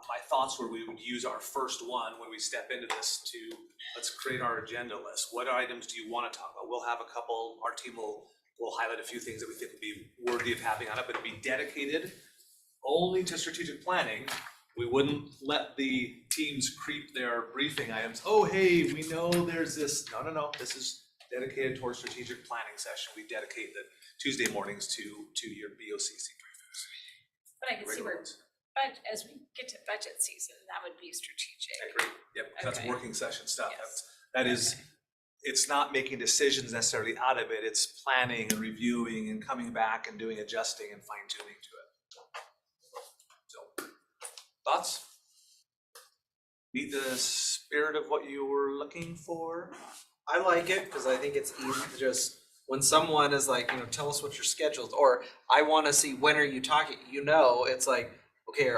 my thoughts were we would use our first one when we step into this to, let's create our agenda list. What items do you want to talk about? We'll have a couple, our team will highlight a few things that we think would be worthy of having on it, but it'd be dedicated only to strategic planning. We wouldn't let the teams creep their briefing items. Oh, hey, we know there's this. No. This is dedicated towards strategic planning session. We dedicate the Tuesday mornings to your BOCC briefings. But I can see Regular where, ones. but as we get to budget season, that would be strategic. I agree. Yep, 'cause that's Okay. working session stuff. Yes. That is, it's not making decisions necessarily out of it. It's planning and reviewing and coming back and doing adjusting and fine tuning to it. So, thoughts? Meet the spirit of what you were looking for? I like it because I think it's easy to just, when someone is like, tell us what your schedule's, or I want to see when are you talking, it's like, okay,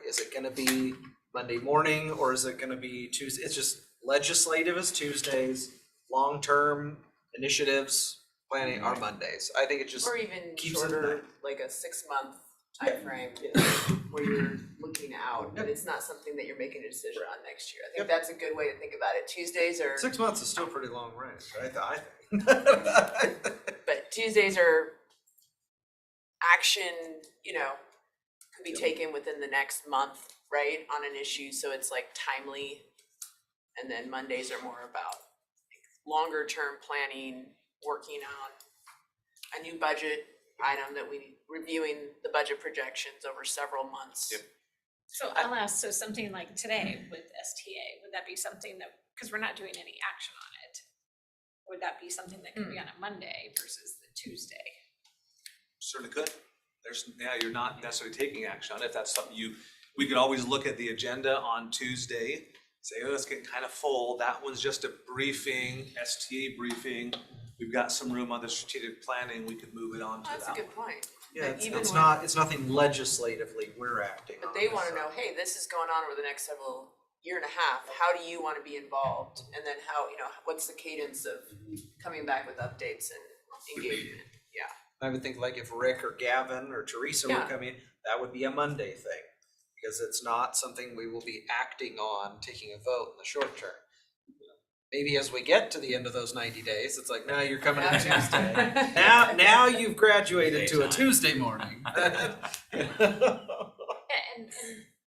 is it gonna be Monday morning or is it gonna be Tuesday? It's just legislative is Tuesdays, long-term initiatives, planning are Mondays. I think it just Or even keeps it shorter, there. like a 6-month timeframe where you're looking out, but it's not something that you're making a decision on next year. I think that's a good way to think about it. Tuesdays are, 6 months is still pretty long range, I think. but Tuesdays are action, could be taken within the next month, right, on an issue, so it's like timely. And then Mondays are more about longer term planning, working on a new budget item that reviewing the budget projections over several months. Yep. So I'll ask, so something like today with STA, would that be something that, because we're not doing any action on it, would that be something that could be on a Monday versus the Tuesday? Certainly could. You're not necessarily taking action on it. If that's something we could always look at the agenda on Tuesday, say, oh, it's getting kind of full. That one's just a briefing, STA briefing. We've got some room on the strategic planning. We could move it on to that That's a good one. point. Yeah, But even it's when- not, it's nothing legislatively we're acting on. But they wanna so. know, hey, this is going on over the next year and a half, how do you wanna be involved? And then how, what's the cadence of coming back with updates and engagement? Yeah. I would think like if Rick or Gavin or Teresa were Yeah. coming, that would be a Monday thing. Because it's not something we will be acting on, taking a vote in the short term. Maybe as we get to the end of those 90 days, it's like, now you're coming on Tuesday. Now you've graduated to a Tuesday morning. And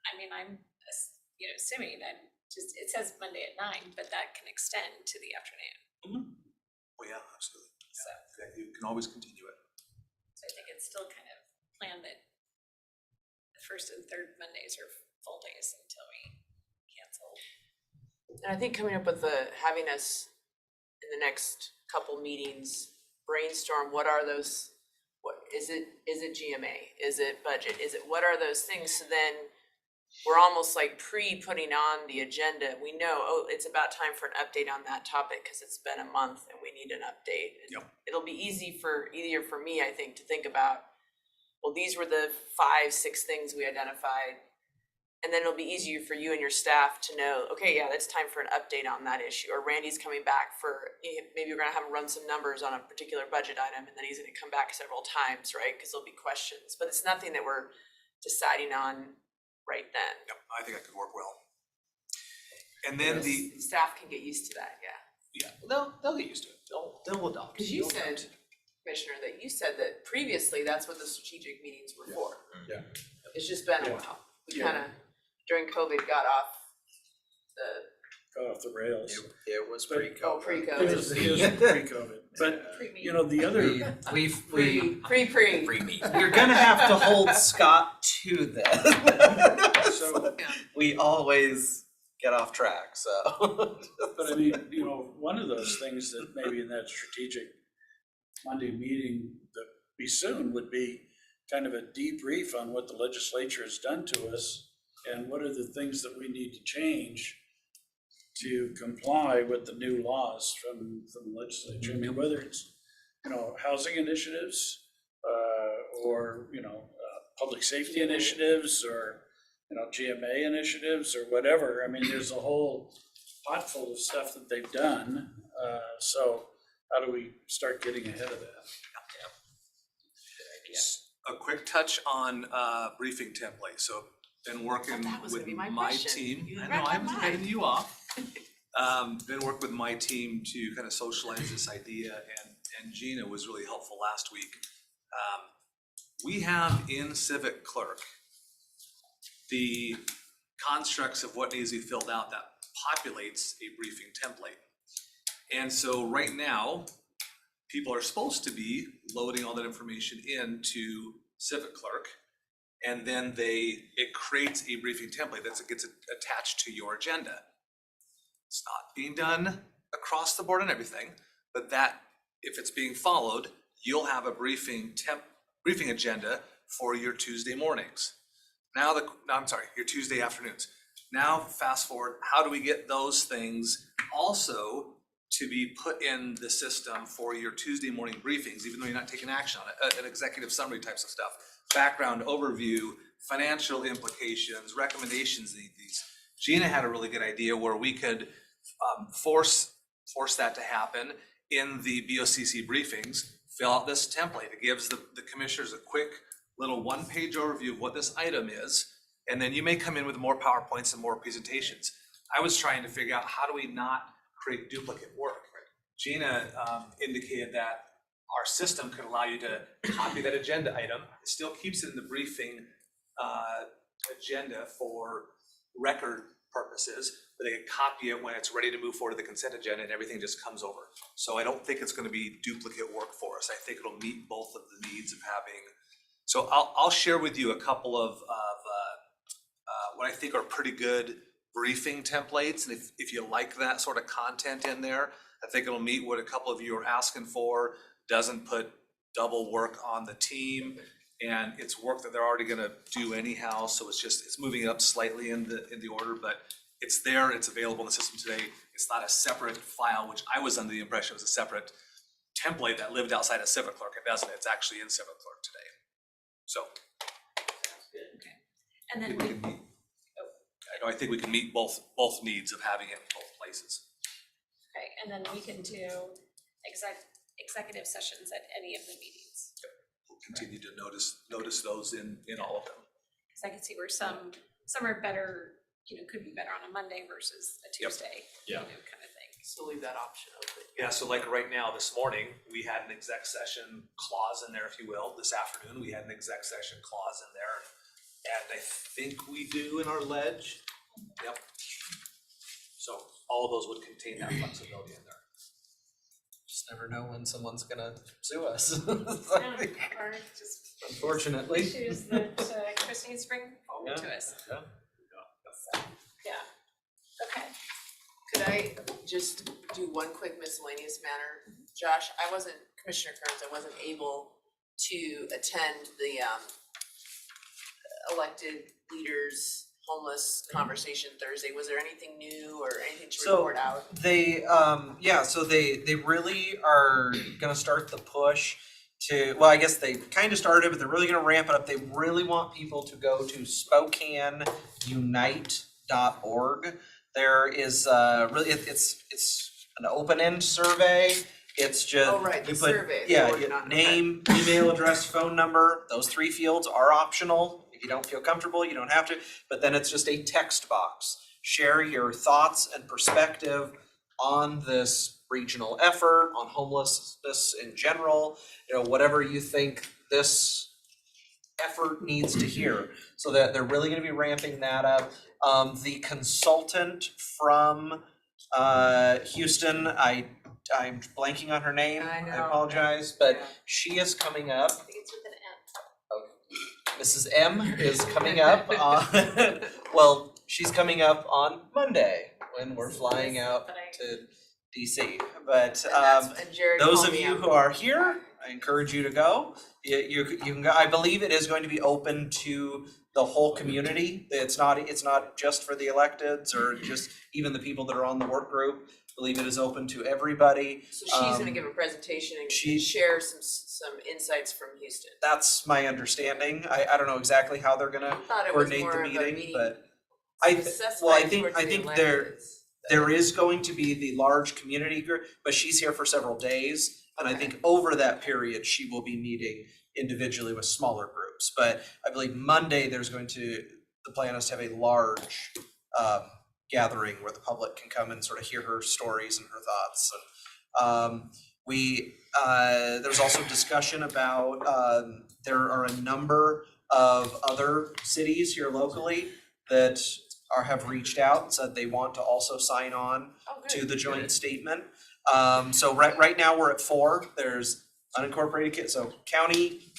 I mean, I'm, assuming that it says Monday at 9, but that can extend to the afternoon. Well, yeah, absolutely. So, Yeah, you can always continue it. so I think it's still kind of planned that the first and third Mondays are full days until we cancel. And I think coming up with having us in the next couple meetings, brainstorm, what are those, what, is it GMA? Is it budget? What are those things? So then we're almost like putting on the agenda. We know, it's about time for an update on that topic because it's been a month and we need an update. Yep. It'll be easier for me, I think, to think about, well, these were the 5-6 things we identified. And then it'll be easier for you and your staff to know, okay, yeah, it's time for an update on that issue, or Randy's coming back for, maybe we're gonna have him run some numbers on a particular budget item, and then he's gonna come back several times, right? Cause there'll be questions, but it's nothing that we're deciding on right then. Yep, I think that could work well. And then the, Staff can get used to that, yeah. yeah, they'll get used to it. They'll adopt. Cause you said, Commissioner, that you said that previously that's what the strategic meetings were for. Yeah. It's just been a Yeah. while. We Yeah. kinda, during COVID, got off the, Got off the rails. It was pre-COVID. oh, It pre-COVID. was pre-COVID, but, you know, the other, We Pre. Free meat. we're gonna have to hold Scott to that. so, We always get off track, so. but I mean, you know, one of those things that maybe in that strategic Monday meeting that be soon would be kind of a debrief on what the legislature has done to us and what are the things that we need to change to comply with the new laws from the legislature. I mean, whether it's, you know, housing initiatives, or, you know, public safety initiatives, or, you know, GMA initiatives, or whatever. I mean, there's a whole pot full of stuff that they've done. So how do we start getting ahead of that? A quick touch on briefing template. So been working That was with gonna be my my question. team. You I read know, my I'm mind. heading you off. Been working with my team to kind of socialize this idea, and Gina was really helpful last week. We have in Civic Clerk the constructs of what needs to be filled out that populates a briefing template. And so right now, people are supposed to be loading all that information into Civic Clerk, and then it creates a briefing template that gets attached to your agenda. It's not being done across the board and everything, but that, if it's being followed, you'll have a briefing agenda for your Tuesday mornings. Your Tuesday afternoons. Now, fast forward, how do we get those things also to be put in the system for your Tuesday morning briefings, even though you're not taking action on it, an executive summary types of stuff, background overview, financial implications, recommendations, these. Gina had a really good idea where we could force that to happen in the BOCC briefings. Fill out this template. It gives the commissioners a quick little one-page overview of what this item is, and then you may come in with more PowerPoints and more presentations. I was trying to figure out how do we not create duplicate work. Gina indicated that our system could allow you to copy that agenda item. It still keeps it in the briefing agenda for record purposes, but they can copy it when it's ready to move forward to the consent agenda and everything just comes over. So I don't think it's gonna be duplicate work for us. I think it'll meet both of the needs of having. So I'll share with you a couple of what I think are pretty good briefing templates. And if you like that sort of content in there, I think it'll meet what a couple of you are asking for, doesn't put double work on the team, and it's work that they're already gonna do anyhow, so it's moving it up slightly in the order, but it's there, it's available in the system today. It's not a separate file, which I was under the impression was a separate template that lived outside of Civic Clerk. It doesn't, it's actually in Civic Clerk today. So. And then we can meet. I think we can meet both needs of having it in both places. okay, and then we can do executive sessions at any of the meetings. We'll continue to notice those in all of them. Cause I can see where some are better, could be better on a Monday versus a Yep. Tuesday, Yeah. kind of thing. So leave that option open. Yeah, so like right now, this morning, we had an exec session clause in there, if you will. This afternoon, we had an exec session clause in there. And I think we do in our ledge. Yep. So all of those would contain that flexibility in there. Just never know when someone's gonna sue us. Or just Unfortunately. issues that Chris needs to bring forward to us. Yeah. So, yeah, okay. Could I just do one quick miscellaneous matter? Josh, Commissioner Kearns, I wasn't able to attend the elected leaders homeless conversation Thursday. Was there anything new or anything to report out? They, so they really are gonna start the push well, I guess they kind of started, but they're really gonna ramp it up. They really want people to go to SpokaneUnite.org. There is really, it's an open-end survey. It's just. Oh, right, the you put- survey they're Yeah, working on, okay. name, email address, phone number, those 3 fields are optional. If you don't feel comfortable, you don't have to, but then it's just a text box. Share your thoughts and perspective on this regional effort, on homelessness in general, whatever you think this effort needs to hear. So that they're really gonna be ramping that up. The consultant from Houston, I'm blanking on her name. I know. I apologize, but Yeah. she is coming up. I think it's with an M. Mrs. M is coming up on, well, she's coming up on Monday when we're flying out to DC. But And Jared those called of me you out. who are here, I encourage you to go. You can go. I believe it is going to be open to the whole community. It's not just for the electeds or just even the people that are on the work group. I believe it is open to everybody. So she's gonna give a presentation and she- share some insights from Houston. That's my understanding. I don't know exactly how they're gonna Thought it was coordinate more the of a meeting, meeting. but Success well, I by think towards the there electeds. is going to be the large community group, but she's here for several days. And I think over that period, she will be meeting individually with smaller groups. But I believe Monday, the plan is to have a large gathering where the public can come and sort of hear her stories and her thoughts. And there's also discussion about, there are a number of other cities here locally that have reached out and said they want to also sign on Oh, good. to the joint statement. So right now we're at 4. There's unincorporated, so county,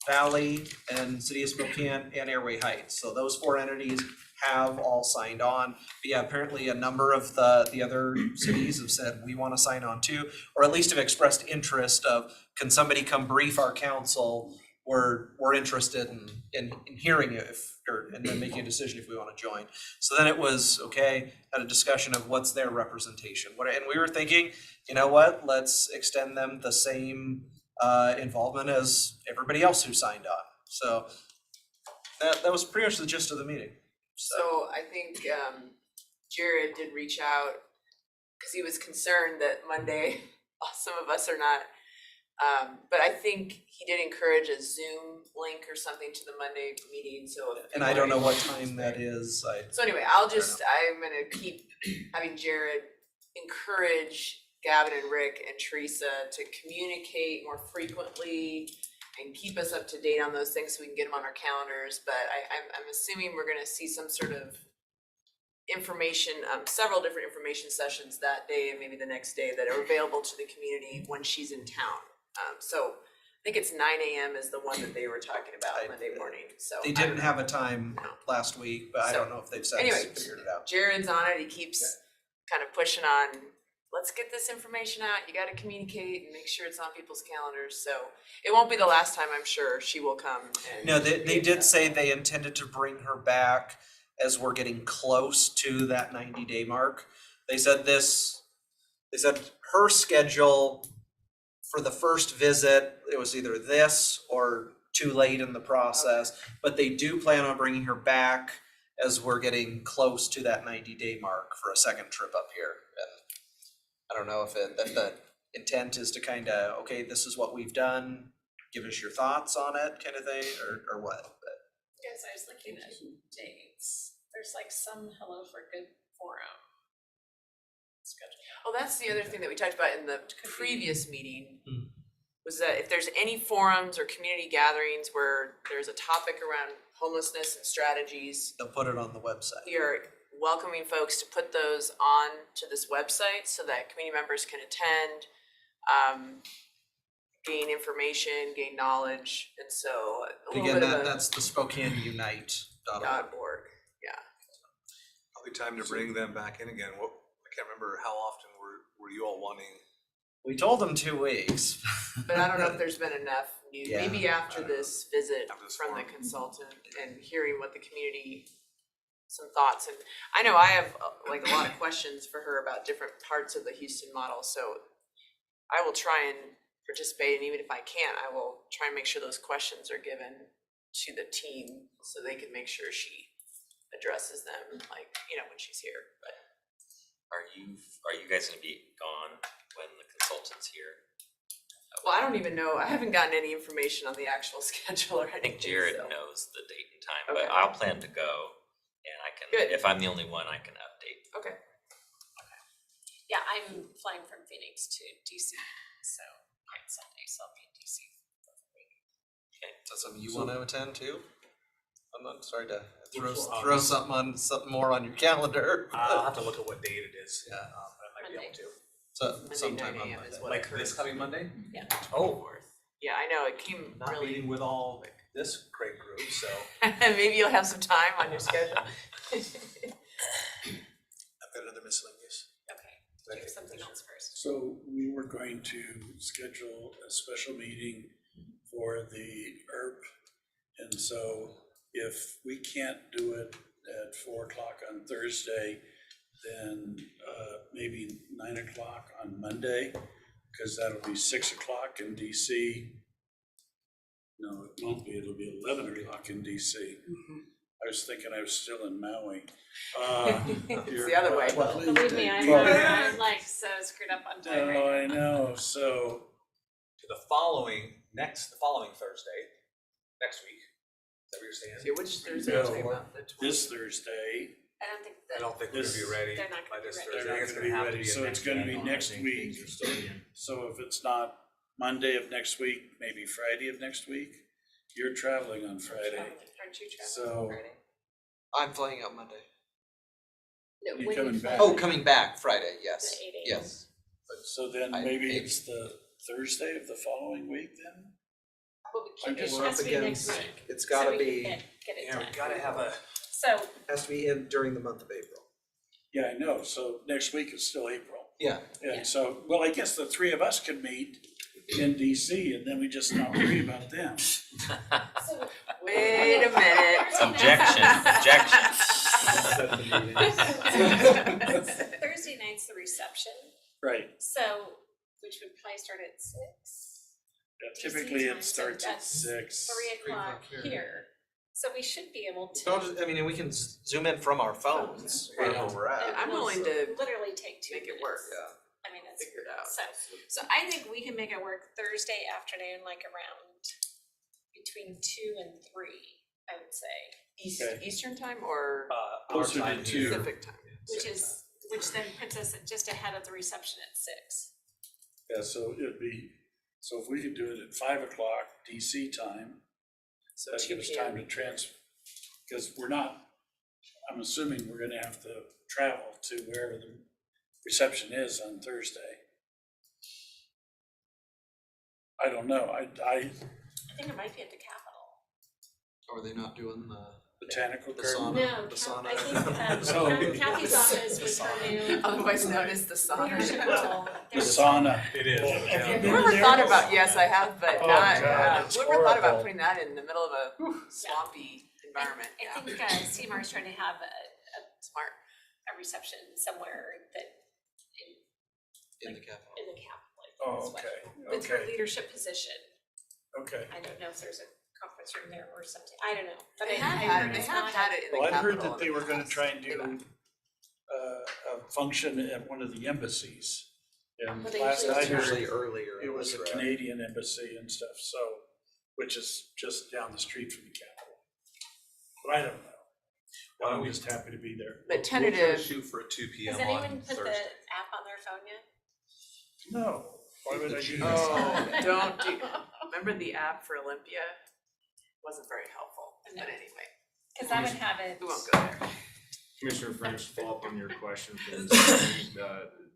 valley, and city of Spokane and Airway Heights. So those 4 entities have all signed on. But yeah, apparently a number of the other cities have said we want to sign on too, or at least have expressed interest of, can somebody come brief our council? We're interested in hearing it and then making a decision if we want to join. So then it was, had a discussion of what's their representation. And we were thinking, you know what, let's extend them the same involvement as everybody else who signed on. So that was pretty much the gist of the meeting. So I think Jared did reach out because he was concerned that Monday, some of us are not. But I think he did encourage a Zoom link or something to the Monday meeting, so. if And I people don't know are what able to time that is. So anyway, I'm gonna keep having Jared encourage Gavin and Rick and Teresa to communicate more frequently and keep us up to date on those things so we can get them on our calendars, but I'm assuming we're gonna see some sort of information, several different information sessions that day and maybe the next day that are available to the community when she's in town. So I think it's 9 AM is the one that they were talking about Monday morning, so. They didn't have a time last week, but I don't know if they've since Anyway, figured it out. Jared's on it, he keeps kind of pushing on, let's get this information out, you gotta communicate and make sure it's on people's calendars, so it won't be the last time, I'm sure, she will come and. No, they did say they intended to bring her back as we're getting close to that 90-day mark. They said her schedule for the first visit, it was either this or too late in the process, but they do plan on bringing her back as we're getting close to that 90-day mark for a second trip up here. And I don't know if the intent is to kind of, okay, this is what we've done, give us your thoughts on it kind of thing, or what, but. Yes, I was looking at dates. There's like some Hello for Good forum schedule. Oh, that's the other thing that we talked about in the previous meeting, Mm. was that if there's any forums or community gatherings where there's a topic around homelessness and strategies, They'll put it on the website. we are welcoming folks to put those on to this website so that community members can attend, gain information, gain knowledge, and so a little Again, bit of a that's the SpokaneUnite.org. .org, yeah. Probably time to bring them back in again. I can't remember how often were you all wanting? We told them 2 weeks. But I don't know if there's been enough news, Yeah, maybe after this visit After this from the forum. consultant and hearing what the community, some thoughts, and I know I have like a lot of questions for her about different parts of the Houston model, so I will try and participate, and even if I can't, I will try and make sure those questions are given to the team so they can make sure she addresses them, like, you know, when she's here, but. Are you guys gonna be gone when the consultant's here? Well, I don't even know, I haven't gotten any information on the actual schedule or I anything, think Jared so. knows the date and time, Okay. but I'll plan to go, and I can, Good. if I'm the only one, I can update. Okay. Yeah, I'm flying from Phoenix to DC, so on Sunday, so I'll be in DC. That's something you wanna attend too? I'm sorry to throw something more on your calendar. I'll have to look at what date it is. Yeah. But I might be able to. So Monday, sometime 9 on a.m. Monday. is what I Like heard. this coming Monday? Yeah. Oh, Yeah, I know, it came not really, meeting with all this great group, so. maybe you'll have some time on your schedule. I've got another miscellaneous. Okay, do something else first. So we were going to schedule a special meeting for the ERP. And so if we can't do it at 4 o'clock on Thursday, then maybe 9 o'clock on Monday, because that'll be 6 o'clock in DC. No, it won't be, it'll be 11 o'clock in DC. I was thinking I was still in Maui. It's the other way. Believe me, I'm like so screwed up on time right No, now. I know, so, To the following Thursday, next week. Is that what you're saying? Yeah, which Thursday No, are you talking about? The 20th? this Thursday, I don't think I that, don't think we're gonna be ready They're not by gonna be this ready. Thursday. they're I not think gonna be have to ready, a so it's next gonna be meeting. next week. So if it's not Monday of next week, maybe Friday of next week, you're traveling on Friday. aren't you traveling So- on Friday? I'm flying out Monday. No, You when coming you back? fly. Oh, coming back Friday, yes, The 8 a.m. yes. So then I- maybe maybe. it's the Thursday of the following week then? Well, I'm it just has to be next week. It's so gotta we can be, Get it Yeah, we done. gotta have a, So, has to be in during the month of April. Yeah, I know, so next week is still April. Yeah. Yeah. And so, well, I guess the three of us could meet in DC and then we just not worry about them. so Wait a minute. Objection, objection. Thursday night's the reception, Right, so, which would probably start at 6, yeah, typically time, it so starts at that's 6. 3 o'clock here. So we should be able So, to, I mean, we can zoom in from our phones, right where we're at. I'm willing to literally take 2 make minutes. it work. I mean, it's, Figure it out. so I think we can make it work Thursday afternoon, like around between 2 and 3, I would say. Okay. Eastern time or our Closer to time two. here. Pacific time? Which then puts us just ahead of the reception at 6. Yeah, so it'd be, so if we could do it at 5 o'clock DC time, So that 2 gives us time p.m. to because we're not, I'm assuming we're gonna have to travel to wherever the reception is on Thursday. I don't know, I I think it might be at the Capitol. Or are they not doing the botanical The garden. No, The Ca- sauna. I think So- Kathy's office with her new Otherwise known as the sauna. leadership role. The sauna. It is. Have you been Whoever there? thought about, yes, I have, but Oh, not, God, it's whoever thought about horrible. putting that in the middle of a swampy environment, I yeah, think CMAR's trying to have smart. a reception somewhere that in the Capitol? in the Capitol. like, Oh, is what- okay, With her okay, leadership position. okay. I don't know if there's a conference room there or something. I don't know. But They I have heard had, they it's have not had a- it in the Well, I'd heard Capitol that in they the were gonna past. try and They've do a function at one of the embassies. And Well, they last usually I It's do. heard, usually earlier. it in was this, a right? Canadian embassy and stuff, so, which is just down the street from the Capitol. But I don't know. Why don't I'm we- just happy to be there. But We'll try to tentative, shoot for a 2 p.m. Has on anyone put the Thursday. app on their phone yet? No, why would I do that? oh, don't do, remember the app for Olympia? Wasn't very helpful, but No. anyway, Cause I would have it. we won't go there. Commissioner French, to follow up on your question, please.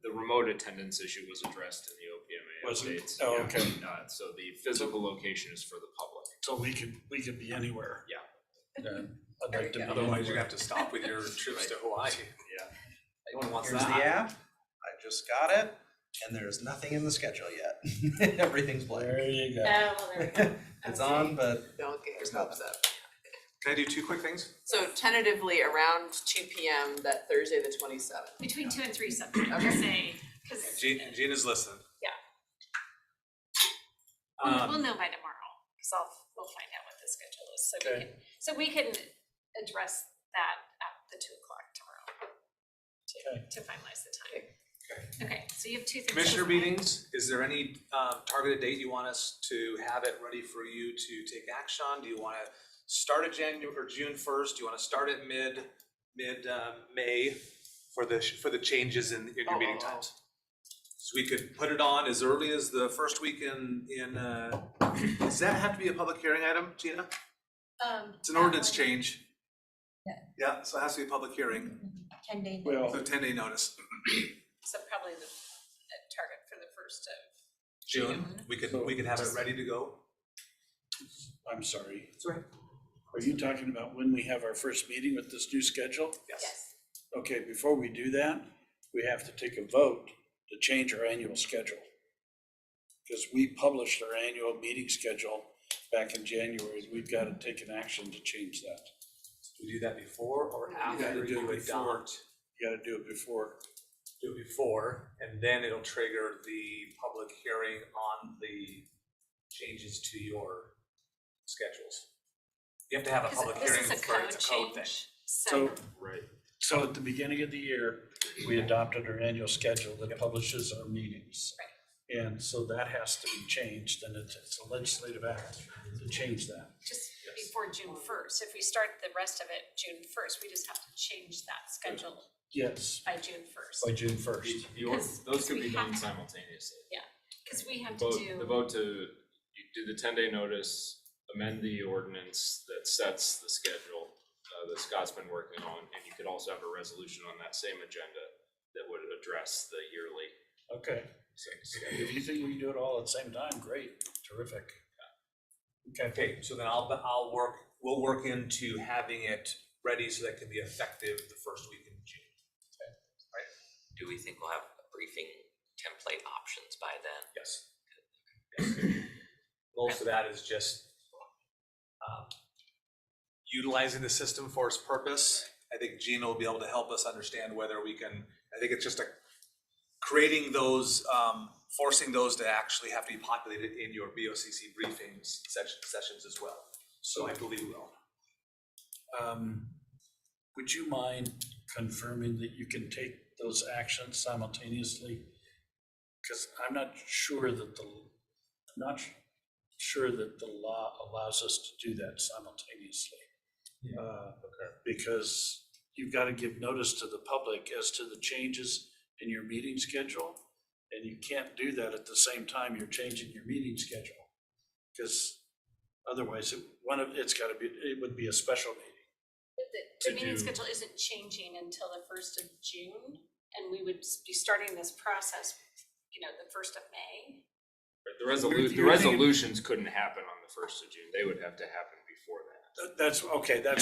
The remote attendance issue was addressed in the OPMA Was it? updates. Oh, Yeah. okay. So the physical location is for the public. So we could be anywhere. Yeah. Yeah, I'd like to be Otherwise, you're anywhere. gonna have to stop with your trips to Hawaii. Yeah. No one wants Here's the that. app, I just got it, and there's nothing in the schedule yet. Everything's blank. There you go. Oh, well, there we go. It's Okay. on, but Don't get your There's hopes up. Can I do 2 quick things? So tentatively around 2 p.m. that Thursday, the 27th. Between 2 and 3 something, I would say, cause. Gina's listening. We'll know by tomorrow, because we'll find out what the schedule is, Okay. so we can address that at the 2 o'clock tomorrow to finalize the time. Okay, so you have 2 things. Commissioner meetings, is there any targeted date you want us to have it ready for you to take action on? Do you wanna start at January or June 1st? Do you wanna start at mid-May for the changes in your meeting times? So we could put it on as early as the first week in does that have to be a public hearing item, Gina? It's an ordinance change. Yeah, so it has to be a public hearing, 10-day. Well, so 10-day notice. So probably the target for the 1st of June, we could have it ready to go. I'm sorry. That's right. Are you talking about when we have our first meeting with this new schedule? Yes. Okay, before we do that, we have to take a vote to change our annual schedule. Because we published our annual meeting schedule back in January, we've got to take an action to change that. Do we do that before or after gotta do you it before. adopt? You gotta do it before. Do it before, and then it'll trigger the public hearing on the changes to your schedules. You have to have a public hearing This is a for code it's a code thing. change, So, Right. so at the beginning of the year, we adopted our annual schedule that publishes our meetings. And so that has to be changed, and it's a legislative act to change that. just before June 1st. If we start the rest of it June 1st, we just have to change that schedule Yes, by June 1st. by June 1st. Those could we be done have- simultaneously. Because we have The to do. vote to, you do the 10-day notice, amend the ordinance that sets the schedule that Scott's been working on, and you could also have a resolution on that same agenda that would address the yearly Okay, if you think we can do it all at the same time, great, terrific. Okay, Okay, so then we'll work into having it ready so that it can be effective the first week in June. Do we think we'll have briefing template options by then? Yes. Most of that is just utilizing the system for its purpose. I think Gina will be able to help us understand whether we can, I think it's just creating those, forcing those to actually have to be populated in your BOCC briefings sessions as well. So I believe we will. would you mind confirming that you can take those actions simultaneously? Because I'm not sure that the law allows us to do that simultaneously. Because you've got to give notice to the public as to the changes in your meeting schedule, and you can't do that at the same time you're changing your meeting schedule. Because otherwise, it would be a special meeting. The To meeting do- schedule isn't changing until the 1st of June, and we would be starting this process, the 1st of May. The You're thinking- resolutions couldn't happen on the 1st of June, they would have to happen before that. That's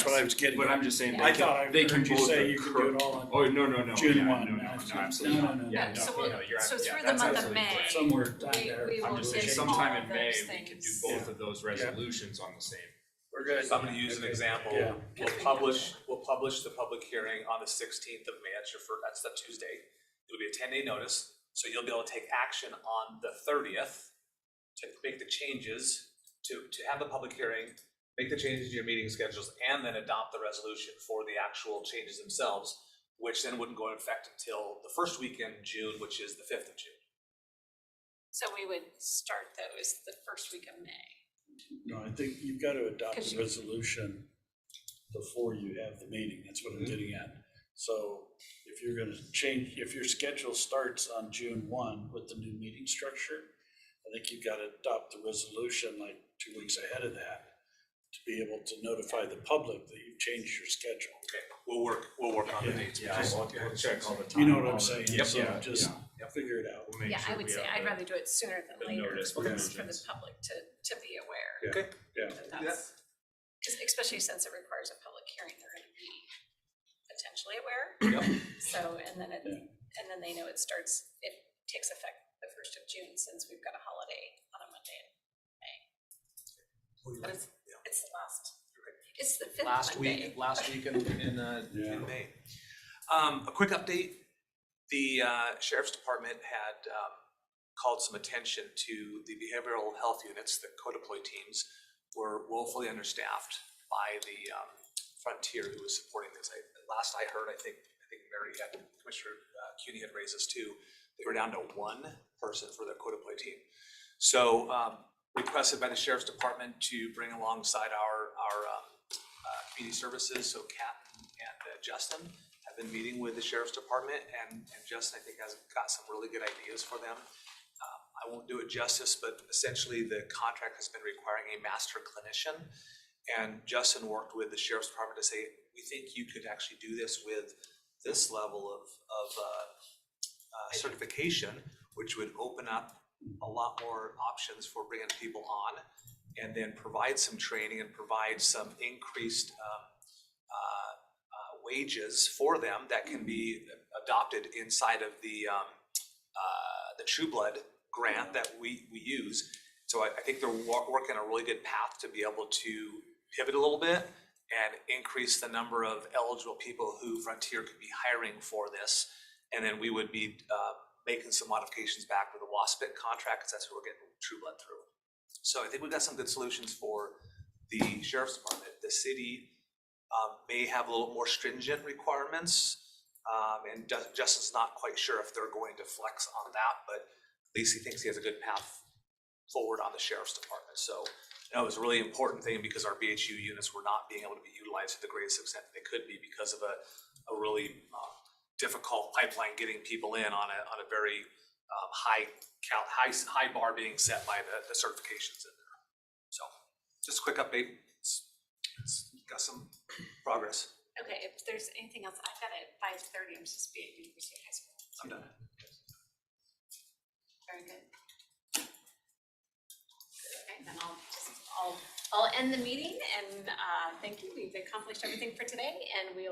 what I was getting But at. I'm just saying, I thought I they can heard you both say you could do occur. it all on Oh, no, June yeah, 1. no, absolutely No, not. no, no. Yeah, So no, we'll- no, you're so yeah, through the that's month of absolutely May, correct. Somewhere down We there. will I'm just saying do sometime all in May, those we could do things. both of those resolutions on the same. We're good. So I'm gonna use an example. Yeah. We'll publish the public hearing on the 16th of May, that's the Tuesday. It'll be a 10-day notice, so you'll be able to take action on the 30th to make the changes, to have the public hearing, make the changes to your meeting schedules, and then adopt the resolution for the actual changes themselves, which then wouldn't go into effect until the first week in June, which is the 5th of June. So we would start those the first week of May. No, I think you've got to adopt Because the you- resolution before you have the meeting, that's what I'm getting at. So if you're gonna change, if your schedule starts on June 1 with the new meeting structure, I think you've got to adopt the resolution like 2 weeks ahead of that to be able to notify the public that you've changed your schedule. Okay, we'll work on the Yeah. dates. Yeah, we'll check all the time. You know what I'm saying? Yep. So Yeah, just yeah. figure it out. We'll make Yeah, sure I would we say have I'd the- rather do it sooner than the later, notice for the provisions. public to be aware. Yeah. Okay. Yeah. that Yeah. that's, especially since it requires a public hearing, they're gonna be potentially aware. Yep. So, and then Yeah. they know it takes effect the 1st of June, since we've got a holiday on a Monday in May. But it's the it's the 5th Last Monday. week in Yeah. May. A quick update, the sheriff's department had called some attention to the behavioral health units, the co-deploy teams, were woefully understaffed by the Frontier who was supporting this. Last I heard, I think Mary had, Commissioner CUNY had raised this too, they were down to one person for their co-deploy team. So requested by the Sheriff's Department to bring alongside our community services, so Kat and Justin have been meeting with the Sheriff's Department, and Justin, I think, has got some really good ideas for them. I won't do it justice, but essentially the contract has been requiring a master clinician. And Justin worked with the Sheriff's Department to say, we think you could actually do this with this level of certification, which would open up a lot more options for bringing people on, and then provide some training and provide some increased wages for them that can be adopted inside of the True Blood grant that we use. So I think they're working a really good path to be able to pivot a little bit and increase the number of eligible people who Frontier could be hiring for this. And then we would be making some modifications back with the WASPIC contract, because that's who we're getting True Blood through. So I think we've got some good solutions for the Sheriff's Department. The city may have a little more stringent requirements, and Justin's not quite sure if they're going to flex on that, but at least he thinks he has a good path forward on the Sheriff's Department. So it was a really important thing, because our BHU units were not being able to be utilized to the greatest extent they could be because of a really difficult pipeline getting people in on a very high bar being set by the certifications in there. So just a quick update. It's got some progress. Okay, if there's anything else, I've got it at 5:30, I'm supposed to be at University High School. I'm done. Very good. Okay, then I'll end the meeting, and thank you, we've accomplished everything for today, and we'll